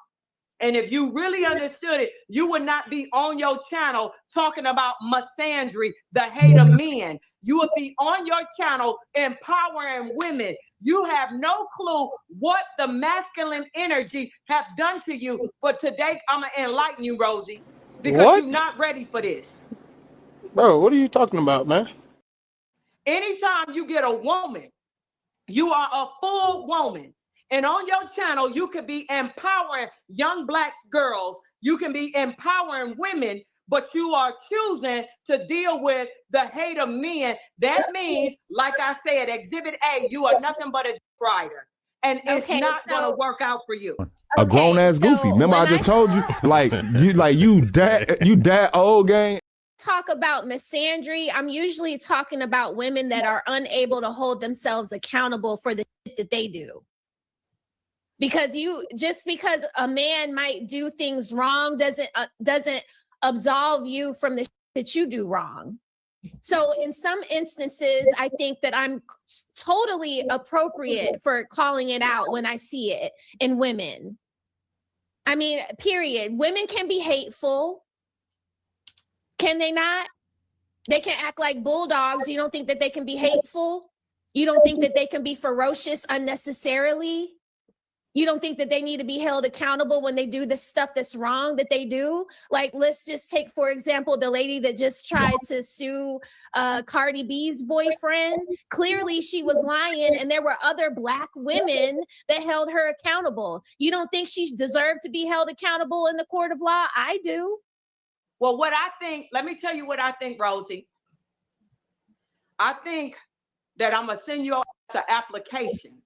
and if you really understood it, you would not be on your channel talking about misandry, the hate of men. You would be on your channel empowering women. You have no clue what the masculine energy have done to you. But today, I'm going to enlighten you, Rosie, because you're not ready for this. Bro, what are you talking about, man? Anytime you get a woman, you are a full woman. And on your channel, you could be empowering young Black girls. You can be empowering women, but you are choosing to deal with the hate of men. That means, like I said, Exhibit A, you are nothing but a dick rider. And it's not going to work out for you. A grown ass goofy. Remember, I just told you, you that old gang. Talk about misandry, I'm usually talking about women that are unable to hold themselves accountable for the shit that they do. Because because a man might do things wrong doesn't absolve you from the shit that you do wrong. So in some instances, I think that I'm totally appropriate for calling it out when I see it in women. I mean, period. Women can be hateful. Can they not? They can act like bulldogs. You don't think that they can be hateful? You don't think that they can be ferocious unnecessarily? You don't think that they need to be held accountable when they do the stuff that's wrong that they do? Like, let's just take, for example, the lady that just tried to sue Cardi B's boyfriend. Clearly, she was lying, and there were other Black women that held her accountable. You don't think she deserved to be held accountable in the court of law? I do. Well, what I think, let me tell you what I think, Rosie. I think that I'm going to send you an application.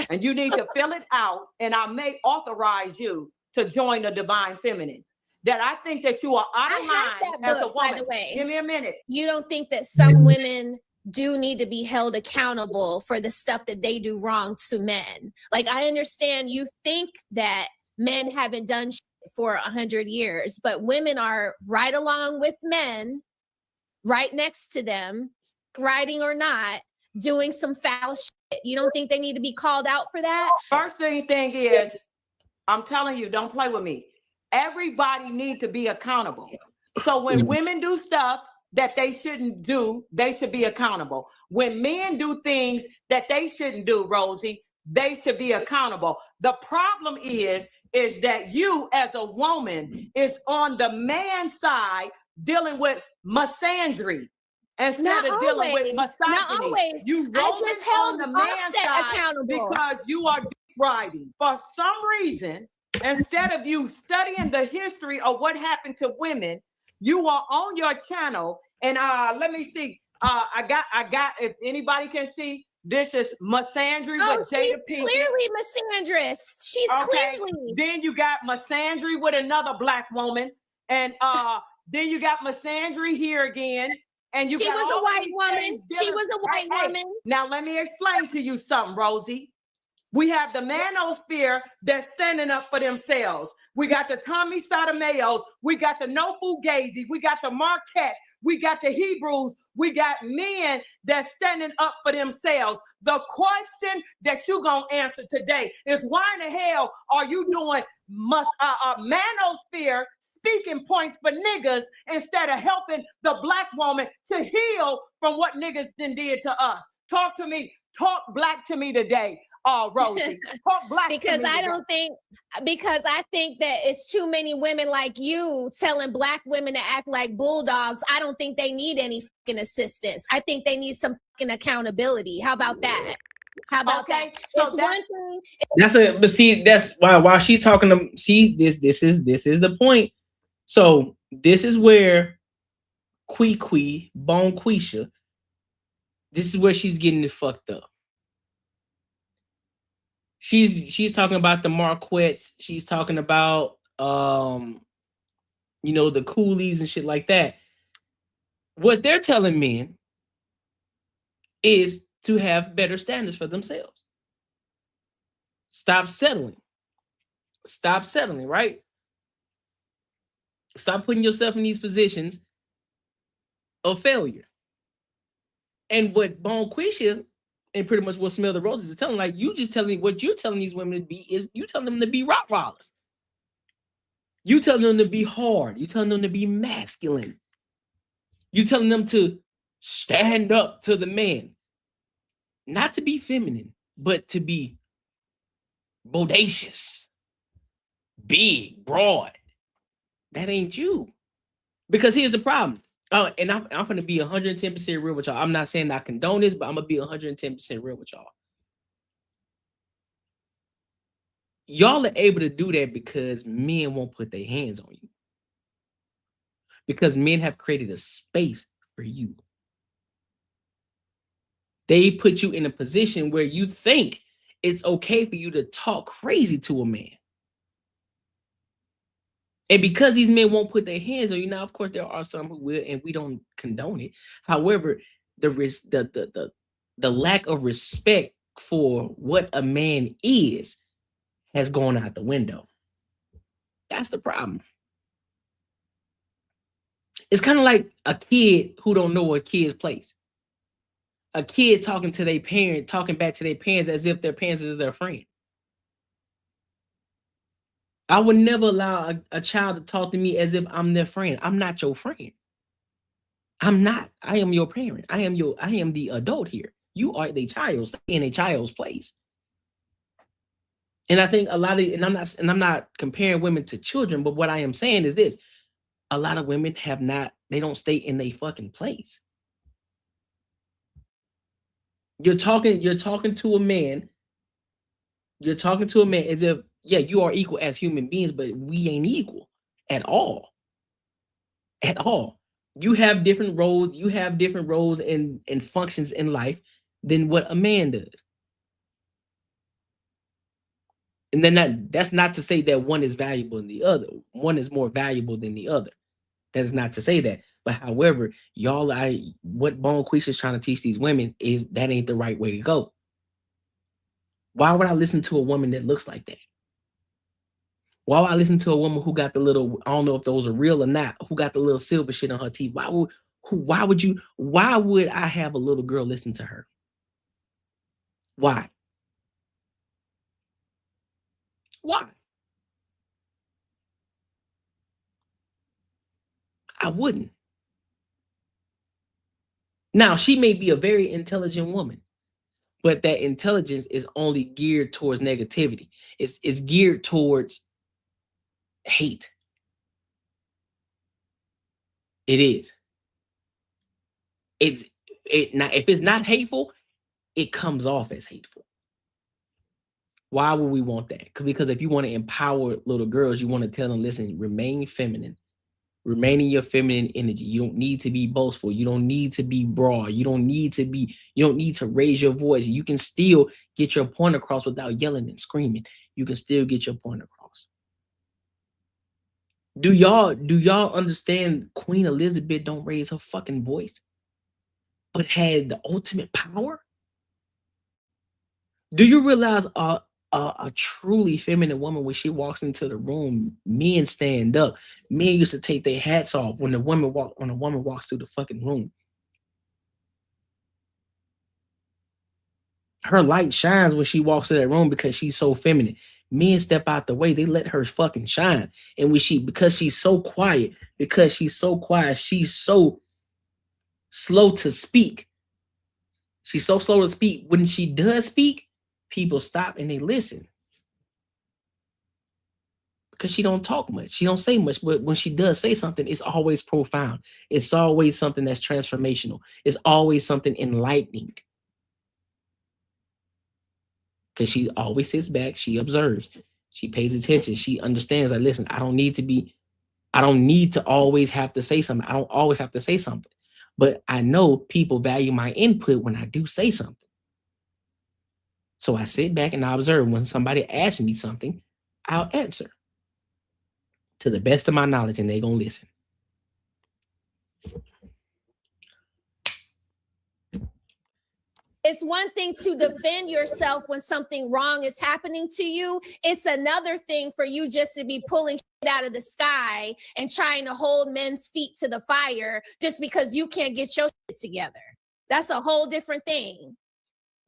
And you need to fill it out, and I may authorize you to join the Divine Feminine. That I think that you are out of line as a woman. By the way. Give me a minute. You don't think that some women do need to be held accountable for the stuff that they do wrong to men? Like, I understand you think that men haven't done shit for 100 years, but women are right along with men, right next to them, riding or not, doing some foul shit. You don't think they need to be called out for that? First thing is, I'm telling you, don't play with me. Everybody needs to be accountable. So when women do stuff that they shouldn't do, they should be accountable. When men do things that they shouldn't do, Rosie, they should be accountable. The problem is that you as a woman is on the man's side dealing with misandry. Instead of dealing with misogyny, you rolling on the man's side because you are deep riding. For some reason, instead of you studying the history of what happened to women, you are on your channel. And let me see. I got. If anybody can see, this is misandry with Jada Pinkett. Clearly misandrist. She's clearly. Then you got misandry with another Black woman, and then you got misandry here again. And you she was a white woman. She was a white woman. Now let me explain to you something, Rosie. We have the manosphere that's standing up for themselves. We got the Tommy Sotomayor's. We got the No Fugazi. We got the Marquette. We got the Hebrews. We got men that's standing up for themselves. The question that you're going to answer today is, why in the hell are you doing manosphere speaking points for niggas instead of helping the Black woman to heal from what niggas did to us? Talk to me. Talk Black to me today, Rosie. Talk Black because to me because I think that it's too many women like you telling Black women to act like bulldogs. I don't think they need any fucking assistance. I think they need some fucking accountability. How about that? How about that? So one thing. But see, that's why while she's talking to see this is the point. So this is where Bonquisha, this is where she's getting it fucked up. She's talking about the Marquettes. She's talking about the Coolies and shit like that. What they're telling men is to have better standards for themselves. Stop settling. Stop settling, right? Stop putting yourself in these positions of failure. And what Bonquisha and pretty much what Smell the Roses is telling, like, you just telling what you're telling these women to be is you telling them to be rock rollers. You telling them to be hard. You telling them to be masculine. You telling them to stand up to the man. Not to be feminine, but to be bodacious, big, broad. That ain't you. Because here's the problem. And I'm going to be 110% real with y'all. I'm not saying I condone this, but I'm going to be 110% real with y'all. Y'all are able to do that because men won't put their hands on you. Because men have created a space for you. They put you in a position where you think it's okay for you to talk crazy to a man. And because these men won't put their hands on you, now, of course, there are some who will, and we don't condone it. However, the lack of respect for what a man is has gone out the window. That's the problem. It's kind of like a kid who don't know a kid's place. A kid talking to their parent, talking back to their parents as if their parents is their friend. I would never allow a child to talk to me as if I'm their friend. I'm not your friend. I'm not. I am your parent. I am the adult here. You are the child. Stay in a child's place. And I think a lot of, and I'm not comparing women to children, but what I am saying is this: a lot of women they don't stay in their fucking place. You're talking to a man. You're talking to a man as if, yeah, you are equal as human beings, but we ain't equal at all. At all. You have different roles. You have different roles and functions in life than what a man does. And then that's not to say that one is valuable than the other. One is more valuable than the other. That is not to say that. But however, what Bonquisha is trying to teach these women is that ain't the right way to go. Why would I listen to a woman that looks like that? Why would I listen to a woman who got the little, I don't know if those are real or not, who got the little silver shit on her teeth? Why would I have a little girl listen to her? Why? Why? I wouldn't. Now, she may be a very intelligent woman, but that intelligence is only geared towards negativity. It's geared towards hate. It is. Now, if it's not hateful, it comes off as hateful. Why would we want that? Because if you want to empower little girls, you want to tell them, listen, remain feminine. Remain in your feminine energy. You don't need to be boastful. You don't need to be broad. You don't need to raise your voice. You can still get your point across without yelling and screaming. You can still get your point across. Do y'all understand Queen Elizabeth don't raise her fucking voice, but had the ultimate power? Do you realize a truly feminine woman, when she walks into the room, men stand up. Men used to take their hats off when a woman walks through the fucking room. Her light shines when she walks to that room because she's so feminine. Men step out the way, they let her fucking shine. And because she's so quiet, she's so slow to speak. She's so slow to speak. When she does speak, people stop and they listen. Because she don't talk much. She don't say much. But when she does say something, it's always profound. It's always something that's transformational. It's always something enlightening. Because she always sits back. She observes. She pays attention. She understands. Like, listen, I don't need to always have to say something. I don't always have to say something. But I know people value my input when I do say something. So I sit back and I observe. When somebody asks me something, I'll answer to the best of my knowledge, and they're going to listen. It's one thing to defend yourself when something wrong is happening to you. It's another thing for you just to be pulling shit out of the sky and trying to hold men's feet to the fire just because you can't get your shit together. That's a whole different thing.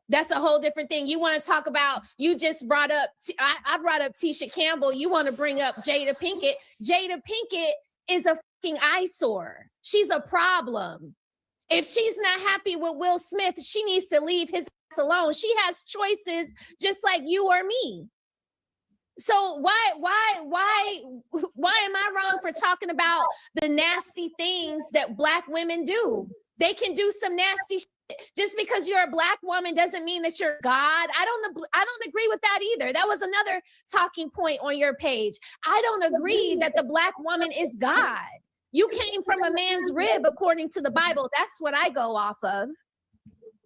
That's a whole different thing. You want to talk about, you just brought up, I brought up Tisha Campbell. You want to bring up Jada Pinkett. Jada Pinkett is a fucking eyesore. She's a problem. If she's not happy with Will Smith, she needs to leave his ass alone. She has choices just like you or me. So why am I wrong for talking about the nasty things that Black women do? They can do some nasty shit. Just because you're a Black woman doesn't mean that you're God. I don't agree with that either. That was another talking point on your page. I don't agree that the Black woman is God. You came from a man's rib according to the Bible. That's what I go off of.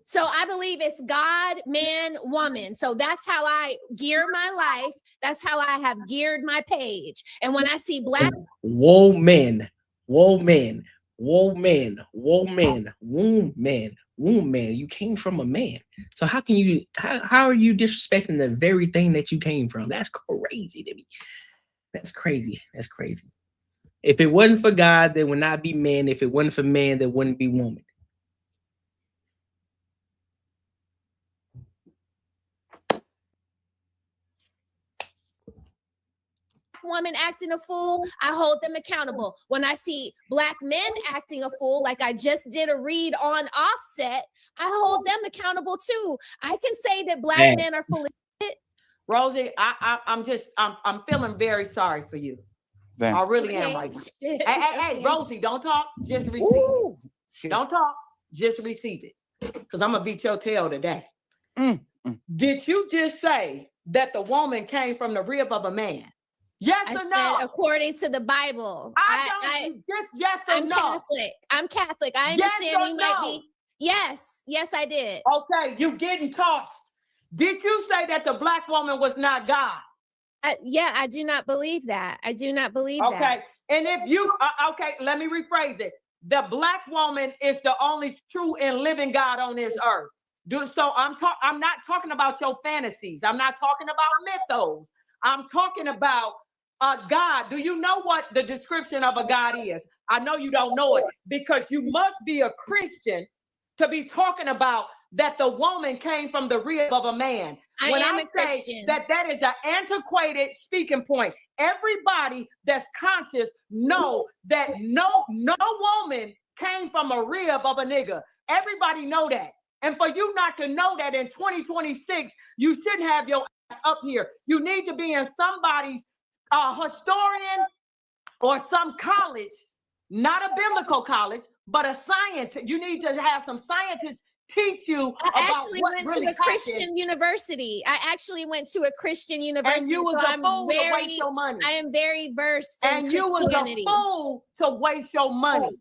So I believe it's God, man, woman. So that's how I gear my life. That's how I have geared my page. And when I see Black woman, woman, woman, woman, woman, woman, you came from a man. So how are you disrespecting the very thing that you came from? That's crazy to me. That's crazy. That's crazy. If it wasn't for God, there would not be man. If it wasn't for man, there wouldn't be woman. woman acting a fool, I hold them accountable. When I see Black men acting a fool, like I just did a read on Offset, I hold them accountable too. I can say that Black men are full of shit. Rosie, I'm feeling very sorry for you. Damn. I really am right now. Hey, Rosie, don't talk, just receive it. Don't talk, just receive it. Because I'm gonna beat your tail today. Did you just say that the woman came from the rib of a man? Yes or no? According to the Bible. Just yes or I'm no? Catholic. I'm Catholic. I Yes understand or you no? might be. Yes, I did. Okay, you getting tossed. Did you say that the Black woman was not God? Yeah, I do not believe that. I do not believe that. Okay, and if you, okay, let me rephrase it. The Black woman is the only true and living God on this earth. So I'm not talking about your fantasies. I'm not talking about mythos. I'm talking about God. Do you know what the description of a God is? I know you don't know it because you must be a Christian to be talking about that the woman came from the rib of a man. When I say that is an antiquated speaking point, everybody that's conscious know that no woman came from a rib of a nigga. Everybody know that. And for you not to know that in 2026, you shouldn't have your ass up here. You need to be in somebody's historian or some college, not a biblical college, but a scientist. You need to have some scientists teach you I about actually what went really to a happened. Christian university. I actually went to a Christian university. And you was a fool to waste your money. I am very versed in And you was Christianity. a fool to waste your money.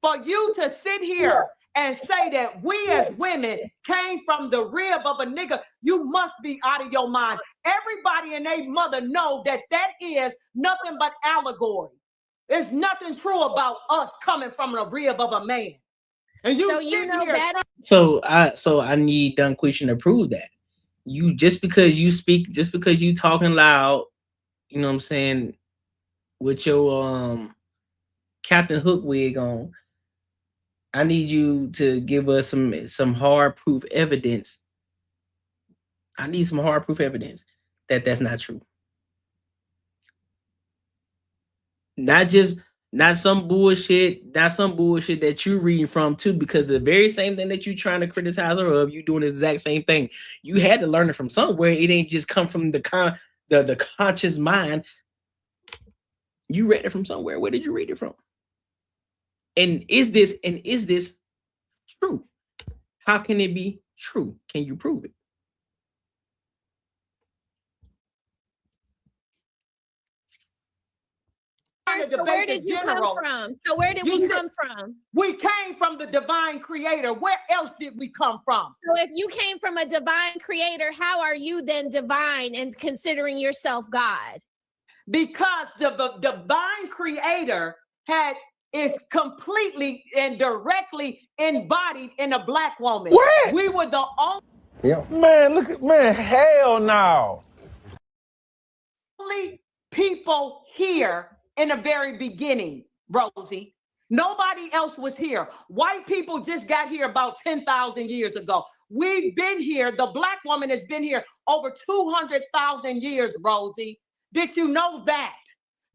For you to sit here and say that we as women came from the rib of a nigga, you must be out of your mind. Everybody and their mother know that is nothing but allegory. There's nothing true about us coming from the rib of a man. And you, so you know better. So I need Dunquisha to prove that. You just because you talking loud, you know what I'm saying, with your Captain Hook wig on, I need you to give us some hard proof evidence. I need some hard proof evidence that that's not true. Not some bullshit that you're reading from too, because the very same thing that you're trying to criticize her of, you doing the exact same thing. You had to learn it from somewhere. It ain't just come from the conscious mind. You read it from somewhere. Where did you read it from? And is this true? How can it be true? Can you prove it? So where did you come from? So where did we come from? We came from the divine creator. Where else did we come from? So if you came from a divine creator, how are you then divine and considering yourself God? Because the divine creator is completely and directly embodied in a Black woman. What? We were the Man, hell no. only people here in the very beginning, Rosie. Nobody else was here. White people just got here about 10,000 years ago. We've been here. The Black woman has been here over 200,000 years, Rosie. Did you know that?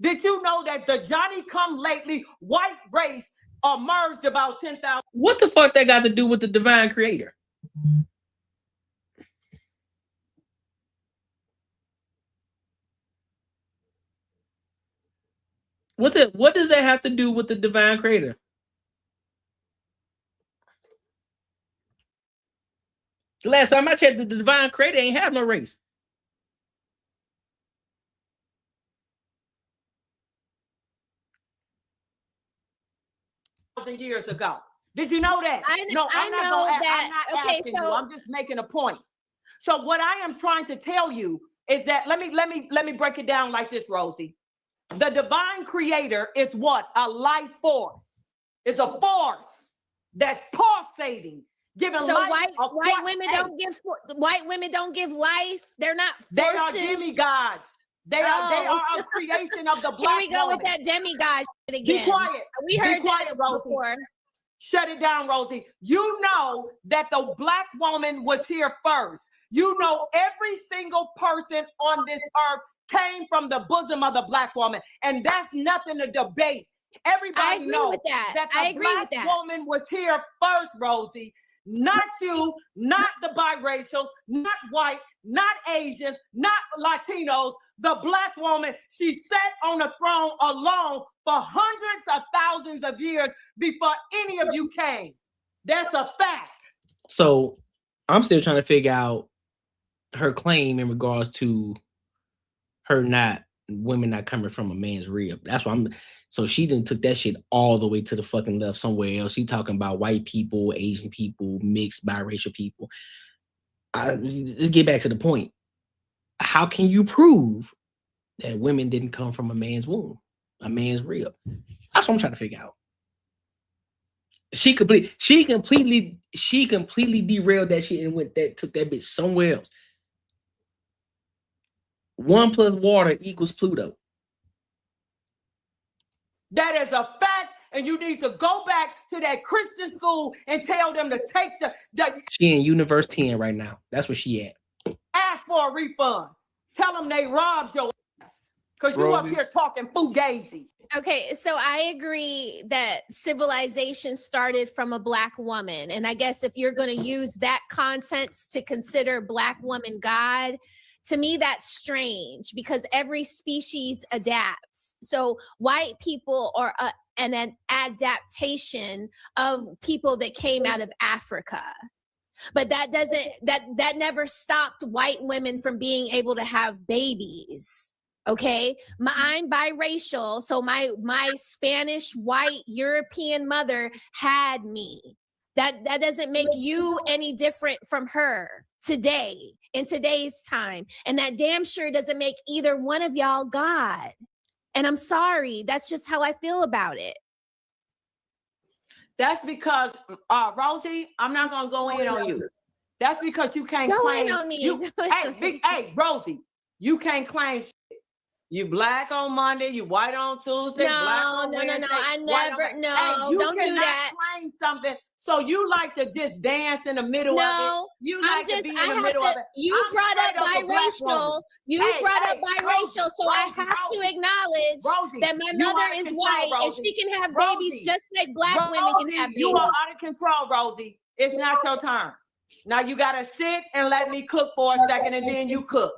Did you know that the Johnny-come-lately white race emerged about 10,000? What the fuck that got to do with the divine creator? What does that have to do with the divine creator? Last time I checked, the divine creator ain't have no race. Years ago. Did you know that? I'm not asking you. I'm just making a point. So what I am trying to tell you is that let me break it down like this, Rosie. The divine creator is what? A life force. It's a force that's pulsating, giving so life. White women don't give life. They're not forces. They are demigods. They are a creation of the Black Here we go woman. with that demigod shit again. Be quiet. We heard that Rosie. before. Shut it down, Rosie. You know that the Black woman was here first. You know every single person on this earth came from the bosom of the black woman. And that's nothing to debate. Everybody knows that the black woman was here first, Rosie. Not you, not the biracials, not white, not Asians, not Latinos. The black woman, she sat on the throne alone for hundreds of thousands of years before any of you came. That's a fact. So I'm still trying to figure out her claim in regards to her women not coming from a man's rib. That's why so she didn't took that shit all the way to the fucking left somewhere else. She talking about white people, Asian people, mixed biracial people. Just get back to the point. How can you prove that women didn't come from a man's womb, a man's rib? That's what I'm trying to figure out. She completely derailed that shit and took that bitch somewhere else. 1 + water = Pluto. That is a fact, and you need to go back to that Christian school and tell them to take the She in Universe 10 right now. That's where she at. Ask for a refund. Tell them they robbed your ass because you up here talking fugazi. Okay, so I agree that civilization started from a black woman. And I guess if you're going to use that context to consider black woman God, to me, that's strange because every species adapts. So white people are an adaptation of people that came out of Africa. But that never stopped white women from being able to have babies. Okay, I'm biracial, so my Spanish, white, European mother had me. That doesn't make you any different from her today, in today's time. And that damn sure doesn't make either one of y'all God. And I'm sorry, that's just how I feel about it. That's because, Rosie, I'm not gonna go in on you. That's because you can't Go claim. in on me. Hey, Rosie, you can't claim. You black on Monday, you white on Tuesday. black on Wednesday, I never, Hey, you don't do cannot that. claim something. So you like to just dance in the middle of it. You like to be in the middle of it. You I'm brought up straight a black biracial. woman. You brought up biracial, Rosie, so I have to acknowledge Rosie, that my you mother out of is control, white and Rosie. she can have Rosie, babies just like black women can have babies. You are out of control, Rosie. It's not your turn. Now you gotta sit and let me cook for a second, and then you cook.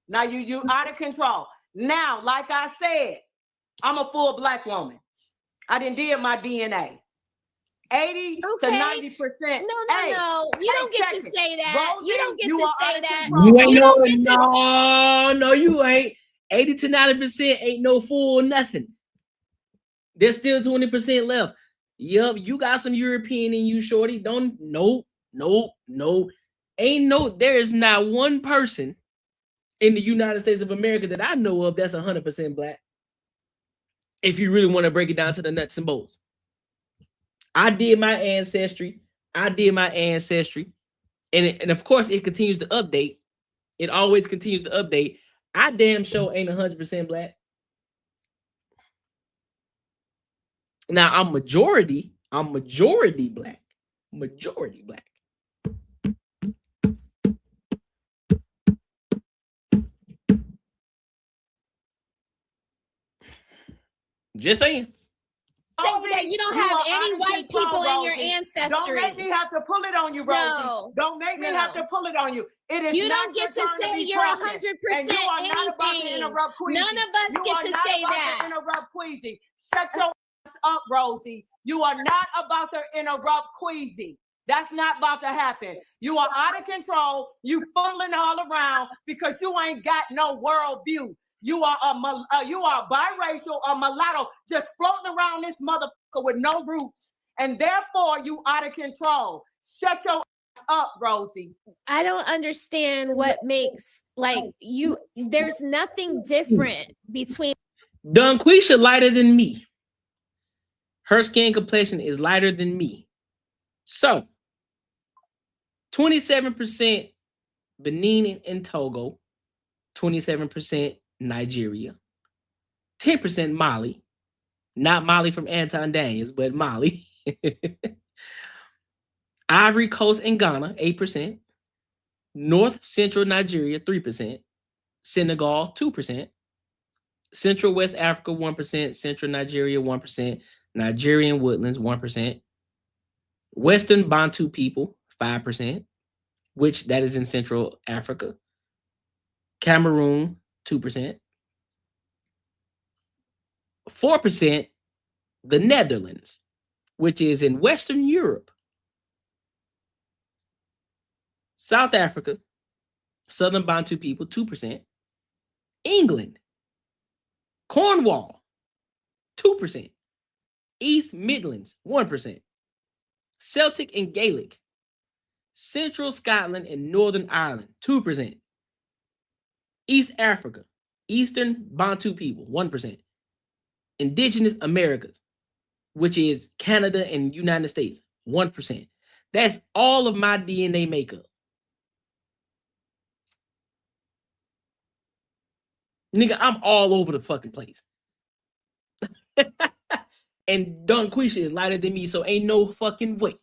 Now you out of control. Now, like I said, I'm a full black woman. I done did my DNA. 80 to 90%. No. You don't get to say that. Rosie, You don't get you to are say out of that. control. You ain't You no, don't get to no, you ain't. 80 to 90% ain't no full nothing. There's still 20% left. Yup, you got some European in you, shorty. There is not one person in the United States of America that I know of that's 100% black. If you really want to break it down to the nuts and bolts. I did my ancestry. And of course, it continues to update. It always continues to update. I damn sure ain't 100% black. Now, I'm majority black. Majority black. Just saying. Say that you don't have any white people in your ancestry. Don't make me have to pull it on you, Rosie. No. Don't make me have to pull it on you. It is You not don't get your to turn say be you're talking. 100% And you are not about to anything. interrupt Queasy. None of us You get are to not say about that. to interrupt Queasy. Shut your ass up, Rosie. You are not about to interrupt Queasy. That's not about to happen. You are out of control. You fumbling all around because you ain't got no worldview. You are biracial or mulatto, just floating around this motherfucker with no roots, and therefore you out of control. Shut your ass up, Rosie. I don't understand what makes there's nothing different between Dunquisha lighter than me. Her skin complexion is lighter than me. So 27% Benin and Togo, 27% Nigeria, 10% Mali, not Mali from Anton Daniels, but Mali. Ivory Coast and Ghana, 8%. North Central Nigeria, 3%. Senegal, 2%. Central West Africa, 1%. Central Nigeria, 1%. Nigerian woodlands, 1%. Western Bantu people, 5%, which that is in Central Africa. Cameroon, 2%. 4%, the Netherlands, which is in Western Europe. South Africa, Southern Bantu people, 2%. England, Cornwall, 2%. East Midlands, 1%. Celtic and Gaelic, Central Scotland and Northern Ireland, 2%. East Africa, Eastern Bantu people, 1%. Indigenous Americas, which is Canada and United States, 1%. That's all of my DNA makeup. Nigga, I'm all over the fucking place. And Dunquisha is lighter than me, so ain't no fucking way.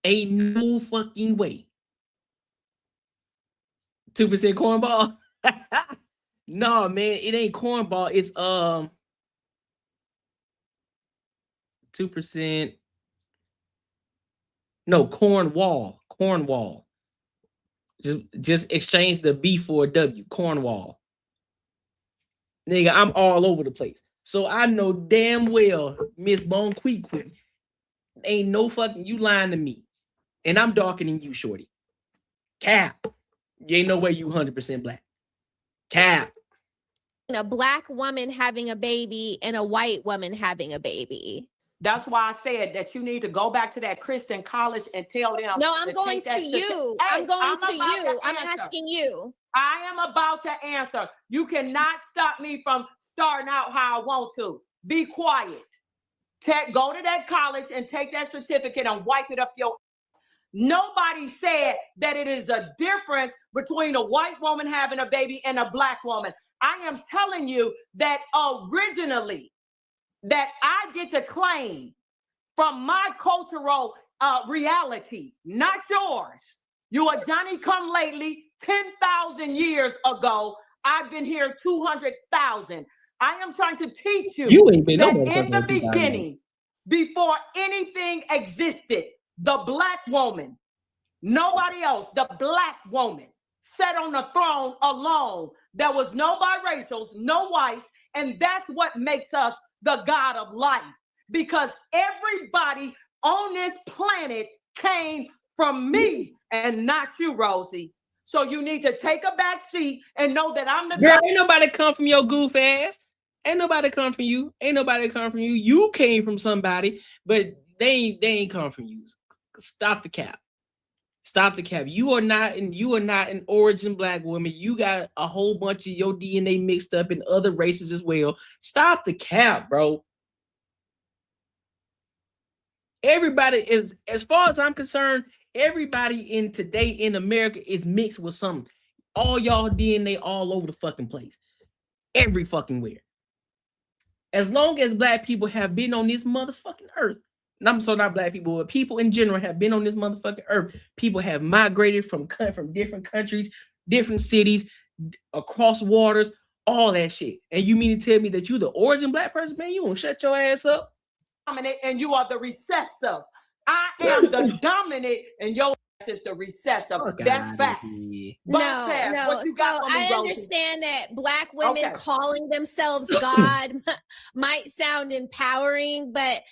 Ain't no fucking way. 2% cornball? No, man, it ain't cornball. It's 2%. No, Cornwall. Cornwall. Just exchange the B for a W. Cornwall. Nigga, I'm all over the place. So I know damn well Miss Bonqueque ain't no fucking you lying to me. And I'm darker than you, shorty. Cap. You ain't no way you 100% black. Cap. A black woman having a baby and a white woman having a baby. That's why I said that you need to go back to that Christian college and tell them. No, I'm going to you. I'm going to you. I'm asking you. I am about to answer. You cannot stop me from starting out how I want to. Be quiet. Go to that college and take that certificate and wipe it up your. Nobody said that it is a difference between a white woman having a baby and a black woman. I am telling you that originally that I get to claim from my cultural reality, not yours. You are Johnny come lately 10,000 years ago. I've been here 200,000. I am trying to teach you ain't been that no in the beginning, before anything existed, the black woman, nobody else, the black woman sat on the throne alone. There was no biracials, no whites, and that's what makes us the God of life, because everybody on this planet came from me and not you, Rosie. So you need to take a back seat and know that I'm the girl. God. Ain't nobody come from your goof ass. Ain't nobody come from you. Ain't nobody come from you. You came from somebody, but they ain't come from you. Stop the cap. Stop the cap. You are not an origin black woman. You got a whole bunch of your DNA mixed up in other races as well. Stop the cap, bro. Everybody is, as far as I'm concerned, everybody in today in America is mixed with something. All y'all DNA all over the fucking place. Every fucking where. As long as black people have been on this motherfucking earth, and I'm so not black people, but people in general have been on this motherfucking earth. People have migrated from different countries, different cities, across waters, all that shit. And you mean to tell me that you the origin black person, man? You won't shut your ass up? Dominant and you are the recessive. I am the dominant and your ass is the recessive. That's facts. No. What you got so for me, I Rosie? understand that black women Okay. calling themselves God might sound empowering, but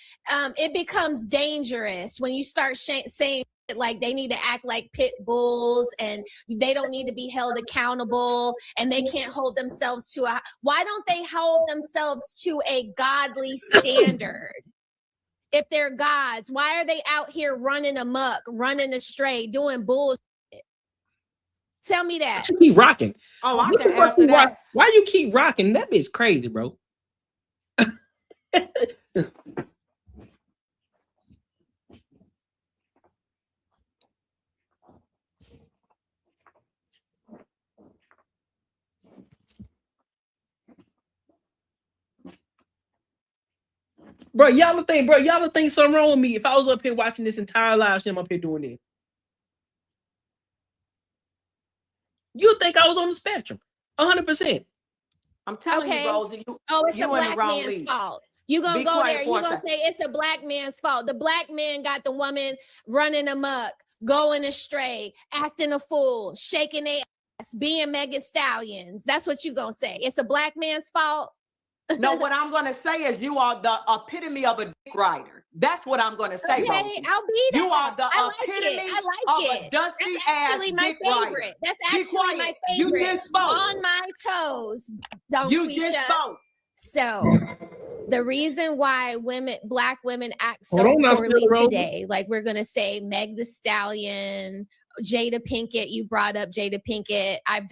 it becomes dangerous when you start saying like they need to act like pit bulls and they don't need to be held accountable and they can't hold themselves to a. Why don't they hold themselves to a godly standard? If they're gods, why are they out here running amok, running astray, doing bullshit? Tell me that. You keep rocking. Oh, I can answer that. Why you keep rocking? That bitch crazy, bro. Bro, y'all think something wrong with me if I was up here watching this entire live stream up here doing this. You think I was on the spectrum? 100%. I'm telling you, Rosie. It's you a in the black wrong man's league. fault. You gonna Be go quiet there? for You a gonna second. say it's a black man's fault? The black man got the woman running amok, going astray, acting a fool, shaking their ass, being Megan Stallions. That's what you gonna say? It's a black man's fault? No, what I'm gonna say is you are the epitome of a dick rider. That's what I'm gonna say, Okay, Rosie. I'll be that. You are the I like epitome it. I like of it. a dusty That's ass actually my dick rider. favorite. That's Be actually my quiet. You favorite. just spoke. On my toes, don't You Quisha. just spoke. So the reason why black women act so Hold on now, poorly Rosie. today, like we're gonna say Meg the Stallion, Jada Pinkett, you brought up Jada Pinkett. I've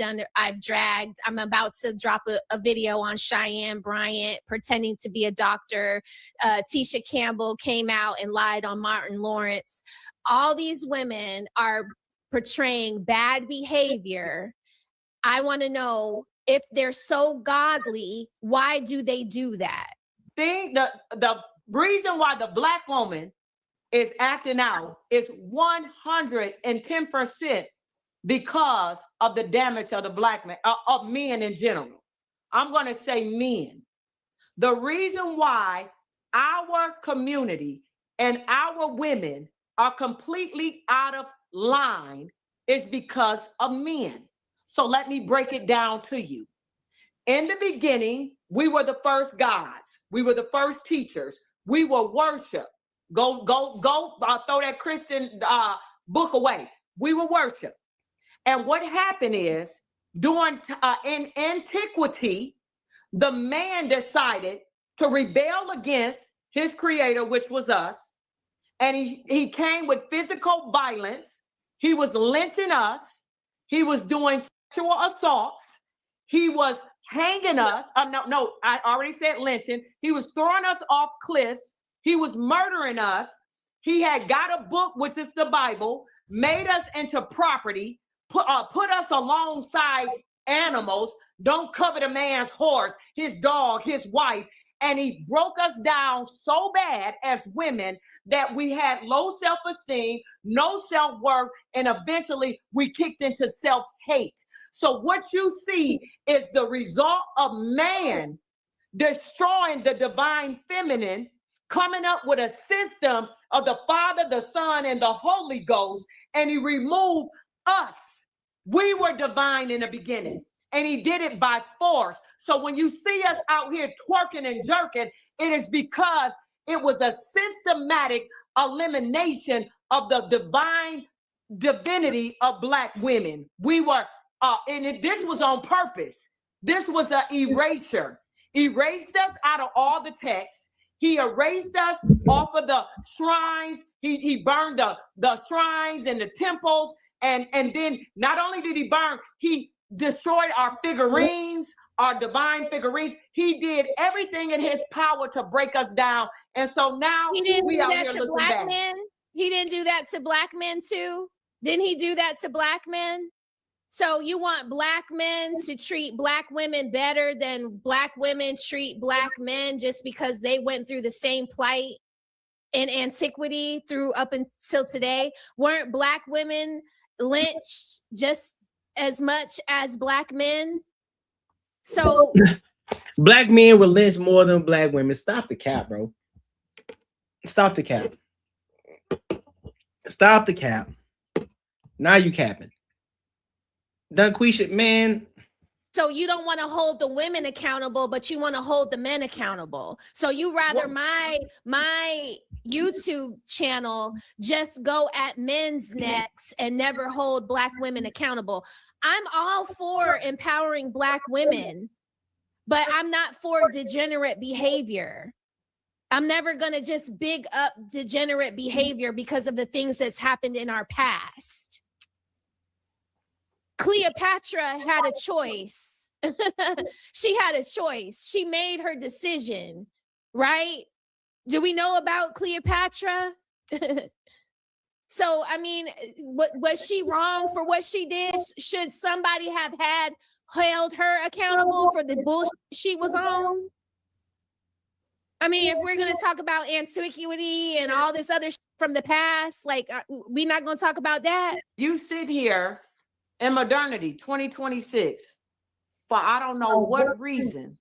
dragged. I'm about to drop a video on Cheyenne Bryant pretending to be a doctor. Tisha Campbell came out and lied on Martin Lawrence. All these women are portraying bad behavior. I want to know, if they're so godly, why do they do that? The reason why the black woman is acting out is 110% because of the damage of the black man, of men in general. I'm going to say men. The reason why our community and our women are completely out of line is because of men. So let me break it down to you. In the beginning, we were the first gods. We were the first teachers. We were worship. Go, throw that Christian book away. We were worship. And what happened is, in antiquity, the man decided to rebel against his creator, which was us. And he came with physical violence. He was lynching us. He was doing sexual assaults. He was hanging us. No, I already said lynching. He was throwing us off cliffs. He was murdering us. He had got a book, which is the Bible, made us into property, put us alongside animals. Don't covet a man's horse, his dog, his wife. And he broke us down so bad as women that we had low self-esteem, no self-worth, and eventually we kicked into self-hate. So what you see is the result of man destroying the divine feminine, coming up with a system of the Father, the Son, and the Holy Ghost, and he removed us. We were divine in the beginning, and he did it by force. So when you see us out here twerking and jerking, it is because it was a systematic elimination of the divine divinity of black women. We were, this was on purpose. This was an erasure. Erased us out of all the texts. He erased us off of the shrines. He burned the shrines and the temples. And then not only did he burn, he destroyed our figurines, our divine figurines. He did everything in his power to break us down. And so now we out here looking back. Men? He didn't do that to black men too? Didn't he do that to black men? So you want black men to treat black women better than black women treat black men just because they went through the same plight in antiquity through up until today? Weren't black women lynched just as much as black men? So black men were lynched more than black women. Stop the cap, bro. Stop the cap. Stop the cap. Now you capping. Dunquisha, man. So you don't want to hold the women accountable, but you want to hold the men accountable. So you rather my YouTube channel just go at men's necks and never hold black women accountable. I'm all for empowering black women, but I'm not for degenerate behavior. I'm never going to just big up degenerate behavior because of the things that's happened in our past. Cleopatra had a choice. She had a choice. She made her decision, right? Do we know about Cleopatra? So, I mean, was she wrong for what she did? Should somebody have held her accountable for the bullshit she was on? I mean, if we're going to talk about antiquity and all this other shit from the past, like, we're not going to talk about that. You sit here in modernity, 2026, for I don't know what reason,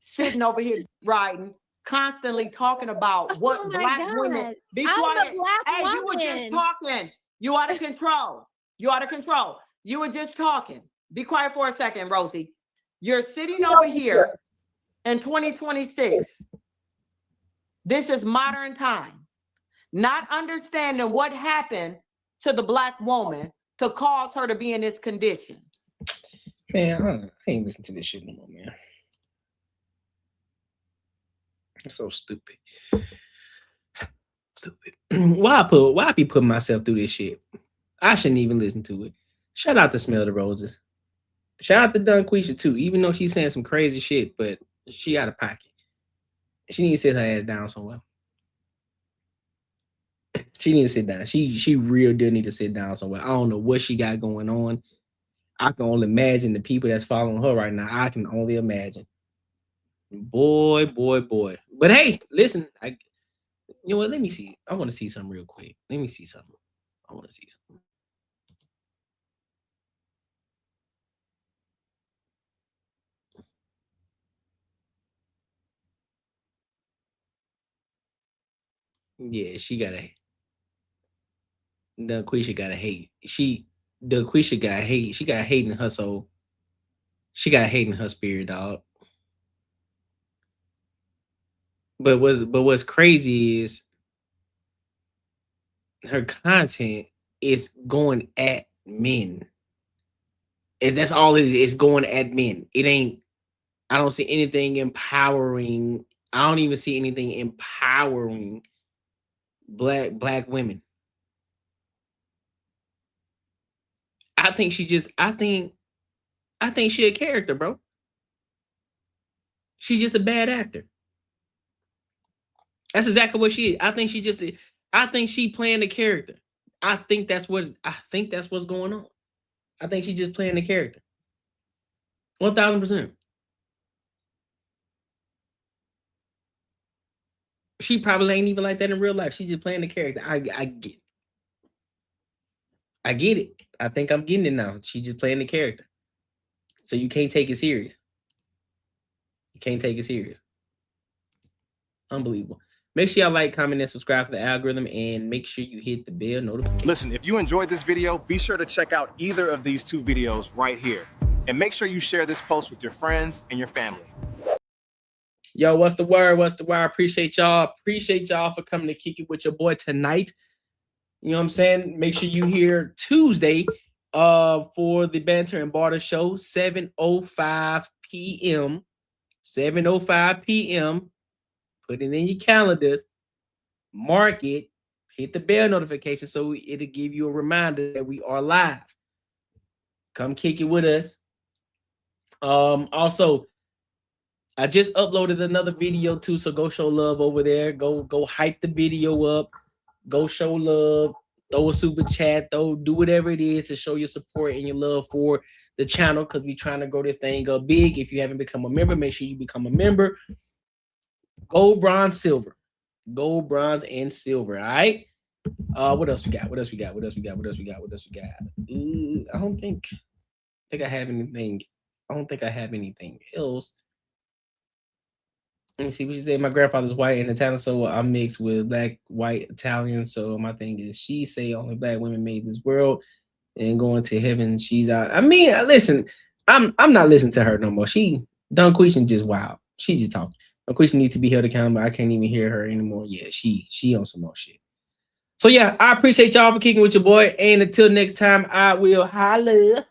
sitting over here writing, constantly talking about what Oh my black God. women. Be I'm a quiet. black Hey, you were just woman. talking. You out of control. You out of control. You were just talking. Be quiet for a second, Rosie. You're sitting over here in 2026. This is modern time. Not understanding what happened to the black woman to cause her to be in this condition. Man, I ain't listen to this shit no more, man. It's so stupid. Stupid. Why I be putting myself through this shit? I shouldn't even listen to it. Shout out to Smell the Roses. Shout out to Dunquisha too, even though she's saying some crazy shit, but she out of pocket. She needs to sit her ass down somewhere. She needs to sit down. She real deal need to sit down somewhere. I don't know what she got going on. I can only imagine the people that's following her right now. I can only imagine. Boy. But hey, listen, you know what? Let me see. I want to see something real quick. Let me see something. I want to see something. Yeah, Dunquisha gotta hate. Dunquisha got hate. She got hate in her soul. She got hate in her spirit, dog. But what's crazy is her content is going at men. And that's all it is. It's going at men. It ain't, I don't see anything empowering. I don't even see anything empowering black women. I think she a character, bro. She's just a bad actor. That's exactly what she is. I think she playing the character. I think that's what's going on. I think she's just playing the character. 1000%. She probably ain't even like that in real life. She's just playing the character. I get it. I think I'm getting it now. She's just playing the character. So you can't take it serious. You can't take it serious. Unbelievable. Make sure y'all like, comment, and subscribe for the algorithm, and make sure you hit the bell notification. Listen, if you enjoyed this video, be sure to check out either of these two videos right here. And make sure you share this post with your friends and your family. Yo, what's the word? What's the word? Appreciate y'all. Appreciate y'all for coming to kick it with your boy tonight. You know what I'm saying? Make sure you hear Tuesday for the Banter and Barter Show, 7:05 p.m. 7:05 p.m. Put it in your calendars. Mark it. Hit the bell notification so it'll give you a reminder that we are live. Come kick it with us. Also, I just uploaded another video too, so go show love over there. Go hype the video up. Go show love. Throw a super chat. Do whatever it is to show your support and your love for the channel, because we're trying to grow this thing up big. If you haven't become a member, make sure you become a member. Gold, bronze, silver. Gold, bronze, and silver. All right. What else we got? I don't think I have anything. I don't think I have anything else. Let me see what you say. My grandfather's white and Italian, so I'm mixed with black, white, Italian. So my thing is, she say only black women made this world, and going to heaven, she's out. I mean, listen, I'm not listening to her no more. Dunquisha just wild. She just talking. Dunquisha needs to be held accountable. I can't even hear her anymore. Yeah, she on some more shit. So yeah, I appreciate y'all for kicking with your boy. And until next time, I will holla.